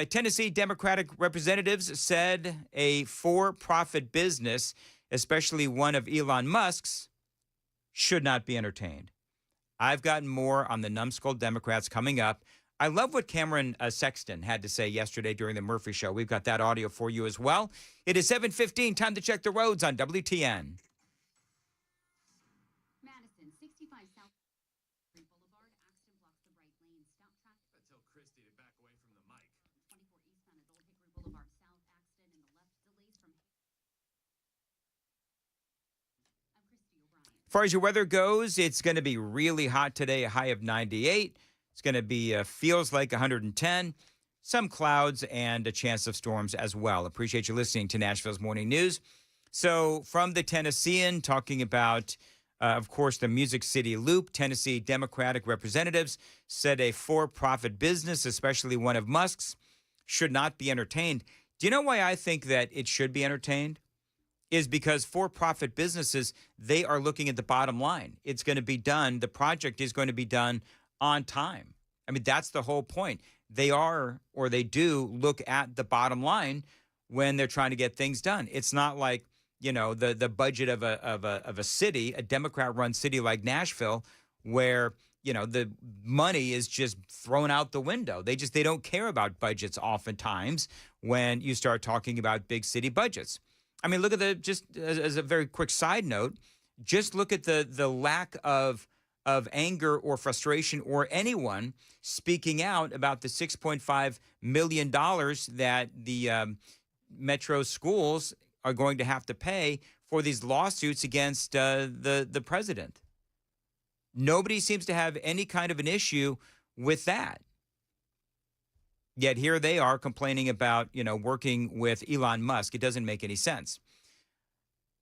Tennessee Democratic representatives said a for-profit business, especially one of Elon Musk's, should not be entertained. I've got more on the numbskull Democrats coming up. I love what Cameron Sexton had to say yesterday during the Murphy Show. We've got that audio for you as well. It is 7:15, time to check the roads on WTN. Madison, 65 South Boulevard. Accident blocks the right lane. Stop traffic. Tell Christy to back away from the mic. 24 eastbound at Old Hickory Boulevard South. Accident in the left. Delays from... I'm Christy O'Brien. As far as your weather goes, it's going to be really hot today, a high of 98. It's going to be, feels like 110. Some clouds and a chance of storms as well. Appreciate you listening to Nashville's Morning News. So from the Tennessean, talking about, of course, the Music City Loop, Tennessee Democratic representatives said a for-profit business, especially one of Musk's, should not be entertained. Do you know why I think that it should be entertained? Is because for-profit businesses, they are looking at the bottom line. It's going to be done. The project is going to be done on time. I mean, that's the whole point. They are, or they do, look at the bottom line when they're trying to get things done. It's not like, the budget of a city, a Democrat-run city like Nashville, where the money is just thrown out the window. They don't care about budgets oftentimes when you start talking about big city budgets. I mean, look at just as a very quick side note, just look at the lack of anger or frustration or anyone speaking out about the $6.5 million that the metro schools are going to have to pay for these lawsuits against the president. Nobody seems to have any kind of an issue with that. Yet here they are complaining about, working with Elon Musk. It doesn't make any sense.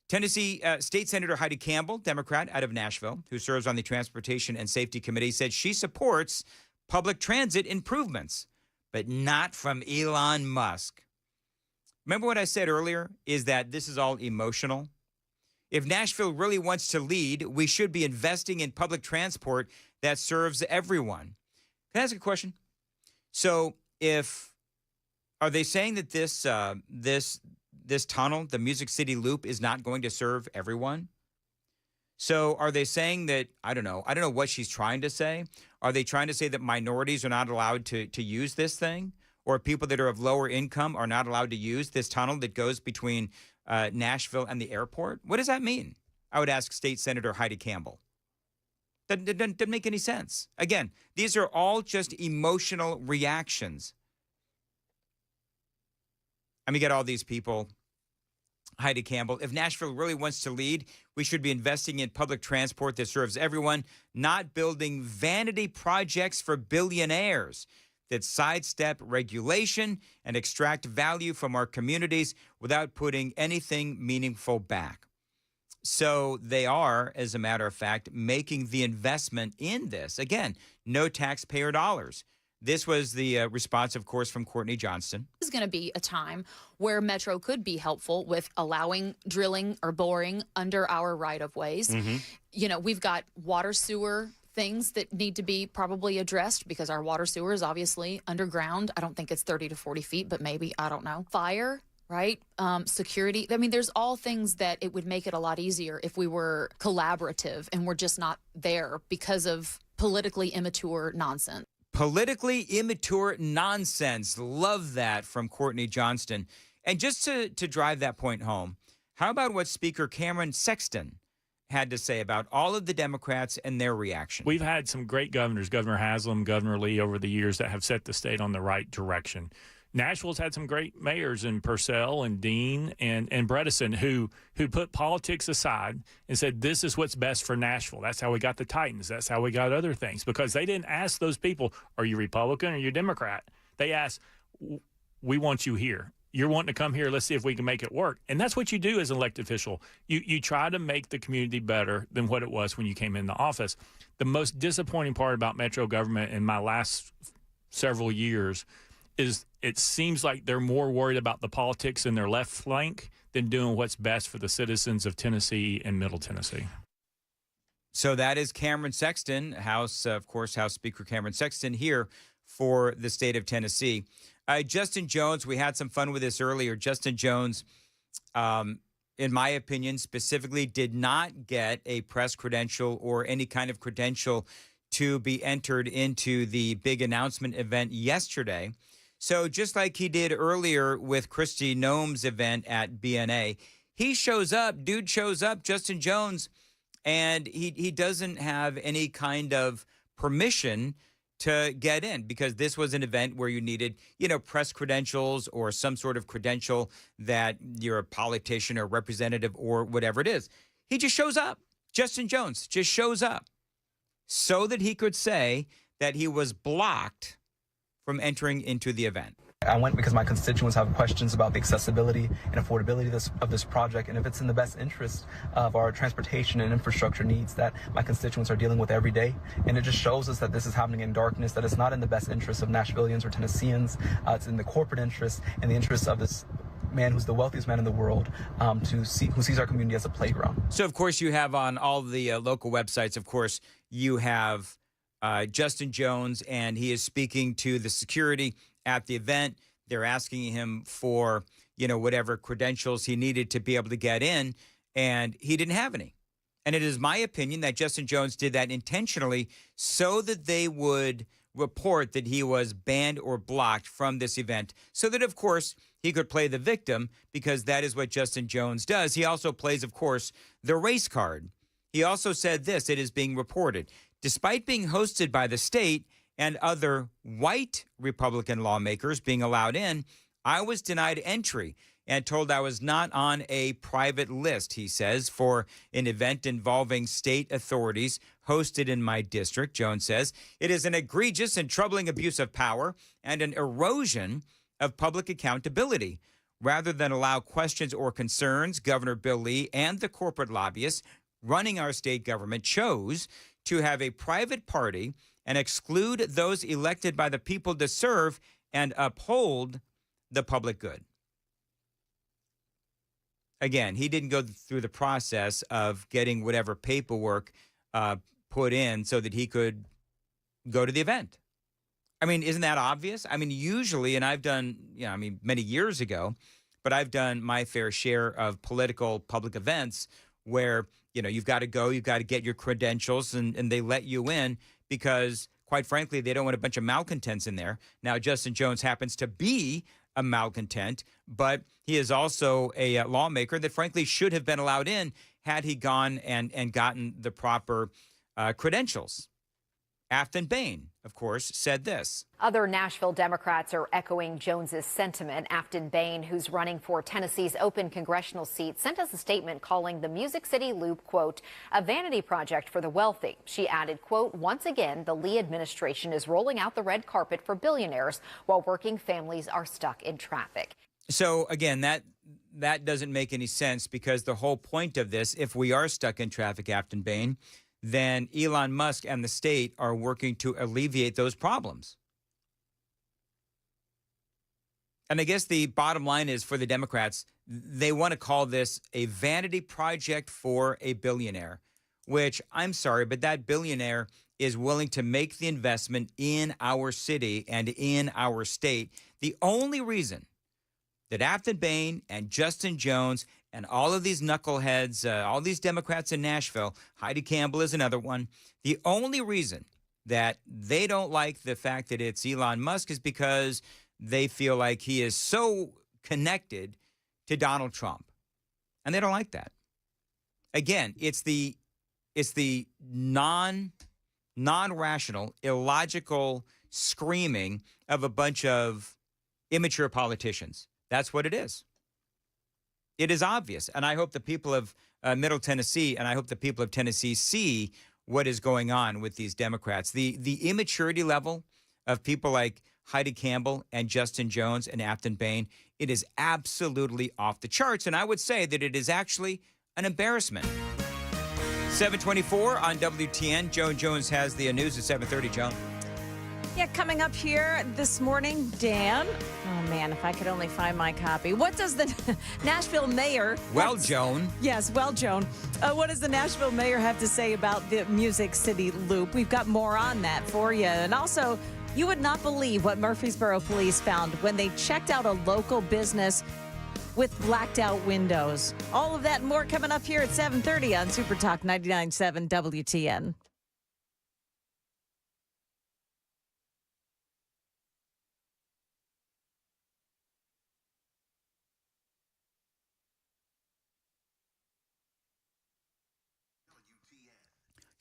Tennessee State Senator Heidi Campbell, Democrat out of Nashville, who serves on the Transportation and Safety Committee, said she supports public transit improvements, but not from Elon Musk. Remember what I said earlier, is that this is all emotional? If Nashville really wants to lead, we should be investing in public transport that serves everyone. Can I ask a question? So are they saying that this tunnel, the Music City Loop, is not going to serve everyone? So are they saying that, I don't know what she's trying to say. Are they trying to say that minorities are not allowed to use this thing? Or people that are of lower income are not allowed to use this tunnel that goes between Nashville and the airport? What does that mean? I would ask State Senator Heidi Campbell. That doesn't make any sense. Again, these are all just emotional reactions. I mean, get all these people. Heidi Campbell, if Nashville really wants to lead, we should be investing in public transport that serves everyone, not building vanity projects for billionaires that sidestep regulation and extract value from our communities without putting anything meaningful back. So they are, as a matter of fact, making the investment in this. Again, no taxpayer dollars. This was the response, of course, from Courtney Johnston. This is going to be a time where Metro could be helpful with allowing drilling or boring under our right-of-ways. Mm-hmm. We've got water sewer things that need to be probably addressed because our water sewer is obviously underground. I don't think it's 30 to 40 feet, but maybe, I don't know. Fire, right? Security. I mean, there's all things that it would make it a lot easier if we were collaborative, and we're just not there because of politically immature nonsense. Politically immature nonsense. Love that from Courtney Johnston. And just to drive that point home, how about what Speaker Cameron Sexton had to say about all of the Democrats and their reaction? We've had some great governors, Governor Haslam, Governor Lee, over the years that have set the state on the right direction. Nashville's had some great mayors in Purcell and Dean and Bredesen who put politics aside and said, this is what's best for Nashville. That's how we got the Titans. That's how we got other things. Because they didn't ask those people, are you Republican or you Democrat? They asked, we want you here. You're wanting to come here. Let's see if we can make it work. And that's what you do as an elected official. You try to make the community better than what it was when you came into office. The most disappointing part about Metro government in my last several years is it seems like they're more worried about the politics in their left flank than doing what's best for the citizens of Tennessee and Middle Tennessee. So that is Cameron Sexton, House Speaker Cameron Sexton here for the state of Tennessee. Justin Jones, we had some fun with this earlier. Justin Jones, in my opinion, specifically did not get a press credential or any kind of credential to be entered into the big announcement event yesterday. So just like he did earlier with Kristi Noem's event at BNA, he shows up, Justin Jones, and he doesn't have any kind of permission to get in because this was an event where you needed, press credentials or some sort of credential that you're a politician or representative or whatever it is. He just shows up. Justin Jones just shows up so that he could say that he was blocked from entering into the event. I went because my constituents have questions about the accessibility and affordability of this project, and if it's in the best interest of our transportation and infrastructure needs that my constituents are dealing with every day. And it just shows us that this is happening in darkness, that it's not in the best interest of Nashvillians or Tennesseans. It's in the corporate interest and the interest of this man who's the wealthiest man in the world, who sees our community as a playground. So, of course, you have on all the local websites, of course, you have Justin Jones, and he is speaking to the security at the event. They're asking him for, whatever credentials he needed to be able to get in, and he didn't have any. And it is my opinion that Justin Jones did that intentionally so that they would report that he was banned or blocked from this event, so that, of course, he could play the victim, because that is what Justin Jones does. He also plays, of course, the race card. He also said this, it is being reported. Despite being hosted by the state and other white Republican lawmakers being allowed in, I was denied entry and told I was not on a private list, he says, for an event involving state authorities hosted in my district. Jones says it is an egregious and troubling abuse of power and an erosion of public accountability. Rather than allow questions or concerns, Governor Bill Lee and the corporate lobbyists running our state government chose to have a private party and exclude those elected by the people to serve and uphold the public good. Again, he didn't go through the process of getting whatever paperwork put in so that he could go to the event. I mean, isn't that obvious? I mean, usually, and I've done, many years ago, but I've done my fair share of political public events where, you've got to go, you've got to get your credentials, and they let you in because, quite frankly, they don't want a bunch of malcontents in there. Now, Justin Jones happens to be a malcontent, but he is also a lawmaker that, frankly, should have been allowed in had he gone and gotten the proper credentials. Afton Bain, of course, said this. Other Nashville Democrats are echoing Jones's sentiment. Afton Bain, who's running for Tennessee's open congressional seat, sent us a statement calling the Music City Loop, quote, a vanity project for the wealthy. She added, quote, once again, the Lee administration is rolling out the red carpet for billionaires while working families are stuck in traffic. So, again, that doesn't make any sense, because the whole point of this, if we are stuck in traffic, Afton Bain, then Elon Musk and the state are working to alleviate those problems. And I guess the bottom line is, for the Democrats, they want to call this a vanity project for a billionaire, which, I'm sorry, but that billionaire is willing to make the investment in our city and in our state. The only reason that Afton Bain and Justin Jones and all of these knuckleheads, all these Democrats in Nashville, Heidi Campbell is another one, the only reason that they don't like the fact that it's Elon Musk is because they feel like he is so connected to Donald Trump. And they don't like that. Again, it's the non-rational, illogical screaming of a bunch of immature politicians. That's what it is. It is obvious, and I hope the people of Middle Tennessee and I hope the people of Tennessee see what is going on with these Democrats. The immaturity level of people like Heidi Campbell and Justin Jones and Afton Bain, it is absolutely off the charts, and I would say that it is actually an embarrassment. 7:24 on WTN. Joan Jones has the news at 7:30, Joan. Yeah, coming up here this morning, Dan. Oh, man, if I could only find my copy. What does the Nashville mayor... Well, Joan. Yes, well, Joan. What does the Nashville mayor have to say about the Music City Loop? We've got more on that for you. And also, you would not believe what Murfreesboro police found when they checked out a local business with blacked out windows. All of that and more coming up here at 7:30 on Super Talk 99.7 WTN.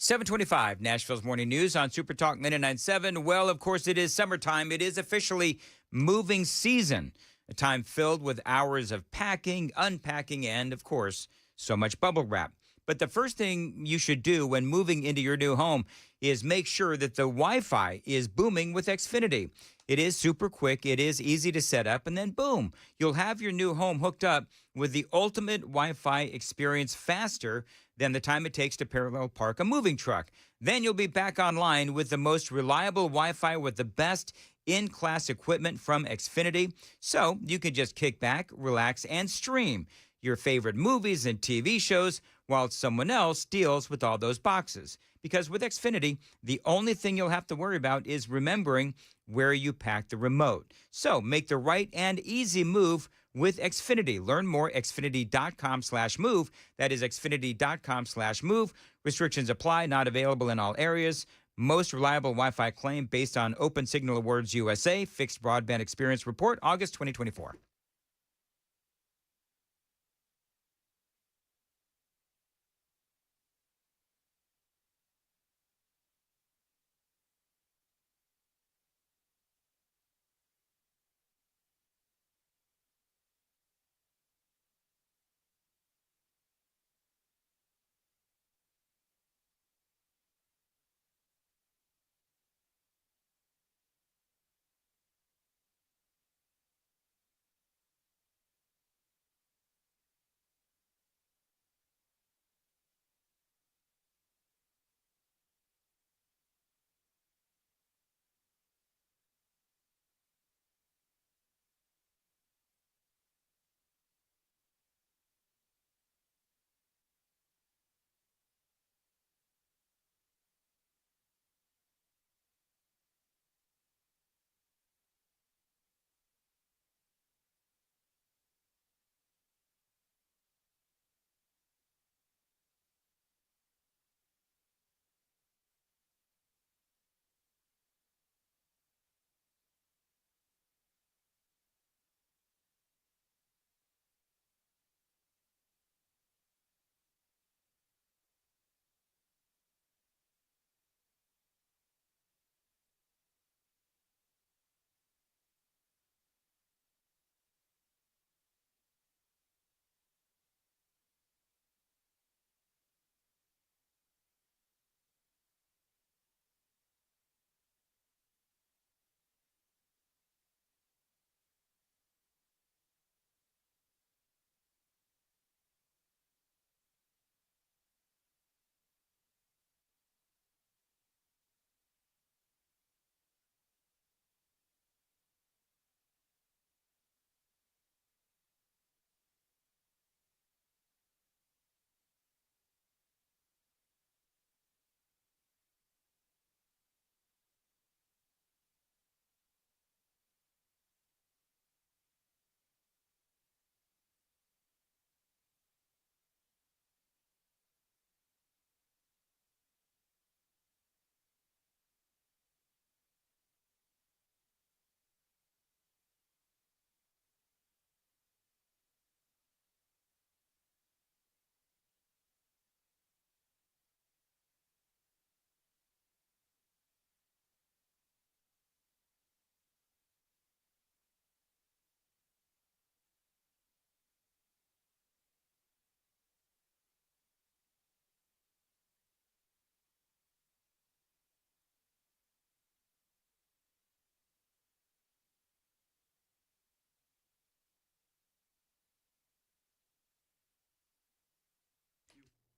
$7:25, Nashville's Morning News on Super Talk 99.7. Well, of course, it is summertime. It is officially moving season, a time filled with hours of packing, unpacking, and, of course, so much bubble wrap. But the first thing you should do when moving into your new home is make sure that the Wi-Fi is booming with Xfinity. It is super quick, it is easy to set up, and then boom, you'll have your new home hooked up with the ultimate Wi-Fi experience faster than the time it takes to parallel park a moving truck. Then you'll be back online with the most reliable Wi-Fi with the best in-class equipment from Xfinity. So you can just kick back, relax, and stream. your favorite movies and TV shows while someone else deals with all those boxes. Because with Xfinity, the only thing you'll have to worry about is remembering where you pack the remote. So make the right and easy move with Xfinity. Learn more at xfinity.com/move. That is xfinity.com/move. Restrictions apply, not available in all areas. Most reliable Wi-Fi claim based on Open Signal Awards USA. Fixed Broadband Experience Report, August 2024.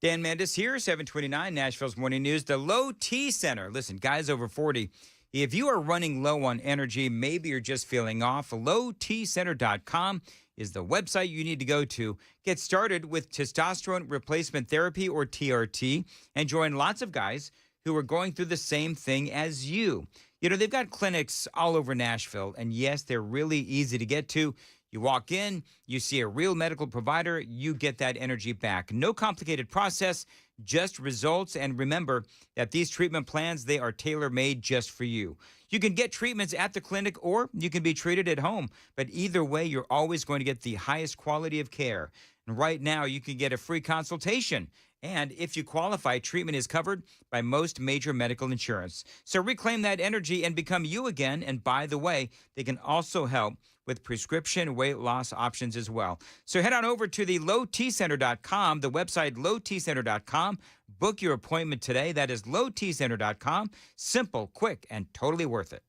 Dan Mandis here, 729 Nashville's Morning News. The Low T Center. Listen, guys over 40, if you are running low on energy, maybe you're just feeling off, lowtcenter.com is the website you need to go to. Get started with testosterone replacement therapy, or TRT, and join lots of guys who are going through the same thing as you. You know, they've got clinics all over Nashville, and yes, they're really easy to get to. You walk in, you see a real medical provider, you get that energy back. No complicated process, just results. And remember that these treatment plans, they are tailor-made just for you. You can get treatments at the clinic or you can be treated at home. But either way, you're always going to get the highest quality of care. And right now, you can get a free consultation. And if you qualify, treatment is covered by most major medical insurance. So reclaim that energy and become you again. And by the way, they can also help with prescription weight loss options as well. So head on over to the lowtcenter.com, the website lowtcenter.com. Book your appointment today. That is lowtcenter.com. Simple, quick, and totally worth it.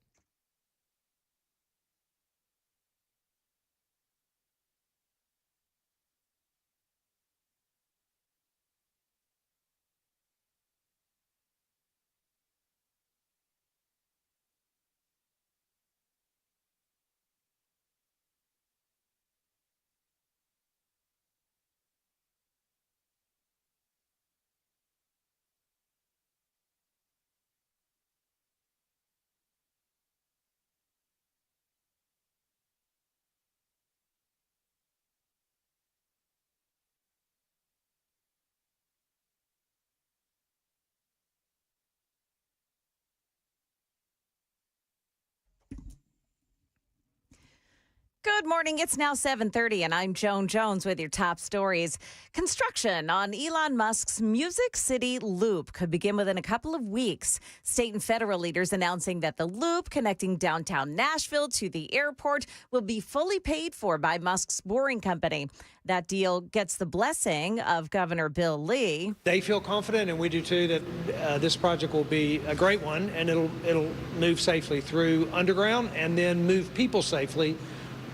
Good morning. It's now 7:30, and I'm Joan Jones with your top stories. Construction on Elon Musk's Music City Loop could begin within a couple of weeks. State and federal leaders announcing that the loop connecting downtown Nashville to the airport will be fully paid for by Musk's Boring Company. That deal gets the blessing of Governor Bill Lee. They feel confident, and we do too, that this project will be a great one, and it'll move safely through underground and then move people safely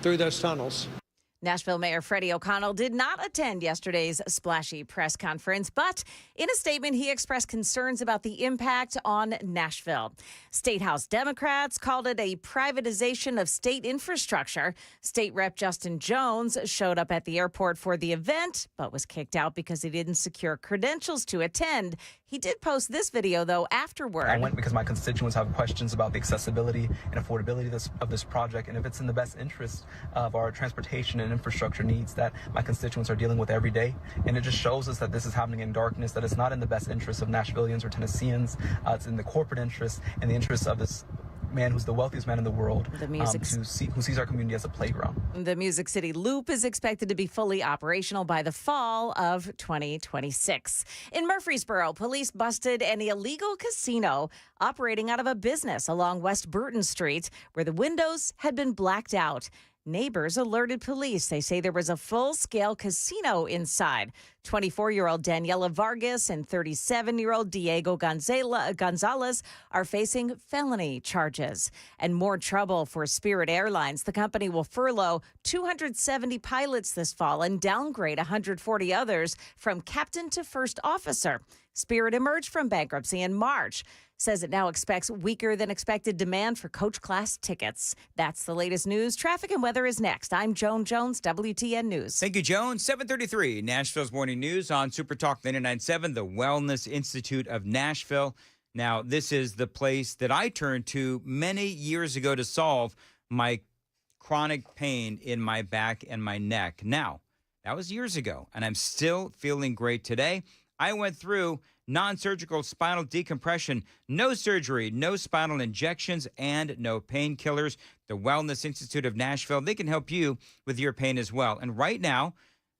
through those tunnels. Nashville Mayor Freddie O'Connell did not attend yesterday's splashy press conference, but in a statement, he expressed concerns about the impact on Nashville. State House Democrats called it a privatization of state infrastructure. State Rep Justin Jones showed up at the airport for the event, but was kicked out because he didn't secure credentials to attend. He did post this video, though, afterward. I went because my constituents have questions about the accessibility and affordability of this project, and if it's in the best interest of our transportation and infrastructure needs that my constituents are dealing with every day. And it just shows us that this is happening in darkness, that it's not in the best interest of Nashvillians or Tennesseans. It's in the corporate interest and the interest of this man who's the wealthiest man in the world, who sees our community as a playground. The Music City Loop is expected to be fully operational by the fall of 2026. In Murfreesboro, police busted an illegal casino operating out of a business along West Burton Street where the windows had been blacked out. Neighbors alerted police. They say there was a full-scale casino inside. 24-year-old Daniela Vargas and 37-year-old Diego Gonzalez are facing felony charges. And more trouble for Spirit Airlines. The company will furlough 270 pilots this fall and downgrade 140 others from captain to first officer. Spirit emerged from bankruptcy in March. Says it now expects weaker than expected demand for coach class tickets. That's the latest news. Traffic and weather is next. I'm Joan Jones, WTN News. Thank you, Joan. 7:33, Nashville's Morning News on Super Talk 99.7, the Wellness Institute of Nashville. Now, this is the place that I turned to many years ago to solve my chronic pain in my back and my neck. Now, that was years ago, and I'm still feeling great today. I went through non-surgical spinal decompression, no surgery, no spinal injections, and no painkillers. The Wellness Institute of Nashville, they can help you with your pain as well. And right now,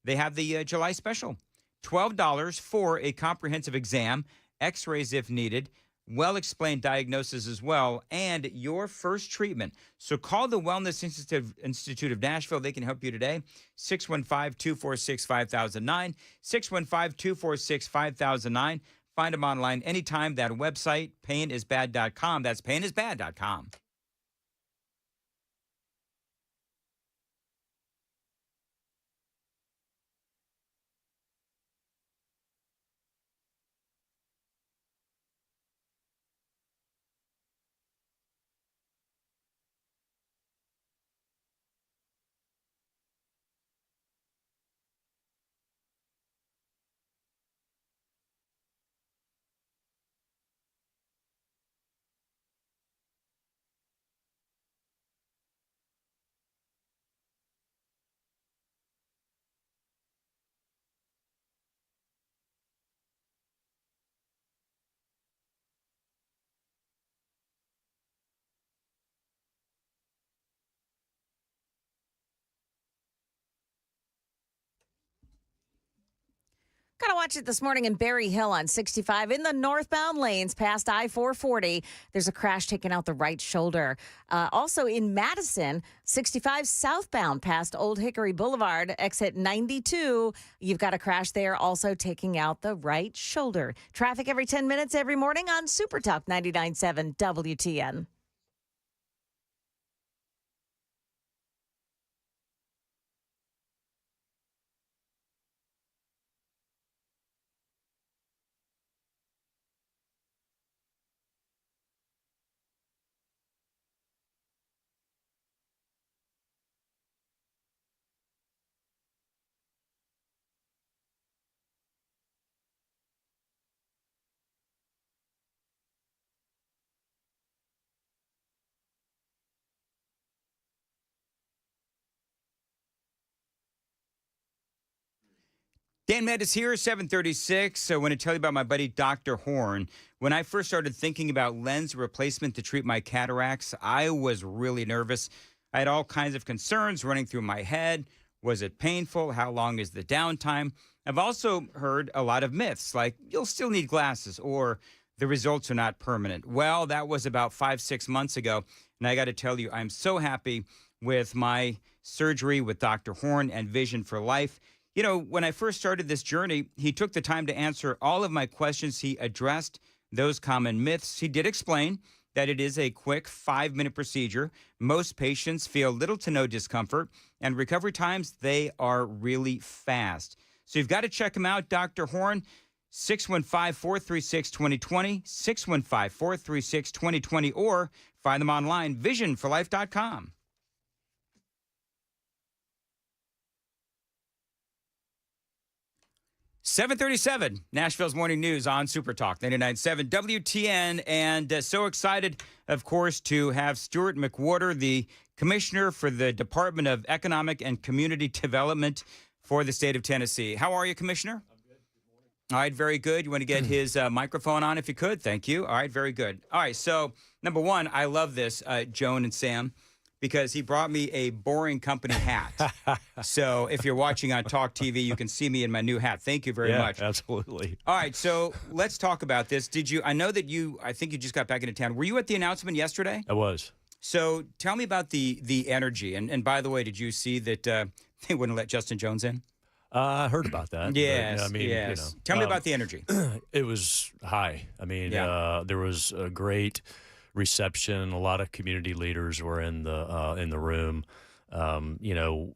they have the July special. $12 for a comprehensive exam, x-rays if needed, well-explained diagnosis as well, and your first treatment. So call the Wellness Institute of Nashville. They can help you today. 615-246-5009, 615-246-5009. Find them online anytime. That website, painisbad.com. That's painisbad.com. Gotta watch it this morning in Berry Hill on 65 in the northbound lanes past I-440. There's a crash taking out the right shoulder. Also in Madison, 65 southbound past Old Hickory Boulevard, exit 92. You've got a crash there also taking out the right shoulder. Traffic every 10 minutes every morning on Super Talk 99.7 WTN. Dan Metis here, 736. I want to tell you about my buddy, Dr. Horn. When I first started thinking about lens replacement to treat my cataracts, I was really nervous. I had all kinds of concerns running through my head. Was it painful? How long is the downtime? I've also heard a lot of myths like you'll still need glasses or the results are not permanent. Well, that was about 5-6 months ago. And I got to tell you, I'm so happy with my surgery with Dr. Horn and Vision for Life. You know, when I first started this journey, he took the time to answer all of my questions. He addressed those common myths. He did explain that it is a quick 5-minute procedure. Most patients feel little to no discomfort, and recovery times, they are really fast. So you've got to check him out, Dr. Horn, 615-436-2020, 615-436-2020, or find them online, visionforlife.com. 7:37, Nashville's Morning News on Super Talk 99.7 WTN, and so excited, of course, to have Stuart McWhorter, the Commissioner for the Department of Economic and Community Development for the state of Tennessee. How are you, Commissioner? I'm good. Good morning. All right, very good. You want to get his microphone on if you could? Thank you. All right, very good. All right, so number one, I love this, Joan and Sam, because he brought me a Boring Company hat. So if you're watching on Talk TV, you can see me in my new hat. Thank you very much. Absolutely. All right, so let's talk about this. I know that I think you just got back into town. Were you at the announcement yesterday? I was. So tell me about the energy. And by the way, did you see that they wouldn't let Justin Jones in? I heard about that. Yes, but, I mean, yes. You know, Tell me about the energy. It was high. I mean, there was a great reception. A lot of community leaders were in the room. You know,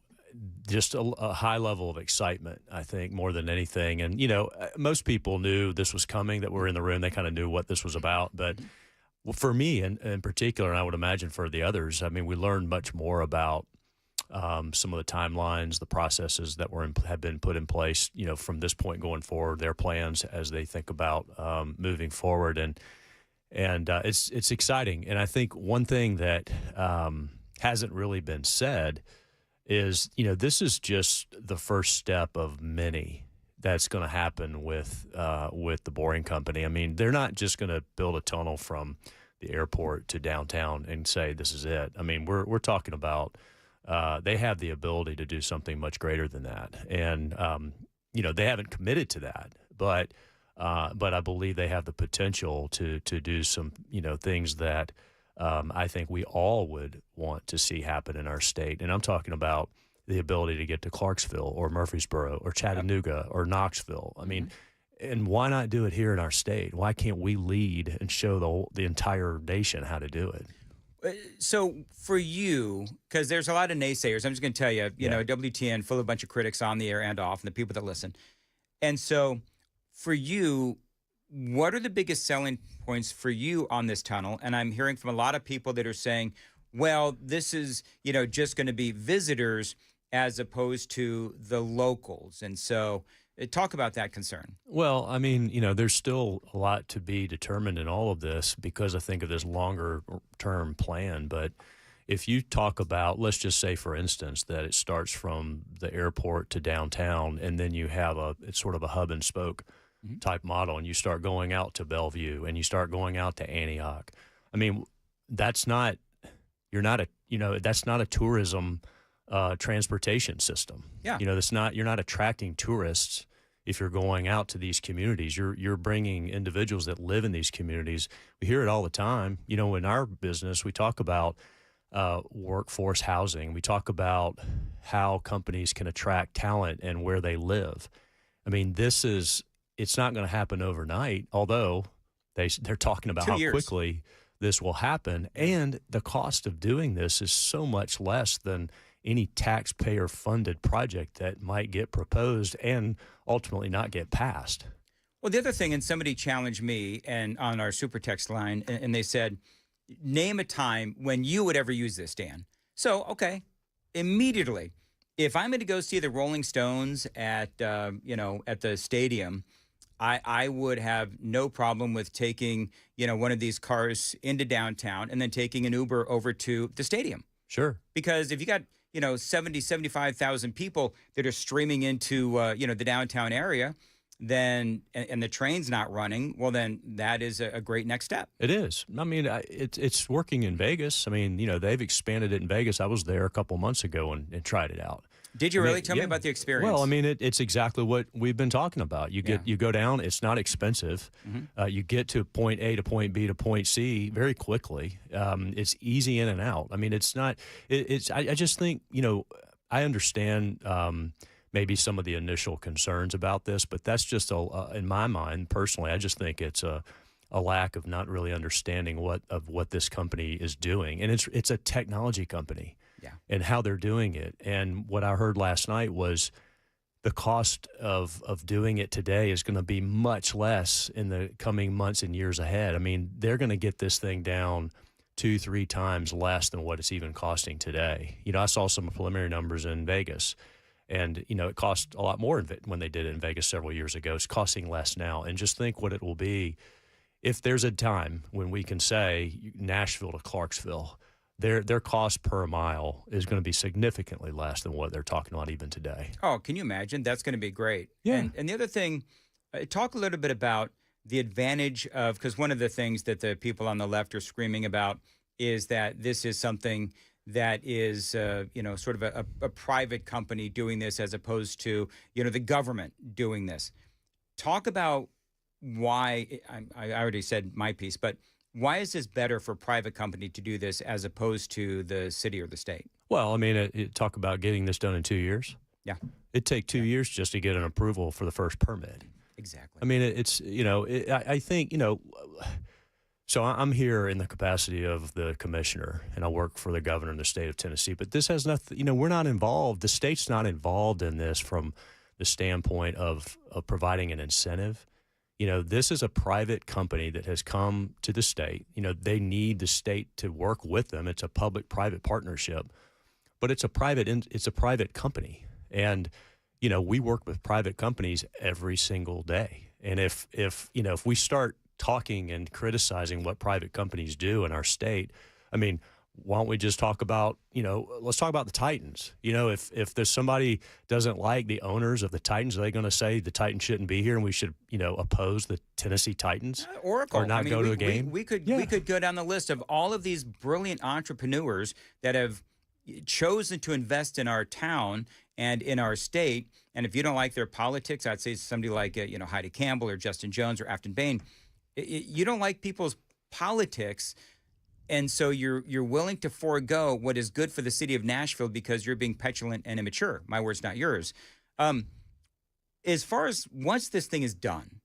just a high level of excitement, I think, more than anything. And, you know, most people knew this was coming, that were in the room. They kind of knew what this was about. But for me in particular, and I would imagine for the others, I mean, we learned much more about some of the timelines, the processes that have been put in place, you know, from this point going forward, their plans as they think about moving forward. And it's exciting. And I think one thing that hasn't really been said is, you know, this is just the first step of many that's going to happen with the Boring Company. I mean, they're not just going to build a tunnel from the airport to downtown and say this is it. I mean, we're talking about they have the ability to do something much greater than that, and you know, they haven't committed to that, but I believe they have the potential to do some, you know, things that I think we all would want to see happen in our state. And I'm talking about the ability to get to Clarksville or Murfreesboro or Chattanooga or Knoxville. I mean, and why not do it here in our state? Why can't we lead and show the entire nation how to do it? So for you, because there's a lot of naysayers, I'm just going to tell you, you know, WTN full of a bunch of critics on the air and off, and the people that listen. And so for you, what are the biggest selling points for you on this tunnel? And I'm hearing from a lot of people that are saying, well, this is, you know, just going to be visitors as opposed to the locals. And so talk about that concern. Well, I mean, you know, there's still a lot to be determined in all of this because I think of this longer term plan. But if you talk about, let's just say, for instance, that it starts from the airport to downtown, and then you have it's sort of a hub and spoke type model, and you start going out to Bellevue and you start going out to Antioch. I mean, that's not a tourism transportation system. Yeah. You know, you're not attracting tourists if you're going out to these communities. You're bringing individuals that live in these communities. We hear it all the time. You know, in our business, we talk about workforce housing. We talk about how companies can attract talent and where they live. I mean, it's not going to happen overnight, although they're talking about 2 how years. quickly this will happen. And the cost of doing this is so much less than any taxpayer-funded project that might get proposed and ultimately not get passed. Well, the other thing, and somebody challenged me and on our super text line, and they said, name a time when you would ever use this, Dan. So, okay, immediately, if I'm going to go see the Rolling Stones at the stadium, I would have no problem with taking, you know, one of these cars into downtown and then taking an Uber over to the stadium. Sure. Because if you got, you know, 75,000 people that are streaming into, the downtown area, then and the train's not running, well, then that is a great next step. It is. I mean, it's working in Vegas. I mean, they've expanded it in Vegas. I was there a couple months ago and tried it out. Did you really? Tell me about the experience. Well, I mean, it's exactly what we've been talking about. You go down. It's not expensive. You get to point A to point B to point C very quickly. It's easy in and out. I mean, it's not. I just think I understand maybe some of the initial concerns about this, but that's just in my mind personally. I just think it's a lack of not really understanding what this company is doing, and it's a technology company. And how they're doing it. And what I heard last night was the cost of doing it today is going to be much less in the coming months and years ahead. I mean, they're going to get this thing down 2-3 times less than what it's even costing today. I saw some preliminary numbers in Vegas, and, it cost a lot more when they did it in Vegas several years ago. It's costing less now. And just think what it will be if there's a time when we can say Nashville to Clarksville, their cost per mile is going to be significantly less than what they're talking about even today. Oh, can you imagine? That's going to be great. Yeah. And the other thing, talk a little bit about the advantage of, because one of the things that the people on the left are screaming about is that this is something that is, sort of a private company doing this as opposed to, the government doing this. Talk about why, I already said my piece, but why is this better for a private company to do this as opposed to the city or the state? Well, I mean, talk about getting this done in 2 years. Yeah. It'd take 2 years just to get an approval for the first permit. Exactly. I mean, I think, so I'm here in the capacity of the commissioner, and I work for the governor in the state of Tennessee, but this has nothing, we're not involved. The state's not involved in this from the standpoint of providing an incentive. This is a private company that has come to the state. They need the state to work with them. It's a public-private partnership, but it's a private company. And, we work with private companies every single day. And if we start talking and criticizing what private companies do in our state, I mean, why don't we just talk about, let's talk about the Titans. If there's somebody doesn't like the owners of the Titans, are they going to say the Titans shouldn't be here and we should, oppose the Tennessee Titans? Oracle. Or not go to a game? We could go down the list of all of these brilliant entrepreneurs that have chosen to invest in our town and in our state. And if you don't like their politics, I'd say somebody like, Heidi Campbell or Justin Jones or Afton Bain, you don't like people's politics. And so you're willing to forego what is good for the city of Nashville because you're being petulant and immature. My words, not yours. As far as once this thing is done,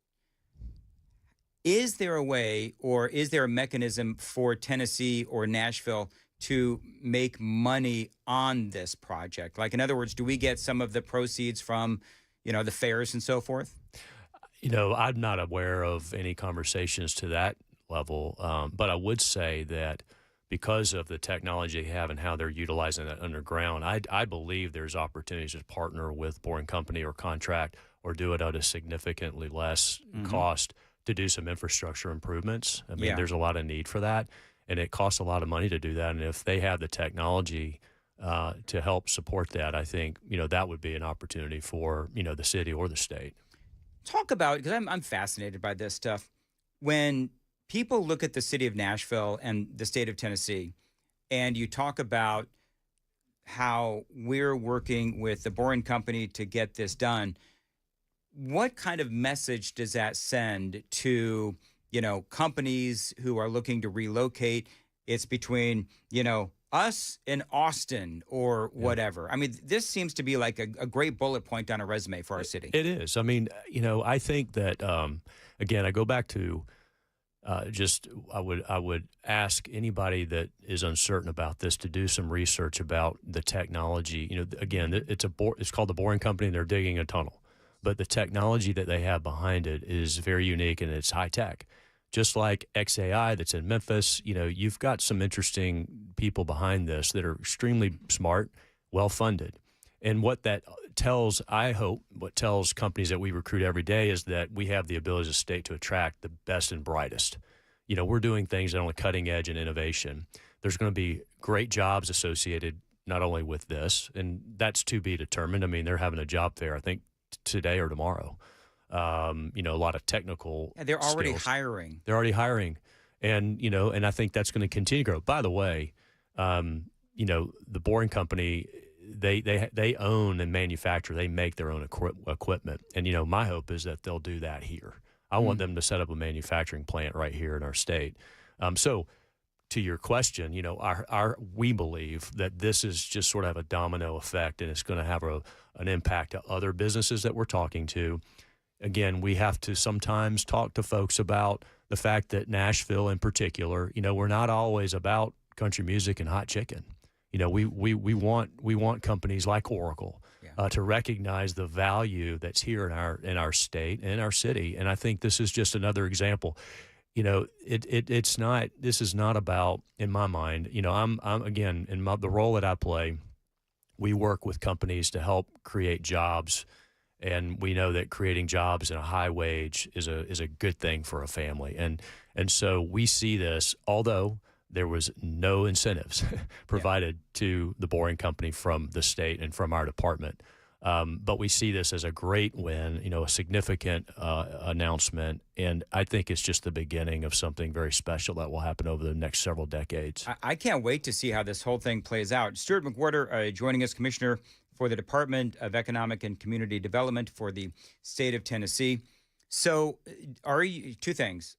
is there a way or is there a mechanism for Tennessee or Nashville to make money on this project? Like, in other words, do we get some of the proceeds from, the fairs and so forth? I'm not aware of any conversations to that level. But I would say that because of the technology they have and how they're utilizing that underground, I believe there's opportunities to partner with boring company or contract or do it at a significantly less cost to do some infrastructure improvements. I mean, there's a lot of need for that, and it costs a lot of money to do that. And if they have the technology to help support that, I think, that would be an opportunity for, the city or the state. Talk about, because I'm fascinated by this stuff. When people look at the city of Nashville and the state of Tennessee, and you talk about how we're working with the boring company to get this done, what kind of message does that send to, companies who are looking to relocate? It's between, us and Austin or whatever. I mean, this seems to be like a great bullet point on a resume for our city. It is. I mean, I think that, again, I go back to I would ask anybody that is uncertain about this to do some research about the technology. Again, it's called the Boring Company, and they're digging a tunnel. But the technology that they have behind it is very unique, and it's high tech. Just like XAI that's in Memphis, you've got some interesting people behind this that are extremely smart, well-funded. And what that tells, I hope, what tells companies that we recruit every day is that we have the ability as a state to attract the best and brightest. We're doing things on the cutting edge and innovation. There's going to be great jobs associated not only with this, and that's to be determined. I mean, they're having a job fair, I think, today or tomorrow. a lot of technical. And they're already skills. hiring. They're already hiring, and and I think that's going to continue to grow. By the way, the Boring Company, they own and manufacture. They make their own equipment, and my hope is that they'll do that here. I want them to set up a manufacturing plant right here in our state. So, to your question, we believe that this is just sort of a domino effect, and it's going to have an impact to other businesses that we're talking to. Again, we have to sometimes talk to folks about the fact that Nashville, in particular, we're not always about country music and hot chicken. We want companies like Oracle to recognize the value that's here in our state and in our city. And I think this is just another example. This is not about, in my mind, I'm again, in the role that I play, we work with companies to help create jobs. And we know that creating jobs and a high wage is a good thing for a family. And so we see this, although there was no incentives provided to the Boring Company from the state and from our department. But we see this as a great win, a significant announcement. And I think it's just the beginning of something very special that will happen over the next several decades. I can't wait to see how this whole thing plays out. Stuart McWhorter joining us, Commissioner for the Department of Economic and Community Development for the state of Tennessee. So are you, two things,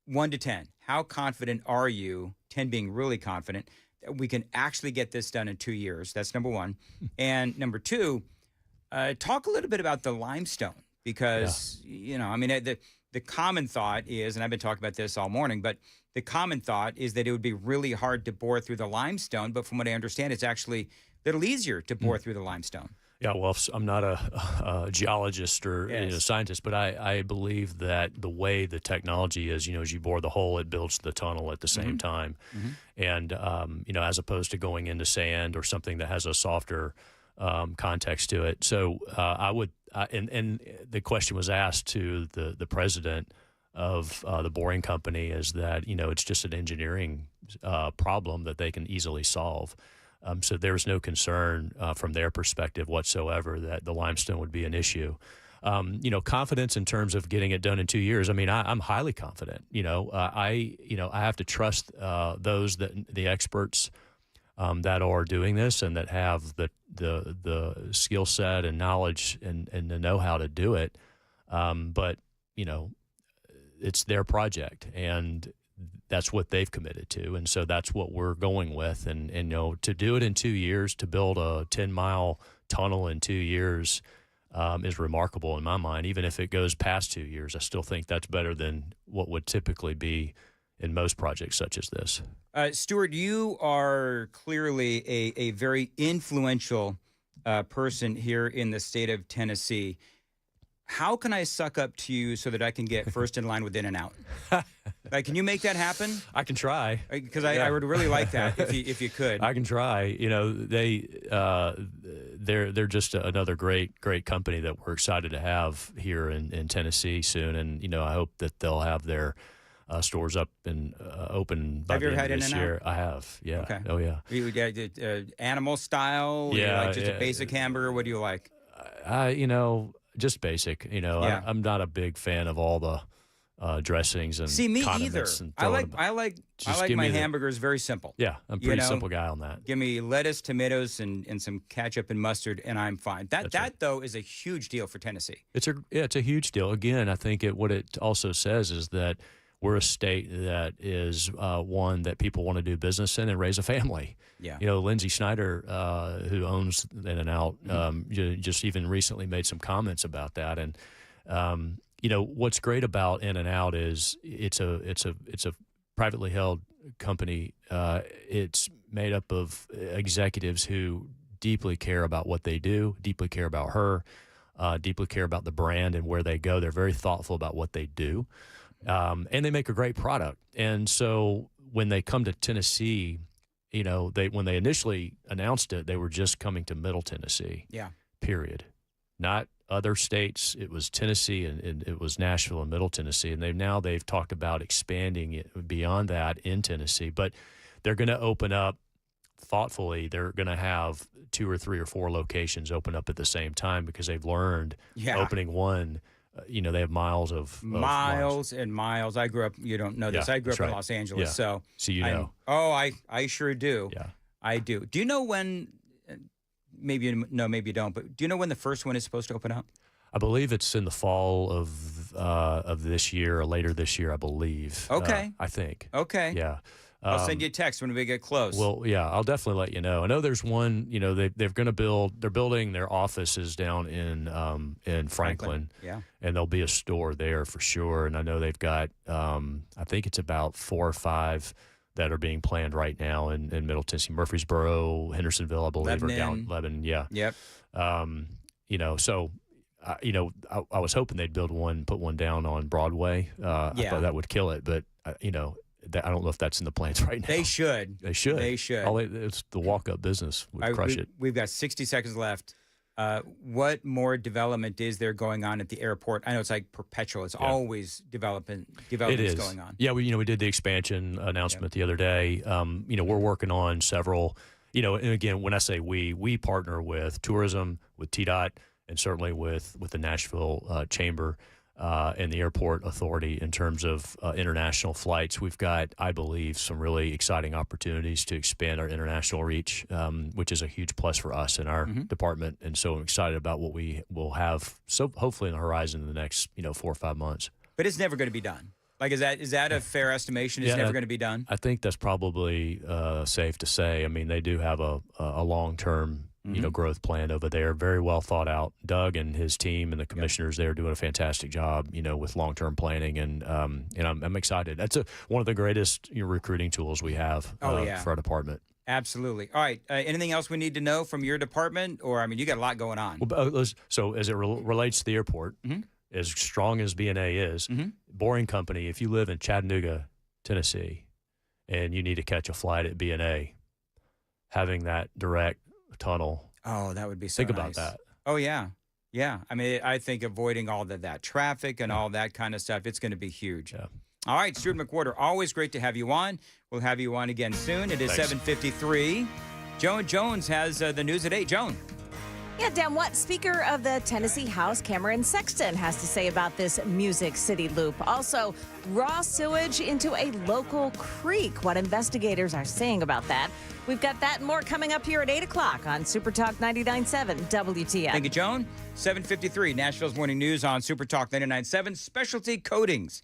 1 to 10, how confident are you, 10 being really confident, that we can actually get this done in 2 years? That's number one. And number two, talk a little bit about the limestone, because, the common thought is, and I've been talking about this all morning, but the common thought is that it would be really hard to bore through the limestone. But from what I understand, it's actually a little easier to bore through the limestone. Yeah, well, I'm not a geologist or scientist, but I believe that the way the technology is, as you bore the hole, it builds the tunnel at the same time. And, as opposed to going into sand or something that has a softer context to it. So and the question was asked to the president of the Boring Company is that, it's just an engineering problem that they can easily solve. So there's no concern from their perspective whatsoever that the limestone would be an issue. Confidence in terms of getting it done in 2 years. I mean, I'm highly confident. I have to trust the experts that are doing this and that have the skill set and knowledge and the know-how to do it. But it's their project, and that's what they've committed to, and so that's what we're going with. And to do it in 2 years, to build a 10-mile tunnel in 2 years is remarkable in my mind. Even if it goes past 2 years, I still think that's better than what would typically be in most projects such as this. Stuart, you are clearly a very influential person here in the state of Tennessee. How can I suck up to you so that I can get first in line with In-N-Out? Can you make that happen? I can try, because I would really like that if you could. I can try. They're just another great company that we're excited to have here in Tennessee soon, and I hope that they'll have their stores up and open by the end of this year. I have, yeah. Okay. Oh yeah. You animal style? Yeah. Like just a basic hamburger? What do you like? Just basic. Yeah. I'm not a big fan of all the dressings and See, me either. condiments. And I like my hamburgers very simple. Yeah, I'm a pretty simple guy on that. Give me lettuce, tomatoes, and some ketchup and mustard, and I'm fine. That though is a huge deal for Tennessee. It's a huge deal. Again, I think what it also says is that we're a state that is one that people want to do business in and raise a family. Yeah. Lindsay Snyder, who owns In-N-Out, just even recently made some comments about that. And what's great about In-N-Out is it's a privately held company. It's made up of executives who deeply care about what they do, deeply care about her, deeply care about the brand and where they go. They're very thoughtful about what they do. And they make a great product. And so when they come to Tennessee, when they initially announced it, they were just coming to Middle Tennessee. Yeah. Period. Not other states. It was Tennessee and it was Nashville and Middle Tennessee. And they've talked about expanding it beyond that in Tennessee. But they're going to open up thoughtfully, they're going to have 2 or 3 or 4 locations open up at the same time because they've learned opening one. They have miles of miles and miles. I grew up. You don't know this. Yeah, I grew up that's in right. Los Angeles, Yeah. so you know. I sure do. Yeah, I do. Do you know when? Maybe you know, maybe you don't. But do you know when the first one is supposed to open up? I believe it's in the fall of this year or later this year. I believe. Okay. I think. Okay. Yeah. I'll send you a text when we get close. Well, yeah, I'll definitely let you know. I know there's one. They're going to build. They're building their offices down in Franklin. Yeah. And there'll be a store there for sure. And I know they've got. I think it's about 4 or 5 that are being planned right now in Middle Tennessee, Murfreesboro, Hendersonville, I believe, Lebanon. or down Lebanon. Yeah. Yep. So. I was hoping they'd build one, put one down on Broadway. I thought that would kill it, but I don't know if that's in the plans right now. They should. They should. They should. It's the walk-up business would crush it. We've got 60 seconds left. What more development is there going on at the airport? I know it's like perpetual. It's always development is going on. Yeah, we did the expansion announcement the other day. We're working on several. And again, when I say we partner with tourism, with TDOT, and certainly with the Nashville Chamber and the Airport Authority in terms of international flights. We've got, I believe, some really exciting opportunities to expand our international reach, which is a huge plus for us in our department. And so I'm excited about what we will have, so hopefully on the horizon in the next 4 or 5 months. But it's never going to be done. Like, is that a fair estimation? It's never going to be done? I think that's probably safe to say. I mean, they do have a long-term growth plan over there, very well thought out. Doug and his team and the commissioners there are doing a fantastic job, with long-term planning, and I'm excited. That's one of the greatest recruiting tools we have for our department. Absolutely. All right. Anything else we need to know from your department? Or, you got a lot going on. Well, so as it relates to the airport, as strong as BNA is, Boring Company, if you live in Chattanooga, Tennessee, and you need to catch a flight at BNA, having that direct tunnel. Oh, that would be so Think about nice. that. Oh, yeah. Yeah. I think avoiding all that traffic and all that kind of stuff, it's going to be huge. Yeah. All right, Stuart McWhorter, always great to have you on. We'll have you on again soon. It is 7:53. Joan Jones has the news at 8. Joan. Yeah, Dan, what Speaker of the Tennessee House, Cameron Sexton, has to say about this Music City Loop. Also, raw sewage into a local creek. What investigators are saying about that. We've got that and more coming up here at 8 o'clock on Super Talk 99.7 WTF. Thank you, Joan. 7:53, Nashville's Morning News on Super Talk 99.7. Specialty Coatings.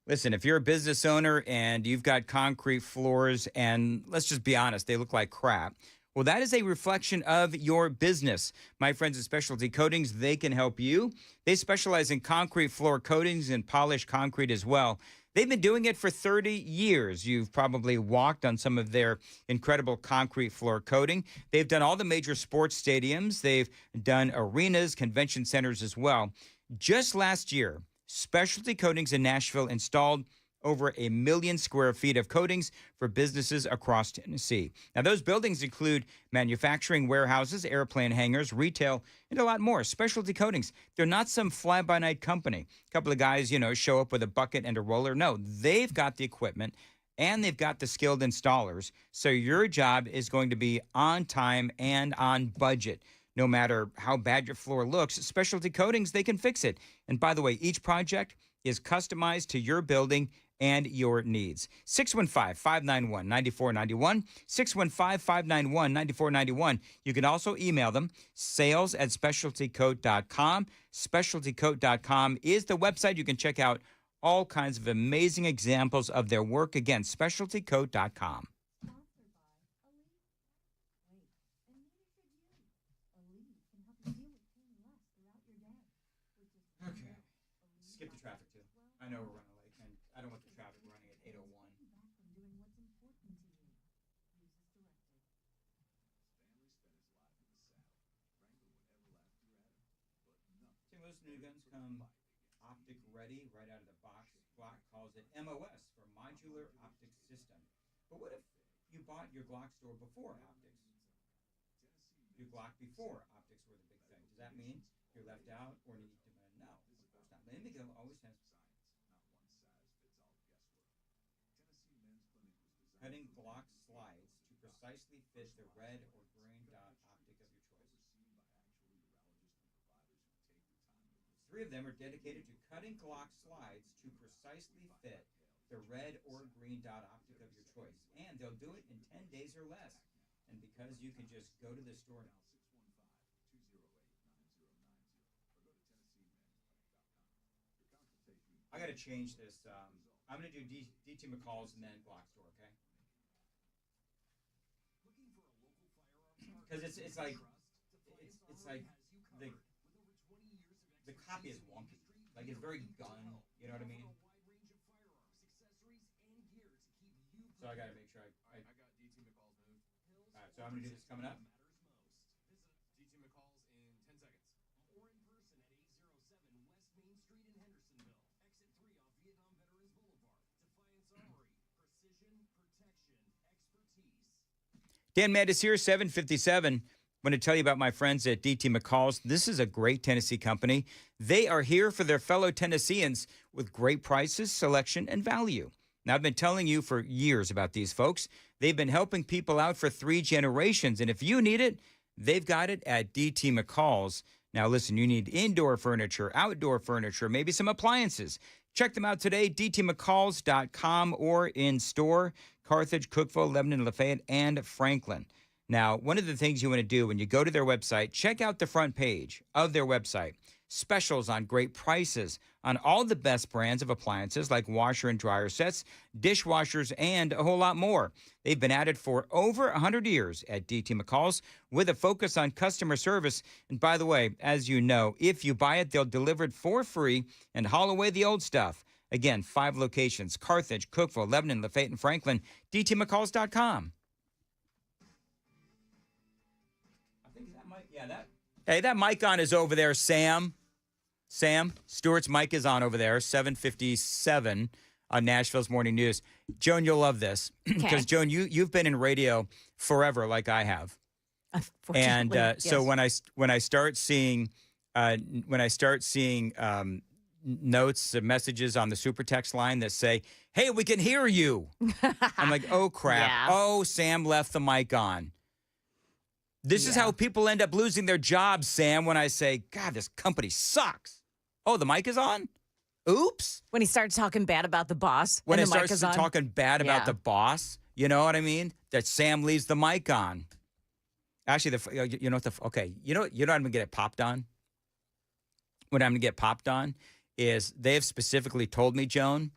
Listen, if you're a business owner and you've got concrete floors and let's just be honest, they look like crap. Well, that is a reflection of your business. My friends at Specialty Coatings, they can help you. They specialize in concrete floor coatings and polished concrete as well. They've been doing it for 30 years. You've probably walked on some of their incredible concrete floor coating. They've done all the major sports stadiums. They've done arenas, convention centers as well. Just last year, Specialty Coatings in Nashville installed over 1 million square feet of coatings for businesses across Tennessee. Now, those buildings include manufacturing warehouses, airplane hangars, retail, and a lot more. Specialty Coatings, they're not some fly-by-night company. A couple of guys, show up with a bucket and a roller. No, they've got the equipment, and they've got the skilled installers. So your job is going to be on time and on budget. No matter how bad your floor looks, Specialty Coatings, they can fix it. And by the way, each project is customized to your building and your needs. 615-591-9491, 615-591-9491. You can also email them, sales@specialtycoat.com. Specialtycoat.com is the website. You can check out all kinds of amazing examples of their work. Again, specialtycoat.com. Okay. Skip the traffic, too. I know we're running late, and I don't want the traffic running at 8:01. Tim, those new guns come optic ready right out of the box. Glock calls it MOS for Modular Optic System. But what if you bought your Glock store before optics? Your Glock before optics were the big thing. Does that mean you're left out or need to no? Of course not. Lamigo always has cutting Glock slides to precise precisely fit the red or green dot optic of your choice. 3 of them are dedicated to cutting clock slides to precisely fit the red or green dot optic of your choice. And they'll do it in 10 days or less. And because you can just go to the store. I got to change this. I'm going to do DT McCall's and then Block Store, okay? Because it's like the copy is wonky. Like it's very gun. You know what I mean? So I got to make sure I got DT McCall's move. All right, so I'm going to do this coming up. Visit DT McCall's in 10 seconds. Or in person at 807 West Main Street in Hendersonville. Exit 3 off Vietnam Veterans Boulevard. Defiance Armory. Precision, protection, expertise. Dan Mandis here, 757. I want to tell you about my friends at DT McCall's. This is a great Tennessee company. They are here for their fellow Tennesseans with great prices, selection, and value. Now, I've been telling you for years about these folks. They've been helping people out for 3 generations, and if you need it, they've got it at DT McCall's. Now, listen, you need indoor furniture, outdoor furniture, maybe some appliances. Check them out today, dtmccalls.com or in store, Carthage, Cookeville, Lebanon, Lafayette, and Franklin. Now, one of the things you want to do when you go to their website, check out the front page of their website. Specials on great prices on all the best brands of appliances like washer and dryer sets, dishwashers, and a whole lot more. They've been at it for over 100 years at DT McCall's with a focus on customer service. And by the way, as you know, if you buy it, they'll deliver it for free and haul away the old stuff. Again, 5 locations, Carthage, Cookeville, Lebanon, Lafayette, and Franklin, dtmccalls.com. I think that might, Hey, that mic on is over there, Sam. Stewart's mic is on over there, 757 on Nashville's Morning News. Joan, you'll love this. Because, Joan, you've been in radio forever like I have. And yes. So when I start seeing notes, messages on the super text line that say, hey, we can hear you. I'm like, oh, crap. Yeah. Oh, Sam left the mic on. This is how people end up losing their jobs, Sam, when I say, God, this company sucks. Oh, the mic is on? Oops. When he starts talking bad about the boss. When and he the mic starts is on. talking bad about the boss, you know what I mean? That Sam leaves the mic on. Actually, you know what I'm going to get it popped on? What I'm going to get popped on is they have specifically told me, Joan,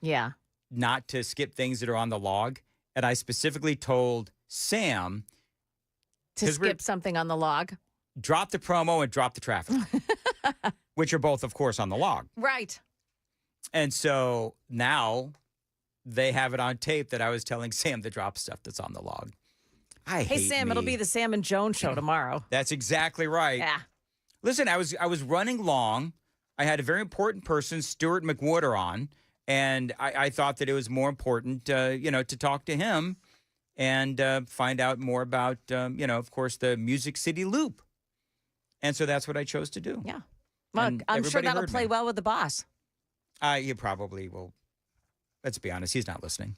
not to skip things that are on the log. And I specifically told Sam to skip something on the log. Drop the promo and drop the traffic, which are both, of course, on the log. Right. And so now they have it on tape that I was telling Sam to drop stuff that's on the log. Hey, Sam, it'll be the Sam and Joan show tomorrow. That's exactly right. Yeah. Listen, I was running long. I had a very important person, Stuart McWhorter, on, and I thought that it was more important, to talk to him and find out more about, of course, the Music City Loop. And so that's what I chose to do. Yeah. Well, I'm sure that'll play well with the boss. You probably will. Let's be honest, he's not listening.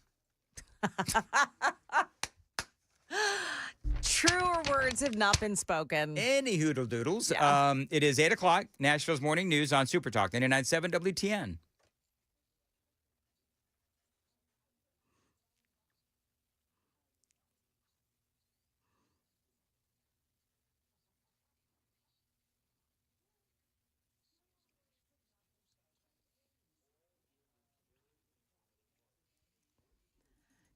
Truer words have not been spoken. Any hoodle doodles. Yeah. It is 8 o'clock, Nashville's Morning News on Super Talk 99.7 WTN.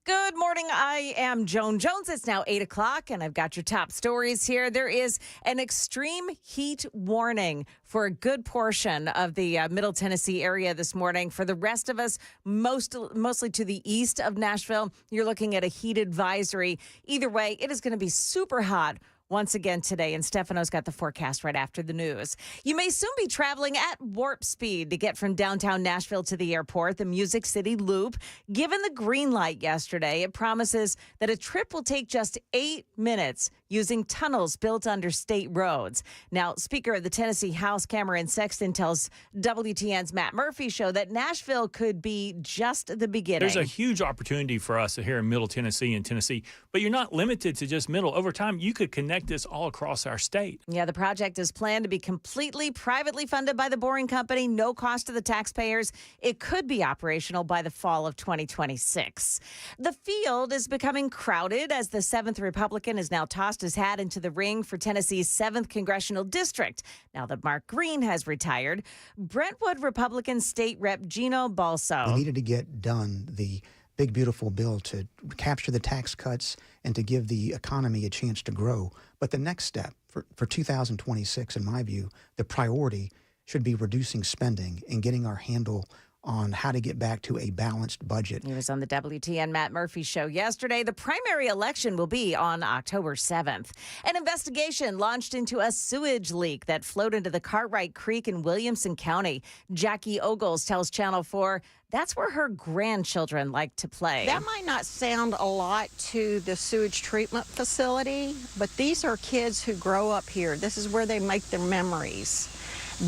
Good morning. I am Joan Jones. It's now 8 o'clock, and I've got your top stories here. There is an extreme heat warning for a good portion of the Middle Tennessee area this morning. For the rest of us, mostly to the east of Nashville, you're looking at a heat advisory. Either way, it is going to be super hot once again today, and Stefano's got the forecast right after the news. You may soon be traveling at warp speed to get from downtown Nashville to the airport, the Music City Loop. Given the green light yesterday, it promises that a trip will take just 8 minutes. using tunnels built under state roads. Now, Speaker of the Tennessee House, Cameron Sexton, tells WTN's Matt Murphy show that Nashville could be just the beginning. There's a huge opportunity for us here in Middle Tennessee and Tennessee, but you're not limited to just Middle. Over time, you could connect this all across our state. Yeah, the project is planned to be completely privately funded by the Boring Company, no cost to the taxpayers. It could be operational by the fall of 2026. The field is becoming crowded as the 7th Republican has now tossed his hat into the ring for Tennessee's 7th congressional district. Now that Mark Green has retired, Brentwood Republican State Rep Gino Balso. We needed to get done the big, beautiful bill to capture the tax cuts and to give the economy a chance to grow. But the next step for 2026, in my view, the priority should be reducing spending and getting our handle on how to get back to a balanced budget. He was on the WTN Matt Murphy show yesterday. The primary election will be on October 7th. An investigation launched into a sewage leak that flowed into the Cartwright Creek in Williamson County. Jackie Ogles tells Channel 4 that's where her grandchildren like to play. That might not sound a lot to the sewage treatment facility, but these are kids who grow up here. This is where they make their memories.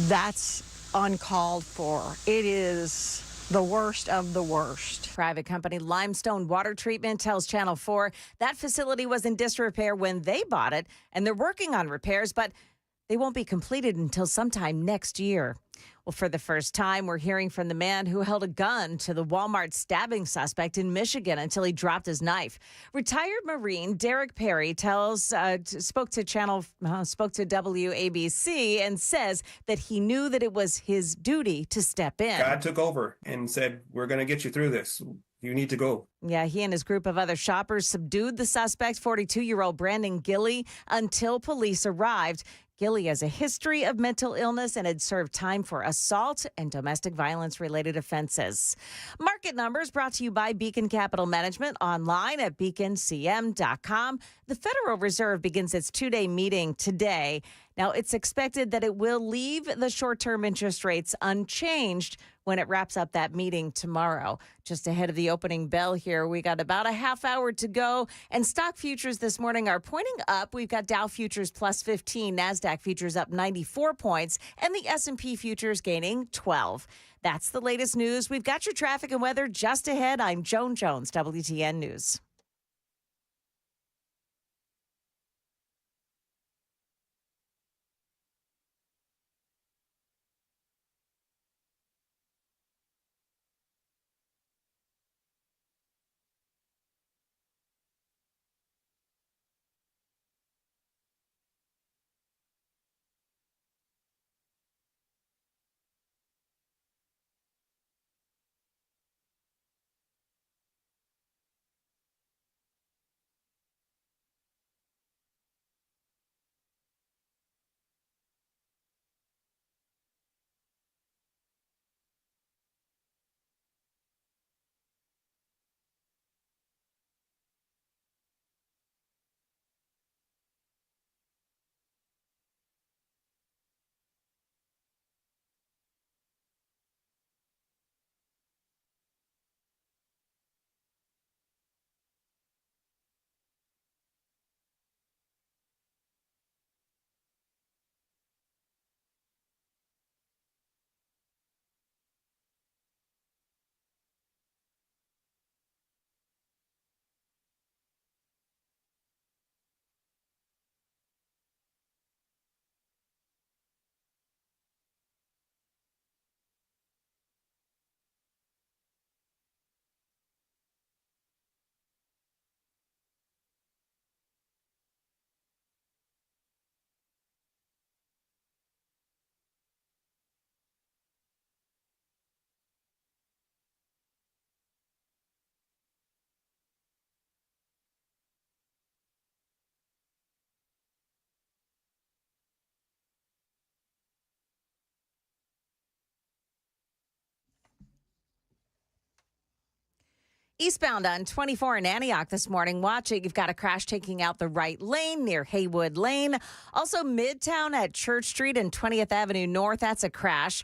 That's uncalled for. It is the worst of the worst. Private company Limestone Water Treatment tells Channel 4 that facility was in disrepair when they bought it, and they're working on repairs, but they won't be completed until sometime next year. Well, for the first time, we're hearing from the man who held a gun to the Walmart stabbing suspect in Michigan until he dropped his knife. Retired Marine Derek Perry spoke to WABC and says that he knew that it was his duty to step in. God took over and said, "We're going to get you through this. You need to go." Yeah, he and his group of other shoppers subdued the suspect, 42-year-old Brandon Gilly, until police arrived. Gilly has a history of mental illness and had served time for assault and domestic violence-related offenses. Market numbers brought to you by Beacon Capital Management, online at beaconcm.com. The Federal Reserve begins its two-day meeting today. Now, it's expected that it will leave the short-term interest rates unchanged when it wraps up that meeting tomorrow. Just ahead of the opening bell here, we got about a half hour to go, and stock futures this morning are pointing up. We've got Dow futures plus 15, NASDAQ futures up 94 points, and the S&P futures gaining 12. That's the latest news. We've got your traffic and weather just ahead. I'm Joan Jones, WTN News. Eastbound on 24 in Antioch this morning. Watch it. You've got a crash taking out the right lane near Haywood Lane. Also, Midtown at Church Street and 20th Avenue North. That's a crash.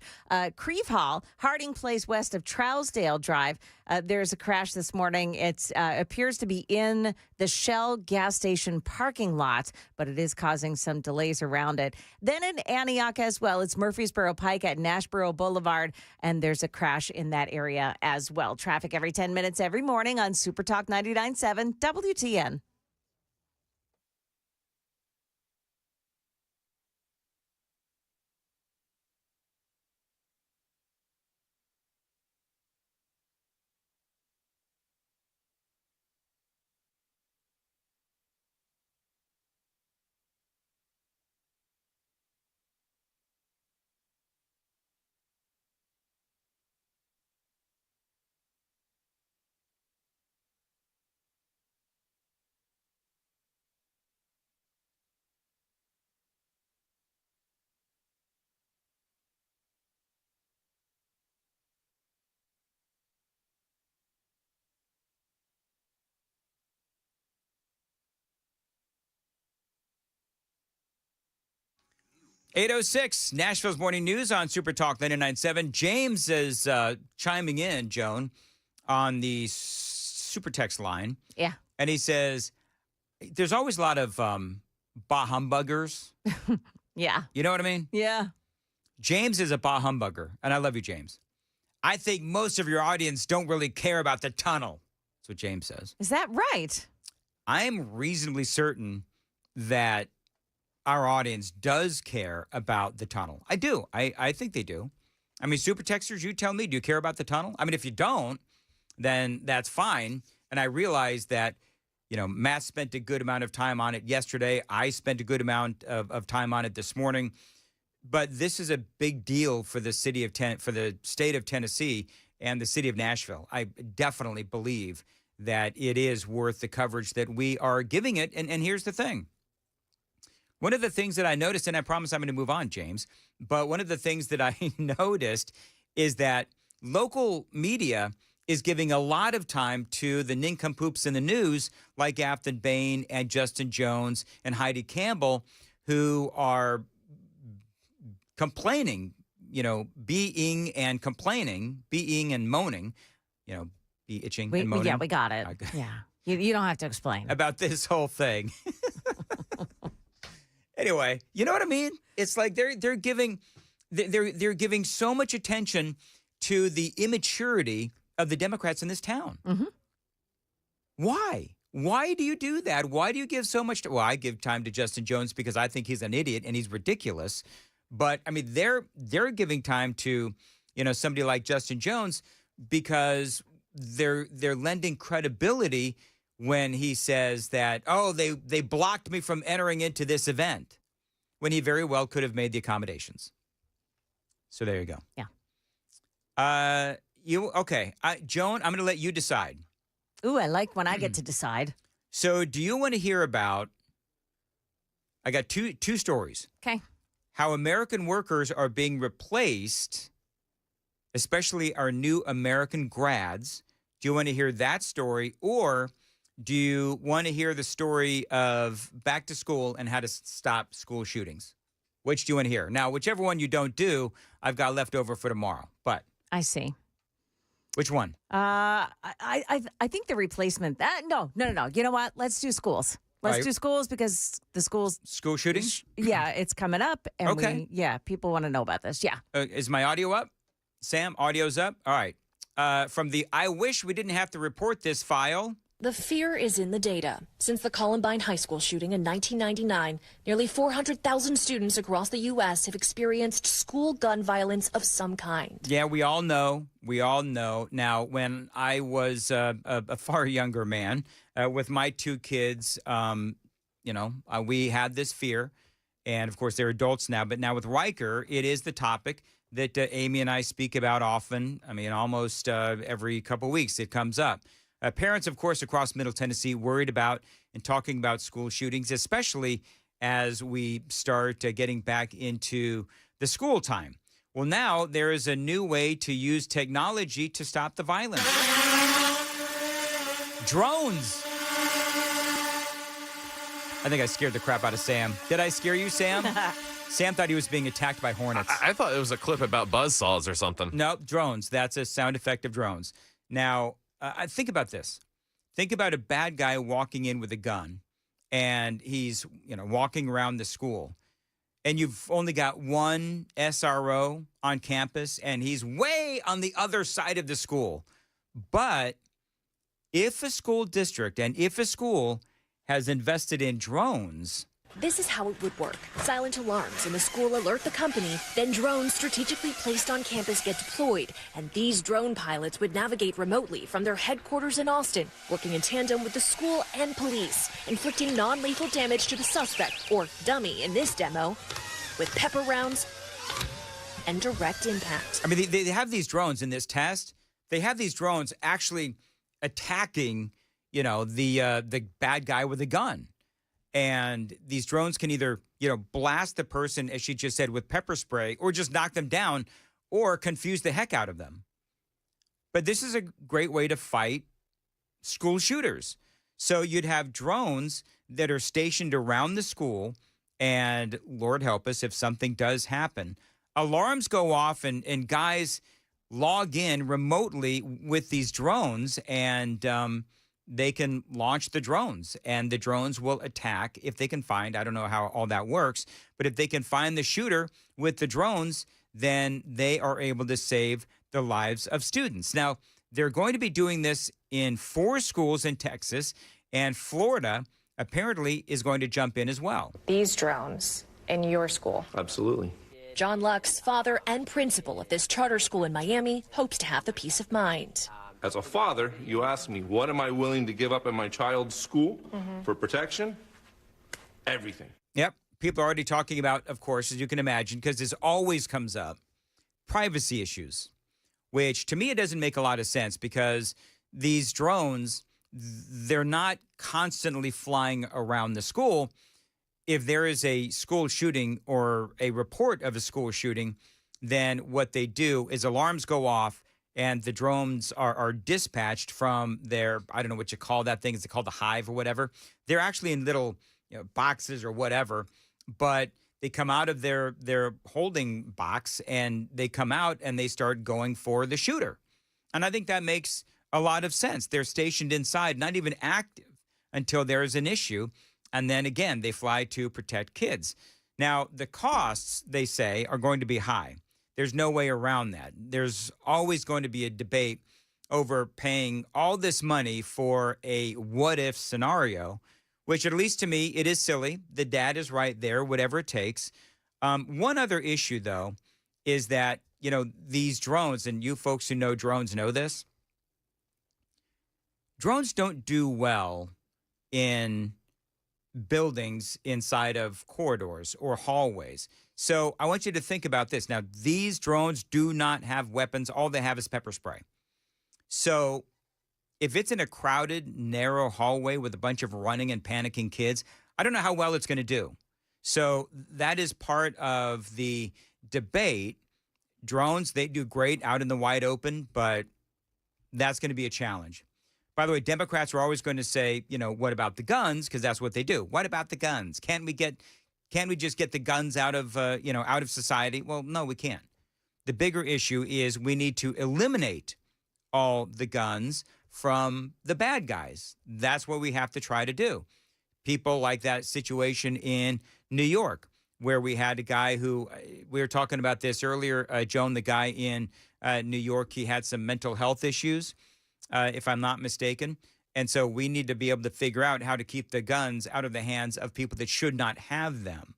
Creve Hall, Harding Place west of Trousdale Drive. There's a crash this morning. It appears to be in the Shell gas station parking lot, but it is causing some delays around it. Then in Antioch as well, it's Murfreesboro Pike at Nashboro Boulevard, and there's a crash in that area as well. Traffic every 10 minutes every morning on Super Talk 99.7 WTN. .806 Nashville's Morning News on Super Talk 99.7. James is chiming in, Joan, on the super text line. Yeah. And he says, there's always a lot of bah humbuggers. Yeah. You know what I mean? Yeah. James is a bah humbugger, and I love you, James. I think most of your audience don't really care about the tunnel. That's what James says. Is that right? I'm reasonably certain that our audience does care about the tunnel. I do. I think they do. I mean, super texters, you tell me, do you care about the tunnel? I mean, if you don't, then that's fine. And I realize that, you know, Matt spent a good amount of time on it yesterday. I spent a good amount of time on it this morning. But this is a big deal for the for the state of Tennessee and the city of Nashville. I definitely believe that it is worth the coverage that we are giving it. And here's the thing. One of the things that I noticed, and I promise I'm going to move on, James, but one of the things that I noticed is that local media is giving a lot of time to the nincompoops in the news like Afton Bain and Justin Jones and Heidi Campbell, who are complaining, you know, being and moaning, you know, be itching and moaning. Yeah, we got it. Yeah. You don't have to explain. About this whole thing. Anyway, you know what I mean? It's like they're giving so much attention to the immaturity of the Democrats in this town. Mm-hmm. Why? Why do you do that? Why do you give so much? Well, I give time to Justin Jones because I think he's an idiot and he's ridiculous. But I mean, they're giving time to, you know, somebody like Justin Jones because they're lending credibility when he says that, oh, they blocked me from entering into this event, when he very well could have made the accommodations. So there you go. Yeah. Okay. Joan, I'm going to let you decide. Ooh, I like when I get to decide. So do you want to hear about, I got two stories. Okay. How American workers are being replaced, especially our new American grads. Do you want to hear that story, or do you want to hear the story of back to school and how to stop school shootings? Which do you want to hear? Now, whichever one you don't do, I've got left over for tomorrow. But I see. Which one? I think the replacement. No. You know what? Let's do schools. Let's do schools because the schools. School shootings? Yeah, it's coming up. And okay. People want to know about this. Yeah. Is my audio up? Sam, audio's up? All right. From the I wish we didn't have to report this file. The fear is in the data. Since the Columbine High School shooting in 1999, nearly 400,000 students across the U.S. have experienced school gun violence of some kind. Yeah, we all know. Now, when I was a far younger man with my two kids, we had this fear. And, of course, they're adults now. But now with Riker, it is the topic that Amy and I speak about often. I mean, almost every couple of weeks it comes up. Parents, of course, across Middle Tennessee worried about and talking about school shootings, especially as we start getting back into the school time. Well, now there is a new way to use technology to stop the violence. Drones. I think I scared the crap out of Sam. Did I scare you, Sam? Sam thought he was being attacked by hornets. I thought it was a clip about buzzsaws or something. No, drones. That's a sound effect of drones. Now, think about this. Think about a bad guy walking in with a gun, and he's walking around the school, and you've only got one SRO on campus, and he's way on the other side of the school. But if a school district and if a school has invested in drones, This is how it would work. Silent alarms in the school alert the company, then drones strategically placed on campus get deployed, and these drone pilots would navigate remotely from their headquarters in Austin, working in tandem with the school and police, inflicting non-lethal damage to the suspect, or dummy in this demo, with pepper rounds and direct impact. I mean, they have these drones in this test. They have these drones actually attacking, the bad guy with a gun. And these drones can either, blast the person, as she just said, with pepper spray, or just knock them down, or confuse the heck out of them. But this is a great way to fight school shooters. So you'd have drones that are stationed around the school, and Lord help us if something does happen. Alarms go off, and guys log in remotely with these drones, and they can launch the drones, and the drones will attack if they can find, I don't know how all that works, but if they can find the shooter with the drones, then they are able to save the lives of students. Now, they're going to be doing this in 4 schools in Texas, and Florida apparently is going to jump in as well. These drones in your school. Absolutely. John Lux, father and principal of this charter school in Miami, hopes to have the peace of mind. As a father, you ask me, what am I willing to give up in my child's school for protection? Everything. Yep. People are already talking about, of course, as you can imagine, because this always comes up, privacy issues, which to me it doesn't make a lot of sense because these drones, they're not constantly flying around the school. If there is a school shooting or a report of a school shooting, then what they do is alarms go off, and the drones are dispatched from their, I don't know what you call that thing. Is it called the hive or whatever? They're actually in little boxes or whatever, but they come out of their holding box, and they come out and they start going for the shooter. And I think that makes a lot of sense. They're stationed inside, not even active until there's an issue. And then again, they fly to protect kids. Now, the costs, they say, are going to be high. There's no way around that. There's always going to be a debate over paying all this money for a what-if scenario, which at least to me, it is silly. The dad is right there, whatever it takes. One other issue, though, is that, these drones, and you folks who know drones know this, drones don't do well in buildings inside of corridors or hallways. So I want you to think about this. Now, these drones do not have weapons. All they have is pepper spray. So if it's in a crowded, narrow hallway with a bunch of running and panicking kids, I don't know how well it's going to do. So that is part of the debate. Drones, they do great out in the wide open, but that's going to be a challenge. By the way, Democrats are always going to say, what about the guns? Because that's what they do. What about the guns? Can't we just get the guns out of society? Well, no, we can't. The bigger issue is we need to eliminate all the guns from the bad guys. That's what we have to try to do. People like that situation in New York, where we had a guy who, we were talking about this earlier, Joan, the guy in New York, he had some mental health issues, if I'm not mistaken. And so we need to be able to figure out how to keep the guns out of the hands of people that should not have them,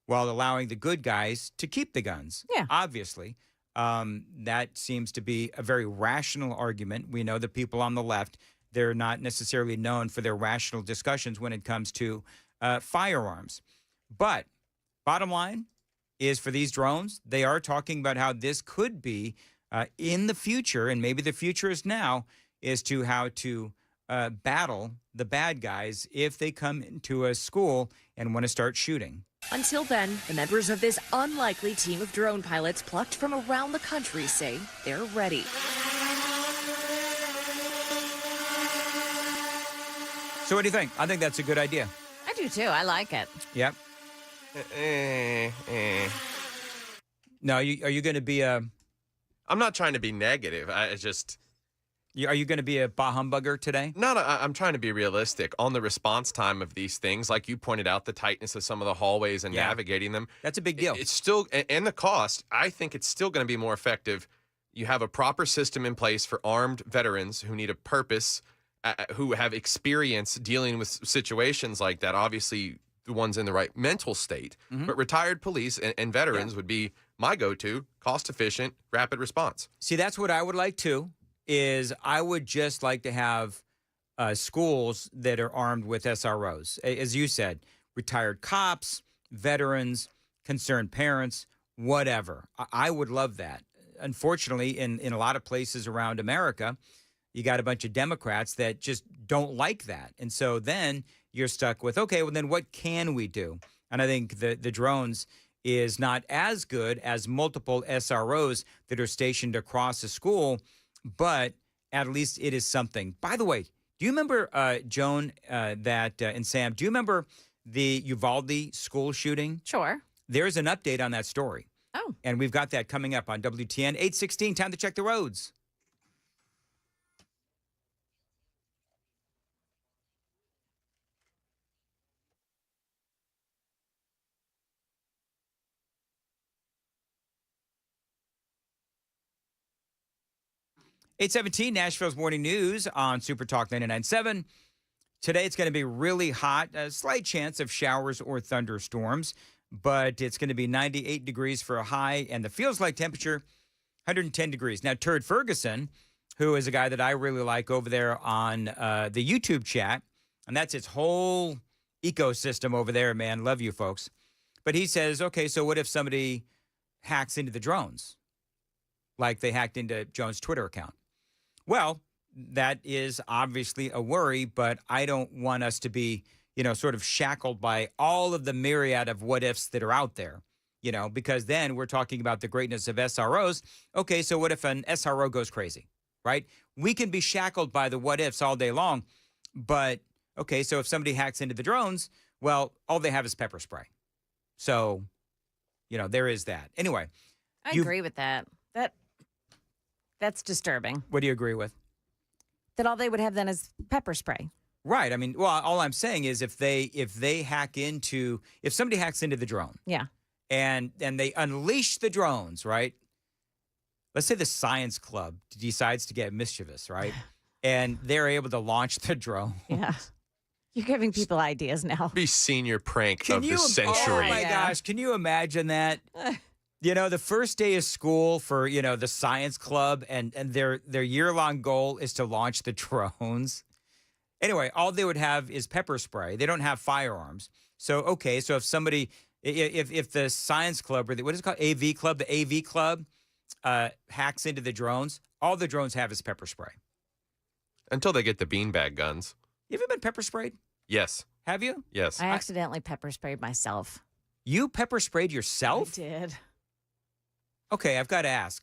while allowing the good guys to keep the guns. Yeah. Obviously, that seems to be a very rational argument. We know that people on the left, they're not necessarily known for their rational discussions when it comes to firearms. But bottom line is, for these drones, they are talking about how this could be in the future, and maybe the future is now, is to how to battle the bad guys if they come into a school and want to start shooting. Until then, the members of this unlikely team of drone pilots plucked from around the country say they're ready. So what do you think? I think that's a good idea. I do too. I like it. Yep. No, are you going to be a... I'm not trying to be negative. Are you going to be a bah humbugger today? No, I'm trying to be realistic on the response time of these things. Like you pointed out, the tightness of some of the hallways and navigating them. That's a big deal. It's still, and the cost, I think it's still going to be more effective. You have a proper system in place for armed veterans who need a purpose, who have experience dealing with situations like that. Obviously, the ones in the right mental state. But retired police and veterans would be my go-to, cost-efficient, rapid response. See, that's what I would like too, is I would just like to have schools that are armed with SROs. As you said, retired cops, veterans, concerned parents, whatever. I would love that. Unfortunately, in a lot of places around America, you got a bunch of Democrats that just don't like that. And so then you're stuck with, okay, well, then what can we do? And I think the drones is not as good as multiple SROs that are stationed across a school, but at least it is something. By the way, do you remember, Joan, and Sam, do you remember the Uvalde school shooting? Sure. There's an update on that story. Oh. And we've got that coming up on WTN 8:16. Time to check the roads. (8:17) Nashville's morning news on Super Talk 99.7. Today it's going to be really hot, a slight chance of showers or thunderstorms, but it's going to be 98 degrees for a high, and the feels like temperature 110 degrees. Now, Turd Ferguson, who is a guy that I really like over there on the YouTube chat, and that's its whole ecosystem over there, man. Love you folks. But he says, okay, so what if somebody hacks into the drones, like they hacked into Joan's Twitter account? Well, that is obviously a worry, but I don't want us to be, sort of shackled by all of the myriad of what ifs that are out there, because then we're talking about the greatness of SROs. Okay, so what if an SRO goes crazy, right? We can be shackled by the what ifs all day long, but okay, so if somebody hacks into the drones, well, all they have is pepper spray. So, there is that. Anyway. I agree with that. That's disturbing. What do you agree with? That all they would have then is pepper spray. Right. I mean, well, all I'm saying is if somebody hacks into the drone. Yeah. And they unleash the drones, right? Let's say the science club decides to get mischievous, right? And they're able to launch the drone. Yeah. You're giving people ideas now. Be senior prank of the century. Oh my gosh, can you imagine that? The first day of school for, the science club and their year-long goal is to launch the drones. Anyway, all they would have is pepper spray. They don't have firearms. So, okay, so if somebody, if the science club, or what is it called, the AV club hacks into the drones, all the drones have is pepper spray. Until they get the beanbag guns. You ever been pepper sprayed? Yes. Have you? Yes. I accidentally pepper sprayed myself. You pepper sprayed yourself? I did. Okay, I've got to ask.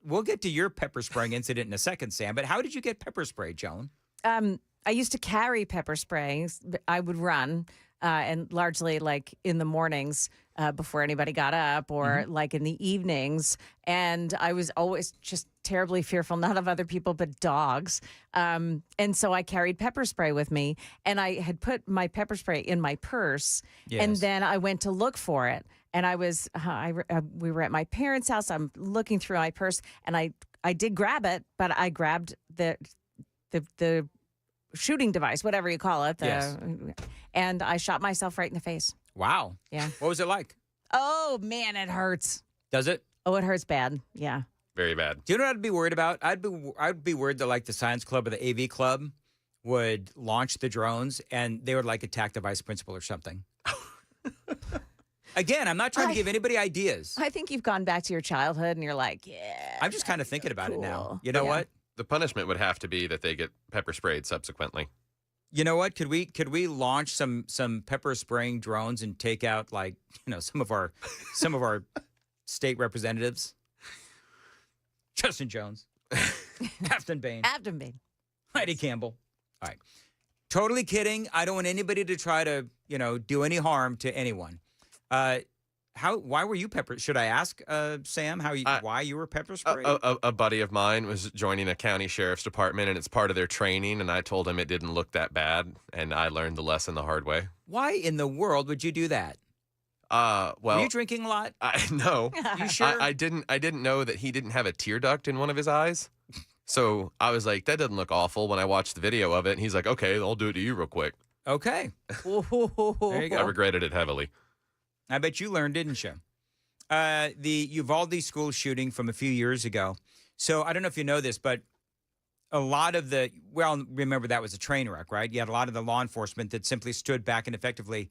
We'll get to your pepper spraying incident in a second, Sam, but how did you get pepper sprayed, Joan? I used to carry pepper spray. I would run, and largely like in the mornings before anybody got up, or like in the evenings. And I was always just terribly fearful, not of other people, but dogs. And so I carried pepper spray with me, and I had put my pepper spray in my purse. Yes. And then I went to look for it. And we were at my parents' house. I'm looking through my purse, and I did grab it, but I grabbed the shooting device, whatever you call it. And I shot myself right in the face. Wow. Yeah. What was it like? Oh, man, it hurts. Does it? Oh, it hurts bad. Yeah. Very bad. Do you know what I'd be worried about? I'd be worried that like the science club or the AV club would launch the drones and they would like attack the vice principal or something. Again, I'm not trying to give anybody ideas. I think you've gone back to your childhood and you're like, yeah. I'm just kind of thinking about it now. You know Yeah. what? The punishment would have to be that they get pepper sprayed subsequently. You know what? Could we launch some pepper spraying drones and take out some of our state representatives? Justin Jones, Afton Bain, Afton Bain, Heidi Campbell. All right. Totally kidding. I don't want anybody to try to, do any harm to anyone. Why were you pepper? Should I ask, Sam, why you were pepper sprayed? A buddy of mine was joining a county sheriff's department, and it's part of their training. And I told him it didn't look that bad, and I learned the lesson the hard way. Why in the world would you do that? Well, were you drinking a lot? No. You sure? I didn't know that he didn't have a tear duct in one of his eyes. So I was like, that doesn't look awful when I watched the video of it. And he's like, okay, I'll do it to you real quick. Okay. There you go. I regretted it heavily. I bet you learned, didn't you? The Uvalde school shooting from a few years ago. So I don't know if you know this, but a lot of remember that was a train wreck, right? You had a lot of the law enforcement that simply stood back and effectively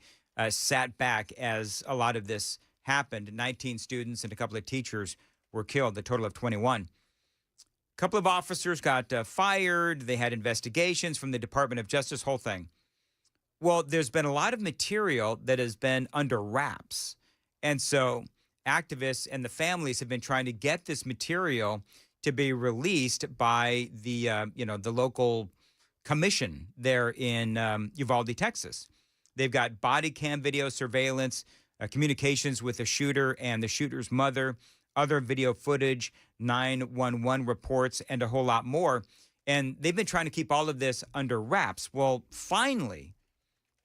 sat back as a lot of this happened. 19 students and a couple of teachers were killed, a total of 21. A couple of officers got fired. They had investigations from the Department of Justice, whole thing. Well, there's been a lot of material that has been under wraps. And so activists and the families have been trying to get this material to be released by the, the local commission there in Uvalde, Texas. They've got body cam video surveillance, communications with the shooter and the shooter's mother, other video footage, 911 reports, and a whole lot more. And they've been trying to keep all of this under wraps. Well, finally,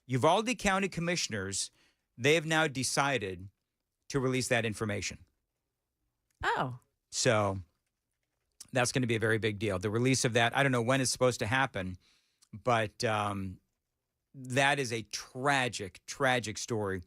Uvalde County commissioners, they have now decided to release that information. Oh. So that's going to be a very big deal. The release of that, I don't know when it's supposed to happen, but that is a tragic, tragic story.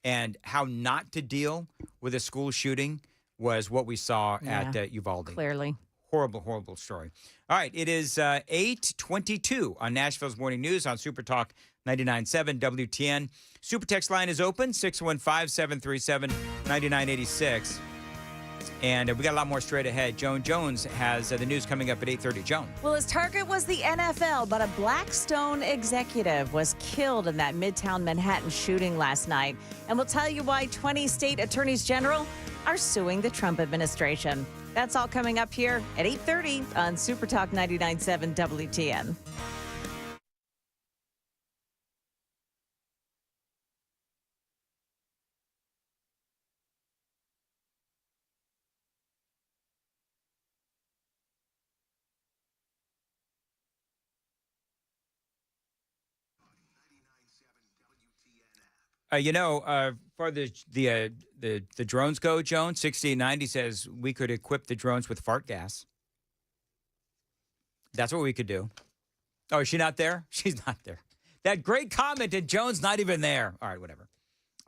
And how not to deal with a school shooting was what we saw at Uvalde. Clearly. Horrible, horrible story. All right, it is 8:22 on Nashville's Morning News on Super Talk 99.7 WTN. Super text line is open, 615-737-9986. And we got a lot more straight ahead. Joan Jones has the news coming up at 8:30. Joan. Well, his target was the NFL, but a Blackstone executive was killed in that Midtown Manhattan shooting last night. And we'll tell you why 20 state attorneys general are suing the Trump administration. That's all coming up here at 8:30 on Super Talk 99.7 WTN. For the drones go, Joan, 6890 says we could equip the drones with fart gas. That's what we could do. Oh, is she not there? She's not there. That great comment, and Joan's not even there. All right, whatever.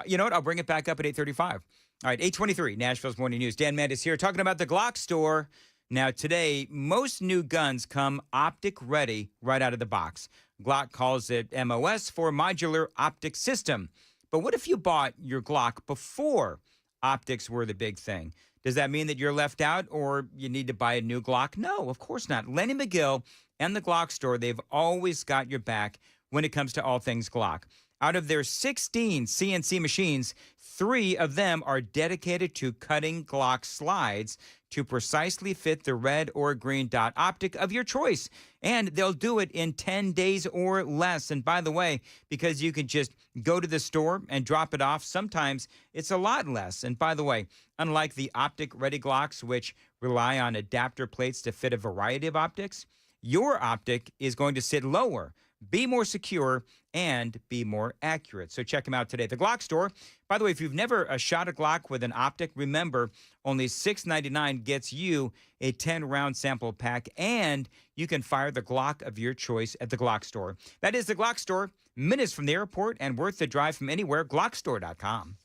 You know what? I'll bring it back up at 8:35. All right, 8:23, Nashville's Morning News. Dan Mandis here talking about the Glock store. Now, today, most new guns come optic ready right out of the box. Glock calls it MOS for Modular Optic System. But what if you bought your Glock before optics were the big thing? Does that mean that you're left out or you need to buy a new Glock? No, of course not. Lenny McGill and the Glock store, they've always got your back when it comes to all things Glock. Out of their 16 CNC machines, 3 of them are dedicated to cutting Glock slides to precisely fit the red or green dot optic of your choice. And they'll do it in 10 days or less. And by the way, because you can just go to the store and drop it off, sometimes it's a lot less. And by the way, unlike the optic-ready Glocks, which rely on adapter plates to fit a variety of optics, your optic is going to sit lower, be more secure, and be more accurate. So check them out today. The Glock store. By the way, if you've never shot a Glock with an optic, remember, only $6.99 gets you a 10-round sample pack, and you can fire the Glock of your choice at the Glock store. That is the Glock store, minutes from the airport and worth the drive from anywhere, glockstore.com.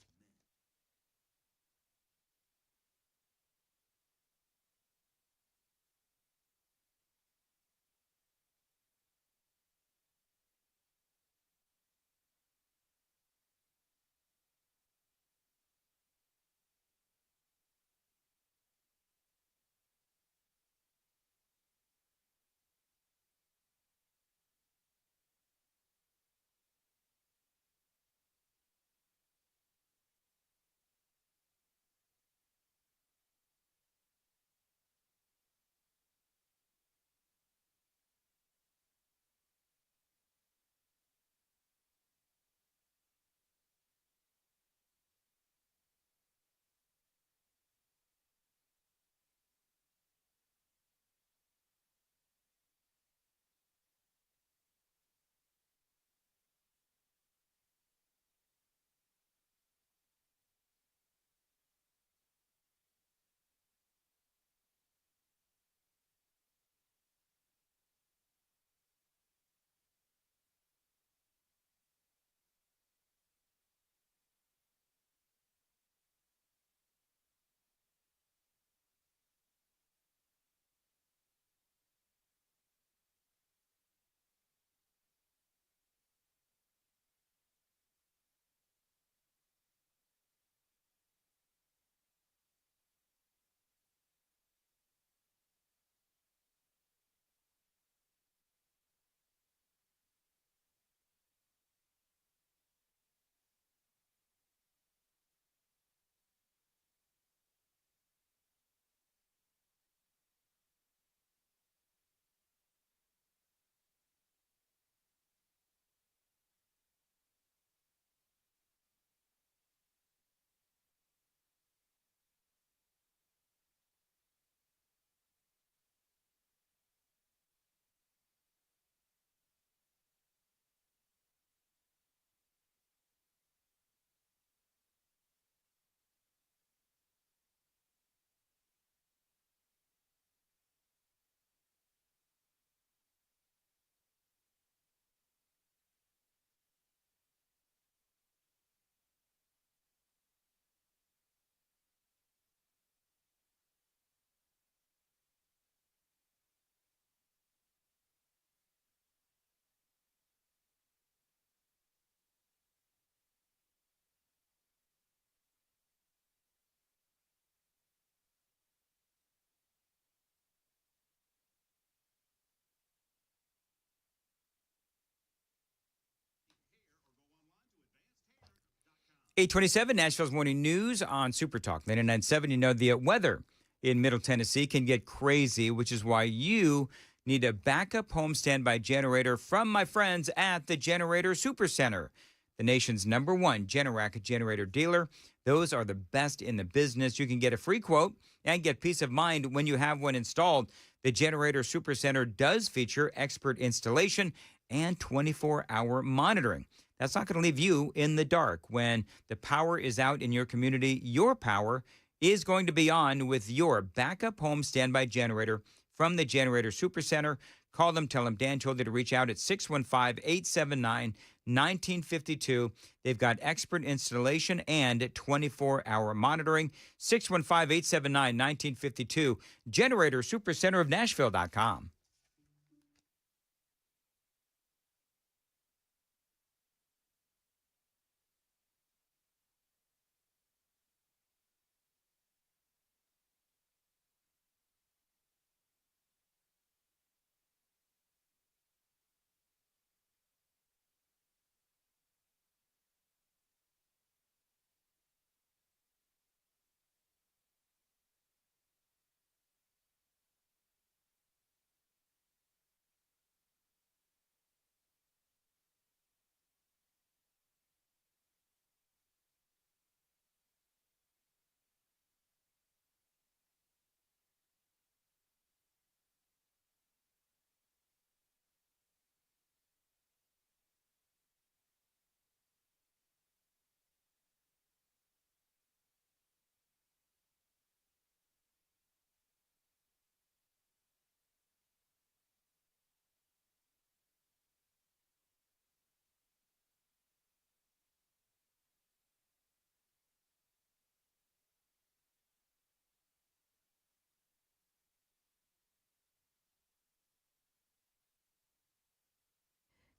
827 Nashville's Morning News on Super Talk 99.7. You know, the weather in Middle Tennessee can get crazy, which is why you need a backup home standby generator from my friends at the Generator Supercenter, the nation's #1 Generac generator dealer. Those are the best in the business. You can get a free quote and get peace of mind when you have one installed. The Generator Supercenter does feature expert installation and 24-hour monitoring. That's not going to leave you in the dark. When the power is out in your community, your power is going to be on with your backup home standby generator from the Generator Supercenter. Call them, tell them Dan told you to reach out at 615-879-1952. They've got expert installation and 24-hour monitoring. 615-879-1952. Generator Supercenter of Nashville.com.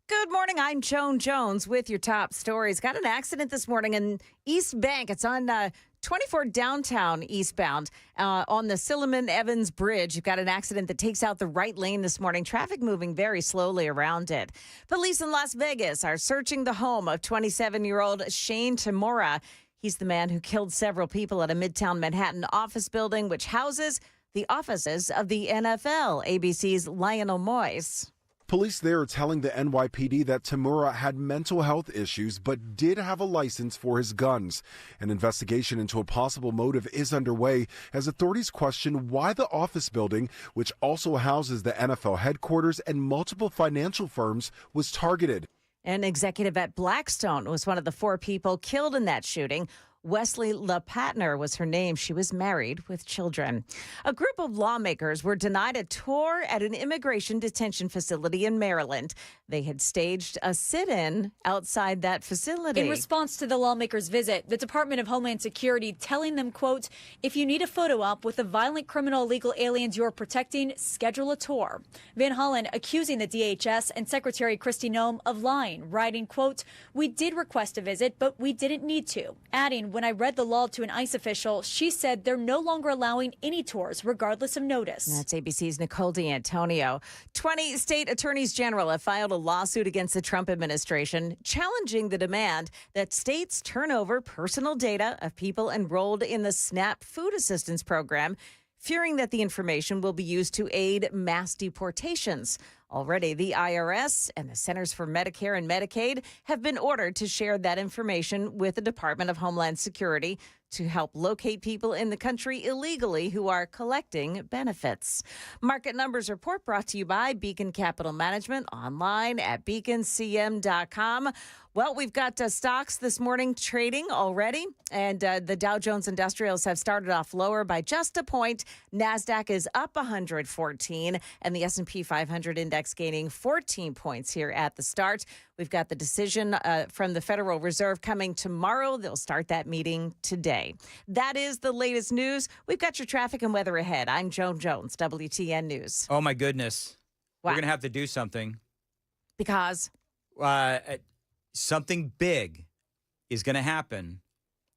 Good morning. I'm Joan Jones with your top stories. Got an accident this morning in East Bank. It's on 24 downtown eastbound on the Silliman Evans Bridge. You've got an accident that takes out the right lane this morning. Traffic moving very slowly around it. Police in Las Vegas are searching the home of 27-year-old Shane Tamura. He's the man who killed several people at a Midtown Manhattan office building, which houses the offices of the NFL. ABC's Lionel Moyes. Police there are telling the NYPD that Tamura had mental health issues but did have a license for his guns. An investigation into a possible motive is underway as authorities question why the office building, which also houses the NFL headquarters and multiple financial firms, was targeted. An executive at Blackstone was one of the 4 people killed in that shooting. Wesley LaPatner was her name. She was married with children. A group of lawmakers were denied a tour at an immigration detention facility in Maryland. They had staged a sit-in outside that facility. In response to the lawmakers' visit, the Department of Homeland Security telling them, quote, if you need a photo op with the violent criminal illegal aliens you're protecting, schedule a tour. Van Hollen accusing the DHS and Secretary Kristi Noem of lying, writing, quote, we did request a visit, but we didn't need to. Adding, when I read the law to an ICE official, she said they're no longer allowing any tours, regardless of notice. That's ABC's Nicole D'Antonio. 20 state attorneys general have filed a lawsuit against the Trump administration, challenging the demand that states turn over personal data of people enrolled in the SNAP food assistance program, fearing that the information will be used to aid mass deportations. Already, the IRS and the Centers for Medicare and Medicaid have been ordered to share that information with the Department of Homeland Security to help locate people in the country illegally who are collecting benefits. Market Numbers Report brought to you by Beacon Capital Management, online at beaconcm.com. Well, we've got stocks this morning trading already, and the Dow Jones Industrials have started off lower by just a point. NASDAQ is up 114, and the S&P 500 index gaining 14 points here at the start. We've got the decision from the Federal Reserve coming tomorrow. They'll start that meeting today. That is the latest news. We've got your traffic and weather ahead. I'm Joan Jones, WTN News. Oh, my goodness. What? We're going to have to do something. Because? Something big is going to happen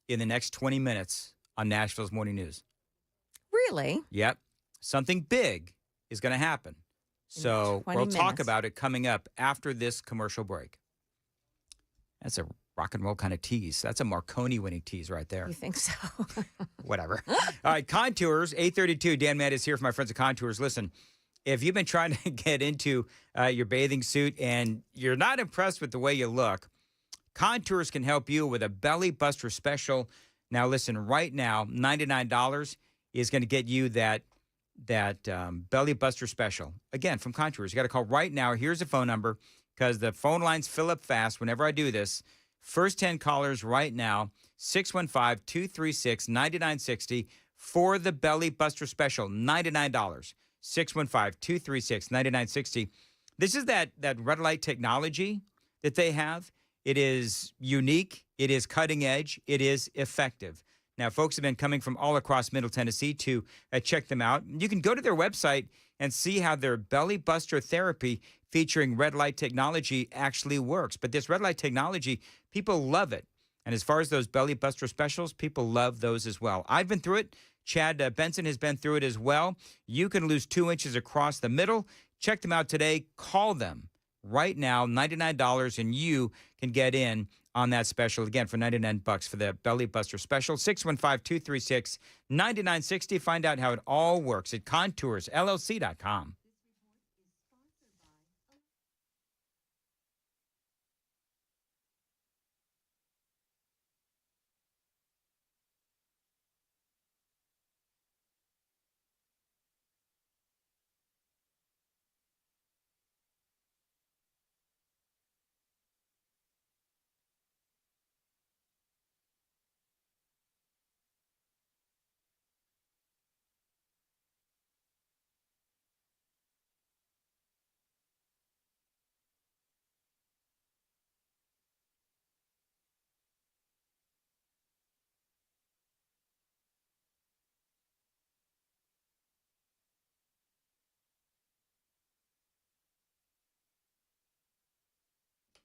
in the next 20 minutes on Nashville's Morning News. Really? Yep. Something big is going to happen. So we'll talk about it coming up after this commercial break. That's a rock and roll kind of tease. That's a Marconi winning tease right there. You think so? Whatever. All right, Contours, 832. Dan Mattis here for my friends at Contours. Listen, if you've been trying to get into your bathing suit and you're not impressed with the way you look, Contours can help you with a belly buster special. Now, listen, right now, $99 is going to get you that belly buster special. Again, from Contours. You got to call right now. Here's the phone number because the phone lines fill up fast whenever I do this. First 10 callers right now, 615-236-9960 for the belly buster special, $99. 615-236-9960. This is that red light technology that they have. It is unique. It is cutting edge. It is effective. Now, folks have been coming from all across Middle Tennessee to check them out. You can go to their website and see how their belly buster therapy featuring red light technology actually works. But this red light technology, people love it. And as far as those belly buster specials, people love those as well. I've been through it. Chad Benson has been through it as well. You can lose 2 inches across the middle. Check them out today. Call them right now, $99, and you can get in on that special, again, for $99 for the Belly Buster special. 615-236-9960. Find out how it all works at ContoursLLC.com.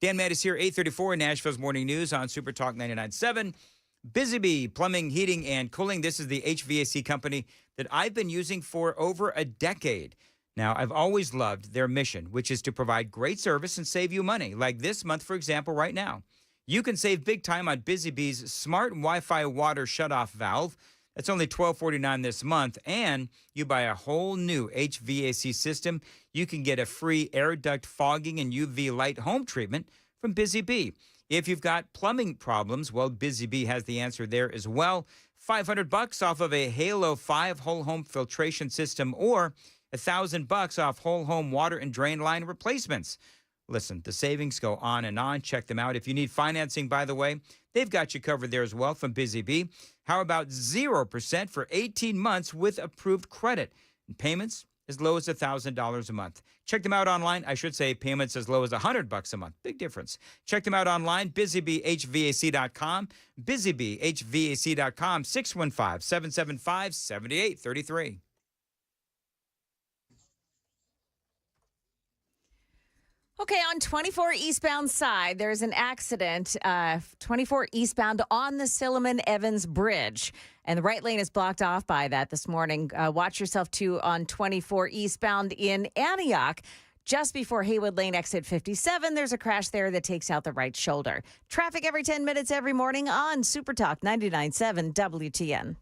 Dan Mattis here, 834 Nashville's Morning News on Super Talk 99.7. Busy Bee Plumbing, Heating, and Cooling. This is the HVAC company that I've been using for over a decade. Now, I've always loved their mission, which is to provide great service and save you money. Like this month, for example, right now. You can save big time on Busy Bee's smart Wi-Fi water shutoff valve. That's only $12.49 this month. And you buy a whole new HVAC system, you can get a free air duct fogging and UV light home treatment from Busy Bee. If you've got plumbing problems, well, Busy Bee has the answer there as well. $500 off of a Halo 5 whole home filtration system or $1,000 off whole home water and drain line replacements. Listen, the savings go on and on. Check them out. If you need financing, by the way, they've got you covered there as well from Busy Bee. How about 0% for 18 months with approved credit? And payments as low as $1,000 a month. Check them out online. I should say payments as low as $100 a month. Big difference. Check them out online, busybeehvac.com, busybeehvac.com, 615-775-7833. Okay, on 24 eastbound side, there's an accident, 24 eastbound on the Silliman-Evans Bridge. And the right lane is blocked off by that this morning. Watch yourself, too, on 24 eastbound in Antioch. Just before Haywood Lane, exit 57, there's a crash there that takes out the right shoulder. Traffic every 10 minutes every morning on Super Talk 99.7 WTN.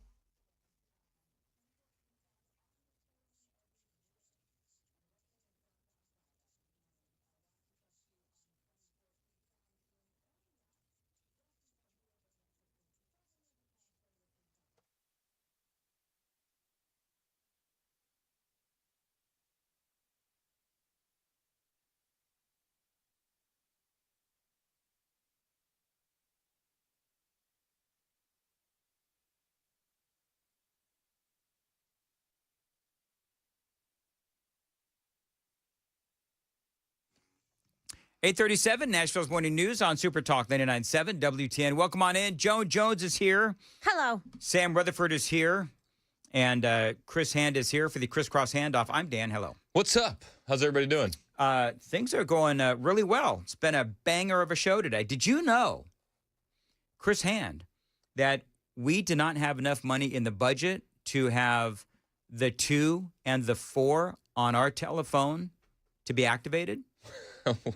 $837, Nashville's Morning News on Super Talk 99.7 WTN. Welcome on in. Joan Jones is here. Hello. Sam Rutherford is here. And Chris Hand is here for the Crisscross Handoff. I'm Dan. Hello. What's up? How's everybody doing? Things are going really well. It's been a banger of a show today. Did you know, Chris Hand, that we did not have enough money in the budget to have the 2 and the 4 on our telephone to be activated?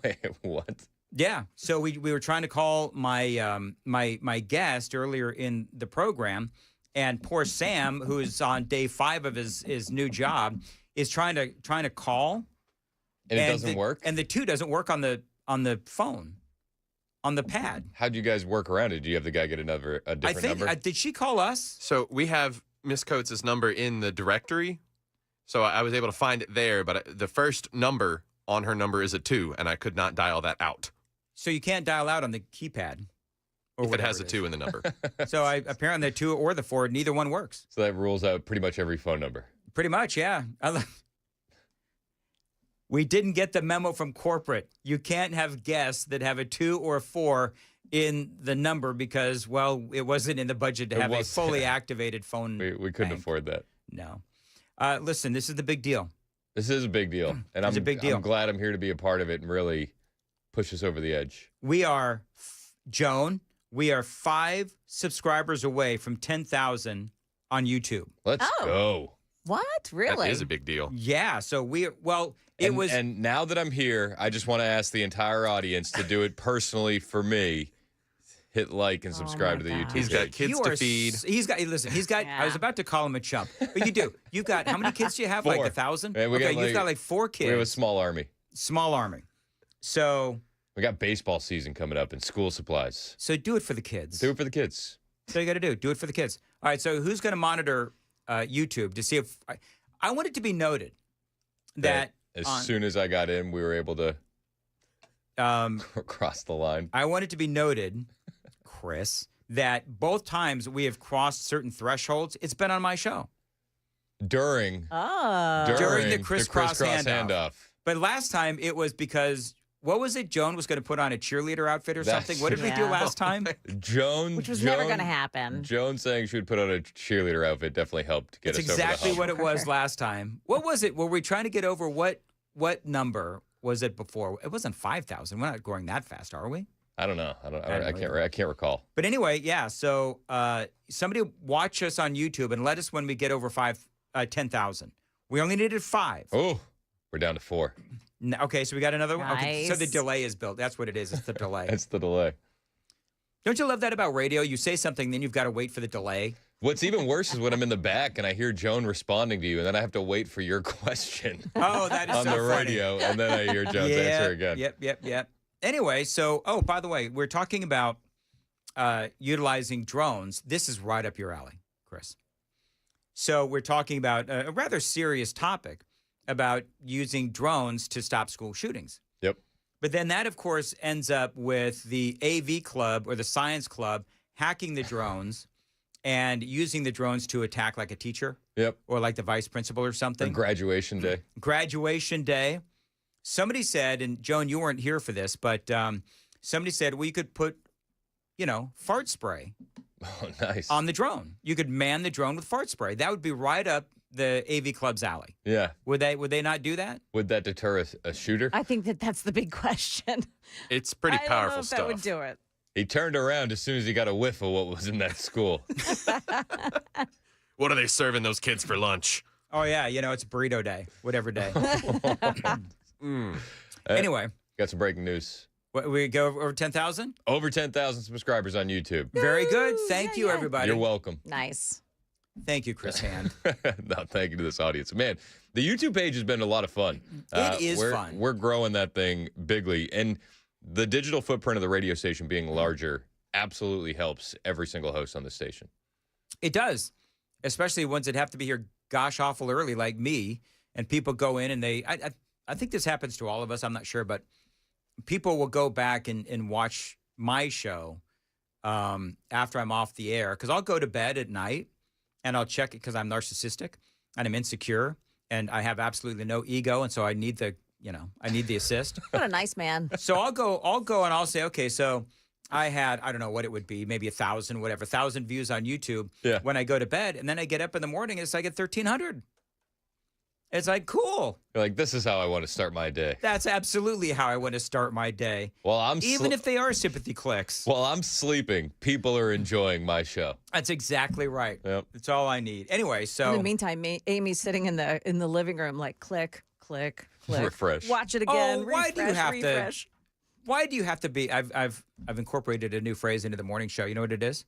Wait, what? Yeah. So we were trying to call my my guest earlier in the program, and poor Sam, who is on day 5 of his new job, is trying to call, and it doesn't work. And the 2 doesn't work on the phone, on the pad. How'd you guys work around it? Do you have the guy get a different number? Did she call us? So we have Miss Coates' number in the directory. So I was able to find it there, but the first number on her number is a 2, and I could not dial that out. So you can't dial out on the keypad. Or if it has a is. 2 in the number. So apparently the 2 or the 4, neither one works. So that rules out pretty much every phone number. Pretty much, yeah. We didn't get the memo from corporate. You can't have guests that have a 2 or a 4 in the number because, well, it wasn't in the budget to have a fully activated phone. We couldn't afford that. No. Listen, this is the big deal. This is a big deal. And It's a big deal. I'm glad I'm here to be a part of it and really push us over the edge. We are, Joan, we are 5 subscribers away from 10,000 on YouTube. Let's go. What? Really? That is a big deal. Yeah. So And now that I'm here, I just want to ask the entire audience to do it personally for me. Hit like and subscribe to the YouTube. He's got page. kids to feed. He's got. Listen, he's got. I was about to call him a chump, but you do. You've got how many kids do you have? 4. Like 1,000. Man, You've got like 4 kids. We have a small army. Small army. So we got baseball season coming up and school supplies. So do it for the kids. Do it for the kids. So you got to do. Do it for the kids. All right. So who's going to monitor YouTube to see if I want it to be noted that as soon as I got in, we were able to cross the line. I want it to be noted, Chris, that both times we have crossed certain thresholds, it's been on my show. During the crisscross handoff. handoff. But last time it was because, what was it? Joan was going to put on a cheerleader outfit or something. What did we do last time? Joan. Which was never going to happen. Joan saying she would put on a cheerleader outfit definitely helped get It's us over the exactly hump. what it was last time. What was it? Were we trying to get over what number was it before? It wasn't 5,000. We're not going that fast, are we? I don't know. I can't recall. But anyway, yeah. So somebody watch us on YouTube and let us when we get over 10,000. We only needed 5. Oh, we're down to 4. No, okay, so we got another one. Okay, so the Nice. delay is built. That's what it is. It's the delay. It's the delay. Don't you love that about radio? You say something, then you've got to wait for the delay. What's even worse is when I'm in the back and I hear Joan responding to you, and then I have to wait for your question. Oh, that is on so the funny. radio, and then I hear Joan's answer again. Yep. Anyway, so by the way, we're talking about utilizing drones. This is right up your alley, Chris. So we're talking about a rather serious topic about using drones to stop school shootings. Yep. But then that, of course, ends up with the AV club or the science club hacking the drones and using the drones to attack like a teacher. Yep. Or like the vice principal or something. Or graduation day. Graduation day. Somebody said, and Joan, you weren't here for this, but somebody said, well, you could put, fart spray on the drone. You could man the drone with fart spray. That would be right up the AV Club's alley. Yeah. Would they not do that? Would that deter a shooter? I think that's the big question. It's pretty I don't powerful know if stuff. that would do it. He turned around as soon as he got a whiff of what was in that school. What are they serving those kids for lunch? Oh, yeah. It's burrito day, whatever day. Anyway. Got some breaking news. What, we go over 10,000? Over 10,000 subscribers on YouTube. Very good. Thank you, everybody. You're welcome. Nice. Thank you, Chris Hand. No, thank you to this audience. Man, the YouTube page has been a lot of fun. It is fun. We're growing that thing bigly. And the digital footprint of the radio station being larger absolutely helps every single host on the station. It does, especially ones that have to be here gosh awful early like me. And people go in and I think this happens to all of us. I'm not sure, but people will go back and watch my show after I'm off the air because I'll go to bed at night and I'll check it because I'm narcissistic and I'm insecure and I have absolutely no ego. And so I need the assist. What a nice man. So I'll go and I'll say, okay, so I had, I don't know what it would be, maybe 1,000, whatever, 1,000 views on YouTube when I go to bed. And then I get up in the morning and it's like at 1,300. It's like, cool. You're like, this is how I want to start my day. That's absolutely how I want to start my day. Well, even if they are sympathy clicks. While I'm sleeping, people are enjoying my show. That's exactly right. Yep. That's all I need. Anyway, so In the meantime, Amy's sitting in the living room like click, click, click. Refresh. Watch it again. Oh, why do you have refresh. Why do you have to be? I've incorporated a new phrase into the morning show. You know what it is?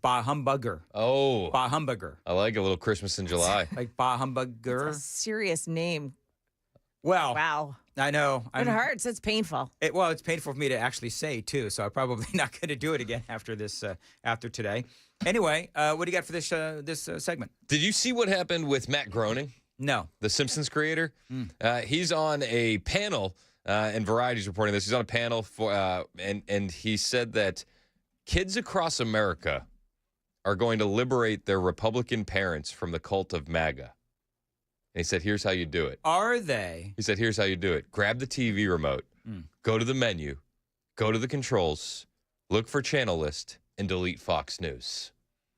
Bah humbugger. Oh. Bah humbugger. I like a little Christmas in July. Like bah humbugger. It's a serious name. Well, wow. I know. It hurts. It's painful. It's painful for me to actually say too. So I'm probably not going to do it again after this. After today. Anyway, what do you got for this segment? Did you see what happened with Matt Groening? No. The Simpsons creator. He's on a panel, and Variety's reporting this. He's on a panel for, and he said that kids across America are going to liberate their Republican parents from the cult of MAGA. And he said, here's how you do it. Are they? He said, here's how you do it. Grab the TV remote, go to the menu, go to the controls, look for channel list, and delete Fox News.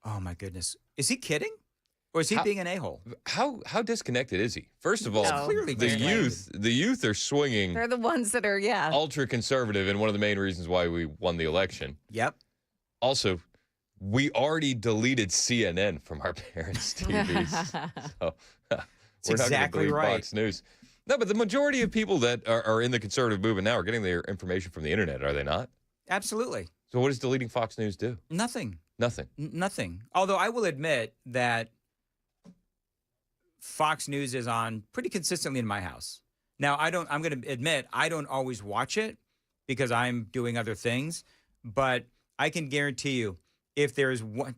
Oh, my goodness. Is he kidding? Or is he being an a-hole? How disconnected is he? First of all, clearly the youth are swinging They're the ones that are, ultra conservative, and one of the main reasons why we won the election. Yep. Also, we already deleted CNN from our parents' TVs. So we're not going to delete Fox News. No, but the majority of people that are in the conservative movement now are getting their information from the internet, are they not? Absolutely. So what does deleting Fox News do? Nothing. Nothing. Nothing. Although I will admit that Fox News is on pretty consistently in my house. Now, I'm going to admit, I don't always watch it because I'm doing other things, but I can guarantee you if there's one,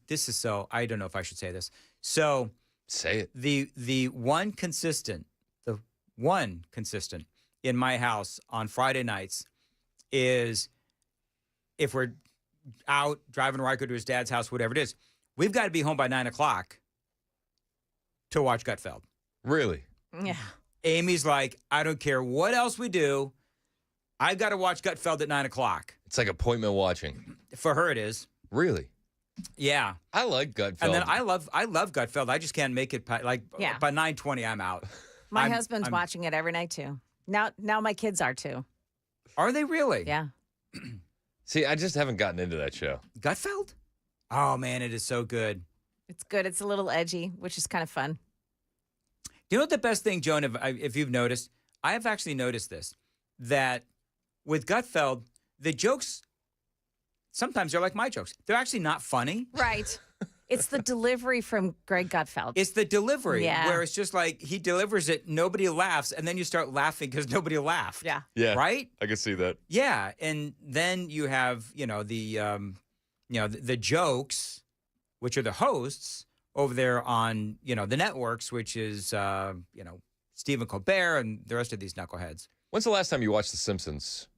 I don't know if I should say this. So say it. The one consistent in my house on Friday nights is if we're out driving Riker to his dad's house, whatever it is, we've got to be home by 9:00 to watch Gutfeld. Really? Yeah. Amy's like, I don't care what else we do. I've got to watch Gutfeld at 9:00. It's like appointment watching. For her, it is. Really? Yeah. I like Gutfeld. And then I love Gutfeld. I just can't make it by 9:20. I'm out. My husband's watching it every night too. Now my kids are too. Are they really? Yeah. See, I just haven't gotten into that show. Gutfeld? Oh man, it is so good. It's good. It's a little edgy, which is kind of fun. Do you know what the best thing, Joan, if you've noticed? I have actually noticed this, that with Gutfeld, the jokes, sometimes they're like my jokes. They're actually not funny. Right. It's the delivery from Greg Gutfeld. It's the delivery where it's just like he delivers it, nobody laughs, and then you start laughing because nobody laughed. Yeah. Yeah. Right? I can see that. Yeah. And then you have, the jokes, which are the hosts over there on, the networks, which is, Stephen Colbert and the rest of these knuckleheads. When's the last time you watched The Simpsons?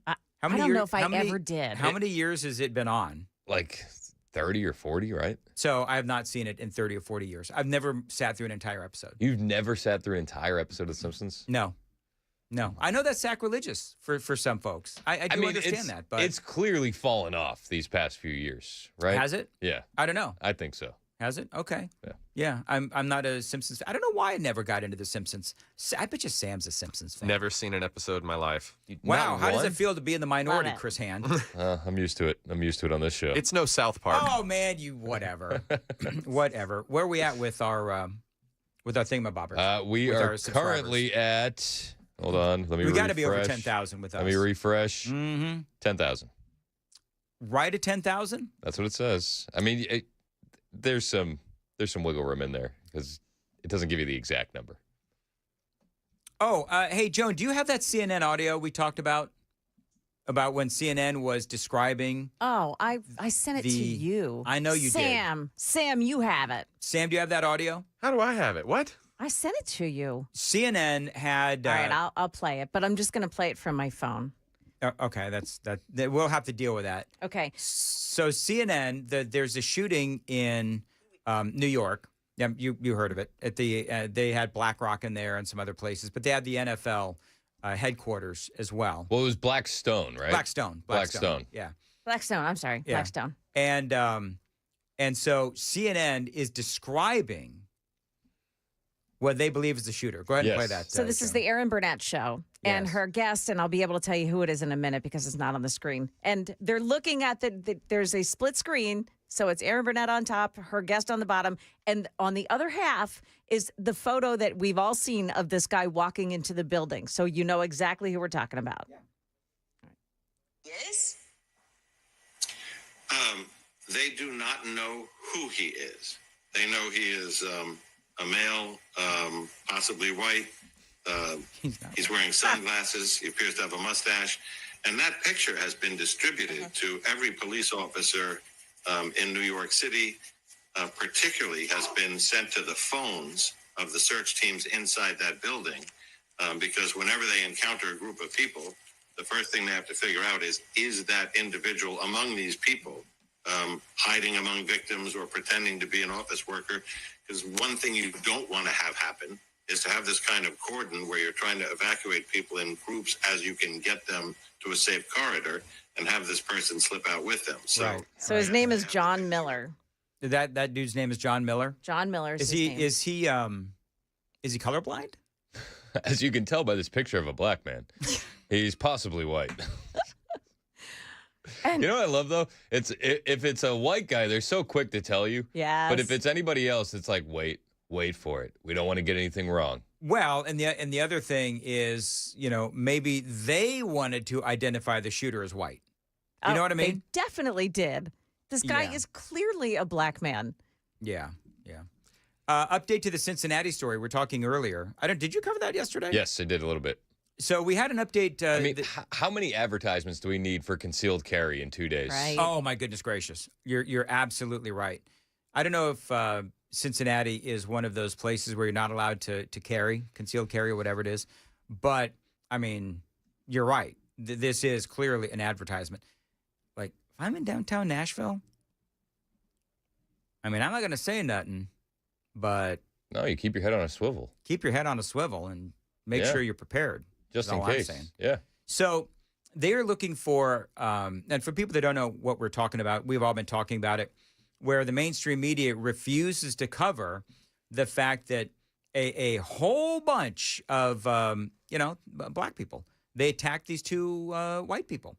I don't know if I ever did. How many years has it been on? Like 30 or 40, right? So I have not seen it in 30 or 40 years. I've never sat through an entire episode. You've never sat through an entire episode of The Simpsons? No. I know that's sacrilegious for some folks. I do understand that, but it's clearly fallen off these past few years, right? Has it? Yeah. I don't know. I think so. Has it? Okay. Yeah. Yeah. I'm not a Simpsons. I don't know why I never got into The Simpsons. I bet you Sam's a Simpsons fan. Never seen an episode in my life. Wow. How does it feel to be in the minority, Chris Hand? I'm used to it. I'm used to it on this show. It's no South Park. Oh man, whatever. Whatever. Where are we at with our thingamabobbers? We are currently at. Hold on. Let me. We got to be over 10,000 with us. Let me refresh. 10,000. Right at 10,000. That's what it says. I mean, there's some wiggle room in there because it doesn't give you the exact number. Oh, hey Joan, do you have that CNN audio we talked about when CNN was describing? Oh, I sent it to you. I know you did. Sam, you have it. Sam, do you have that audio? How do I have it? What? I sent it to you. CNN had. All right, I'll play it, but I'm just going to play it from my phone. Okay, that's we'll have to deal with that. Okay. So CNN, there's a shooting in New York. Yeah, you heard of it. At the they had BlackRock in there and some other places, but they had the NFL headquarters as well. Well, it was Blackstone, right? Blackstone. Yeah. Blackstone. I'm sorry. Yeah. Blackstone. And so CNN is describing what they believe is the shooter. Go ahead and play that. So this is the Erin Burnett show. And her guest, and I'll be able to tell you who it is in a minute because it's not on the screen. And they're looking at there's a split screen So it's Erin Burnett on top, her guest on the bottom. And on the other half is the photo that we've all seen of this guy walking into the building. So you know exactly who we're talking about. Yeah. Yes? They do not know who he is. They know he is a male, possibly white. He's wearing sunglasses. He appears to have a mustache. And that picture has been distributed to every police officer in New York City, particularly has been sent to the phones of the search teams inside that building, because whenever they encounter a group of people, the first thing they have to figure out is that individual among these people hiding among victims or pretending to be an office worker? Because one thing you don't want to have happen is to have this kind of cordon where you're trying to evacuate people in groups as you can get them to a safe corridor and have this person slip out with them. So, Right. So his name is John Miller. That dude's name is John Miller. John Miller Is his name. is he colorblind? As you can tell by this picture of a black man, he's possibly white. You know what I love though? If it's a white guy, they're so quick to tell you. Yes. But if it's anybody else, it's like wait for it. We don't want to get anything wrong. Well, and the other thing is, maybe they wanted to identify the shooter as white. You know what I mean? They definitely did. This guy Yeah. is clearly a black man. Yeah. Update to the Cincinnati story we're talking earlier. Did you cover that yesterday? Yes, I did a little bit. So we had an update. I mean, how many advertisements do we need for concealed carry in 2 days? Right. Oh my goodness gracious! You're absolutely right. I don't know if Cincinnati is one of those places where you're not allowed to carry, concealed carry, or whatever it is. But I mean, you're right. This is clearly an advertisement. Like if I'm in downtown Nashville, I mean, I'm not going to say nothing, but No, you keep your head on a swivel. keep your head on a swivel and make Yeah. sure you're prepared. Just is in all I'm case. saying. Yeah. So they are looking for, and for people that don't know what we're talking about, we've all been talking about it, where the mainstream media refuses to cover the fact that a whole bunch of, black people, they attacked these two white people.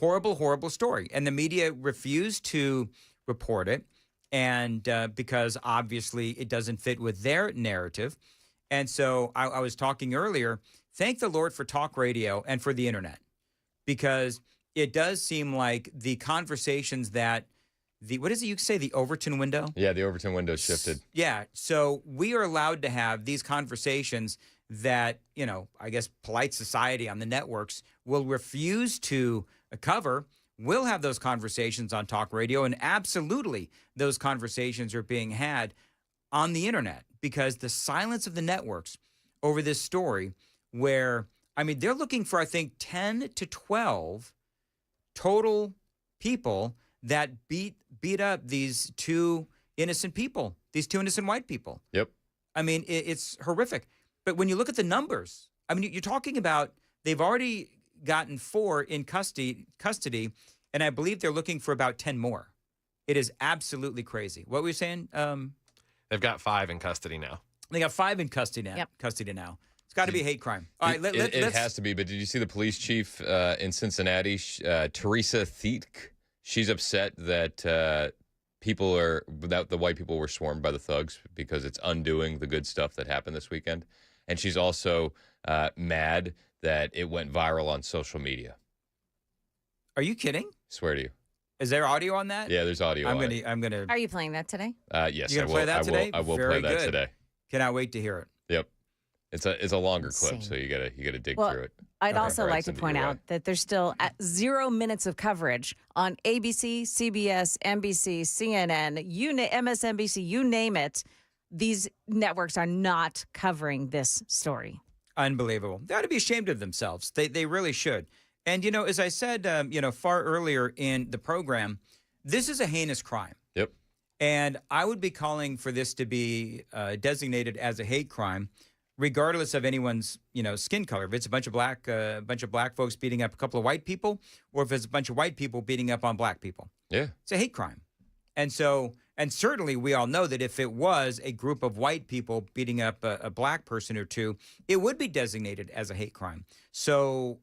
Horrible, horrible story. And the media refused to report it. And because obviously it doesn't fit with their narrative. And so I was talking earlier, thank the Lord for talk radio and for the internet, because it does seem like the conversations that what is it you say, the Overton window? Yeah, the Overton window shifted. Yeah. So we are allowed to have these conversations that, I guess polite society on the networks will refuse to cover. We'll have those conversations on talk radio, and absolutely those conversations are being had on the internet, because the silence of the networks over this story where, I mean, they're looking for, I think, 10 to 12 total people that beat up these two innocent people, these two innocent white people. Yep. I mean, it's horrific. But when you look at the numbers, I mean, you're talking about they've already gotten 4 in custody, and I believe they're looking for about 10 more. It is absolutely crazy. What were you saying? They've got 5 in custody now. They got 5 in custody now. Yep. Custody now. It's got to be a hate crime. All right, It let's. has to be, but did you see the police chief in Cincinnati, Teresa Thieck? She's upset that the white people were swarmed by the thugs because it's undoing the good stuff that happened this weekend. And she's also mad that it went viral on social media. Are you kidding? Swear to you. Is there audio on that? Yeah, there's audio on it. I'm gonna. Are you playing that today? Yes, You I gonna will. play that today? I will Very play that good. today. Cannot wait to hear it. Yep. It's a longer clip, Insane. so you gotta dig Well, through it. I'd Okay. also Or I'd like to send it point your out way. that there's still 0 minutes of coverage on ABC, CBS, NBC, CNN, MSNBC, you name it. These networks are not covering this story. Unbelievable. They ought to be ashamed of themselves. They really should. And, as I said, far earlier in the program, this is a heinous crime. Yep. And I would be calling for this to be designated as a hate crime, regardless of anyone's, skin color. If it's a bunch of black folks beating up a couple of white people, or if it's a bunch of white people beating up on black people. Yeah. It's a hate crime. And so, and certainly we all know that if it was a group of white people beating up a black person or two, it would be designated as a hate crime. So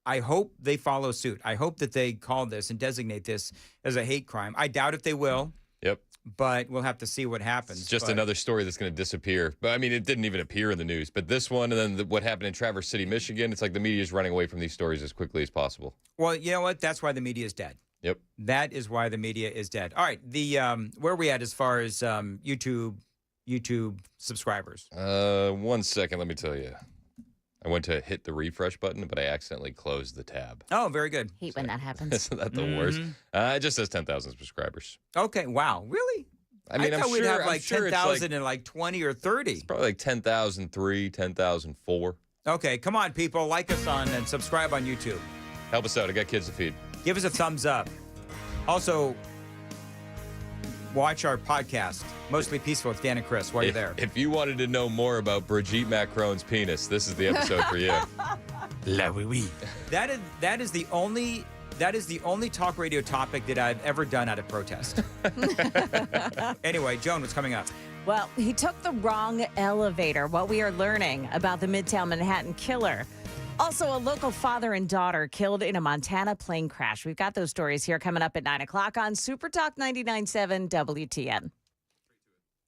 I hope they follow suit. I hope that they call this and designate this as a hate crime. I doubt if they will. Yep. But we'll have to see what happens. It's just But- another story that's going to disappear. But I mean, it didn't even appear in the news. But this one, and then what happened in Traverse City, Michigan, it's like the media is running away from these stories as quickly as possible. Well, you know what? That's why the media is dead. Yep. That is why the media is dead. All right. The where are we at as far as YouTube subscribers? 1 second, let me tell you. I went to hit the refresh button, but I accidentally closed the tab. Oh, very good. Hate when that happens. Isn't that the worst? It just says 10,000 subscribers. Okay. Wow. Really? I mean, thought we'd have like I'm sure it's 10,000 and like 20 or 30. It's probably like 10,003, 10,004. Okay. Come on, people. Like us on and subscribe on YouTube. Help us out. I got kids to feed. Give us a thumbs up. Also, watch our podcast, Mostly Peaceful with Dan and Chris, while you're there. If you wanted to know more about Brigitte Macron's penis, this is the episode for you. La oui oui. That is the only talk radio topic that I've ever done out of protest. Anyway, Joan, what's coming up? Well, he took the wrong elevator. What we are learning about the Midtown Manhattan killer. Also, a local father and daughter killed in a Montana plane crash. We've got those stories here coming up at 9 o'clock on Super Talk 99.7 WTN.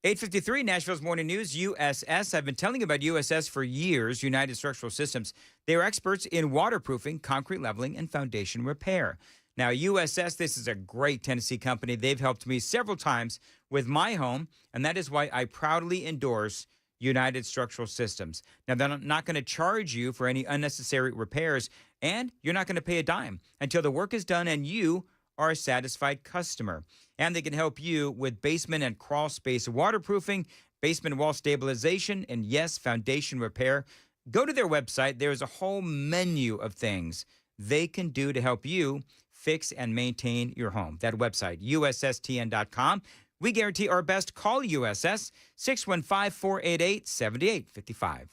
8:53, Nashville's Morning News, USS. I've been telling you about USS for years, United Structural Systems. They are experts in waterproofing, concrete leveling, and foundation repair. Now, USS, this is a great Tennessee company. They've helped me several times with my home, and that is why I proudly endorse United Structural Systems. Now, they're not going to charge you for any unnecessary repairs, and you're not going to pay a dime until the work is done and you are a satisfied customer. And they can help you with basement and crawl space waterproofing, basement wall stabilization, and yes, foundation repair. Go to their website. There's a whole menu of things they can do to help you fix and maintain your home. That website, USSTN.com. We guarantee our best. Call USS 615-488-7855.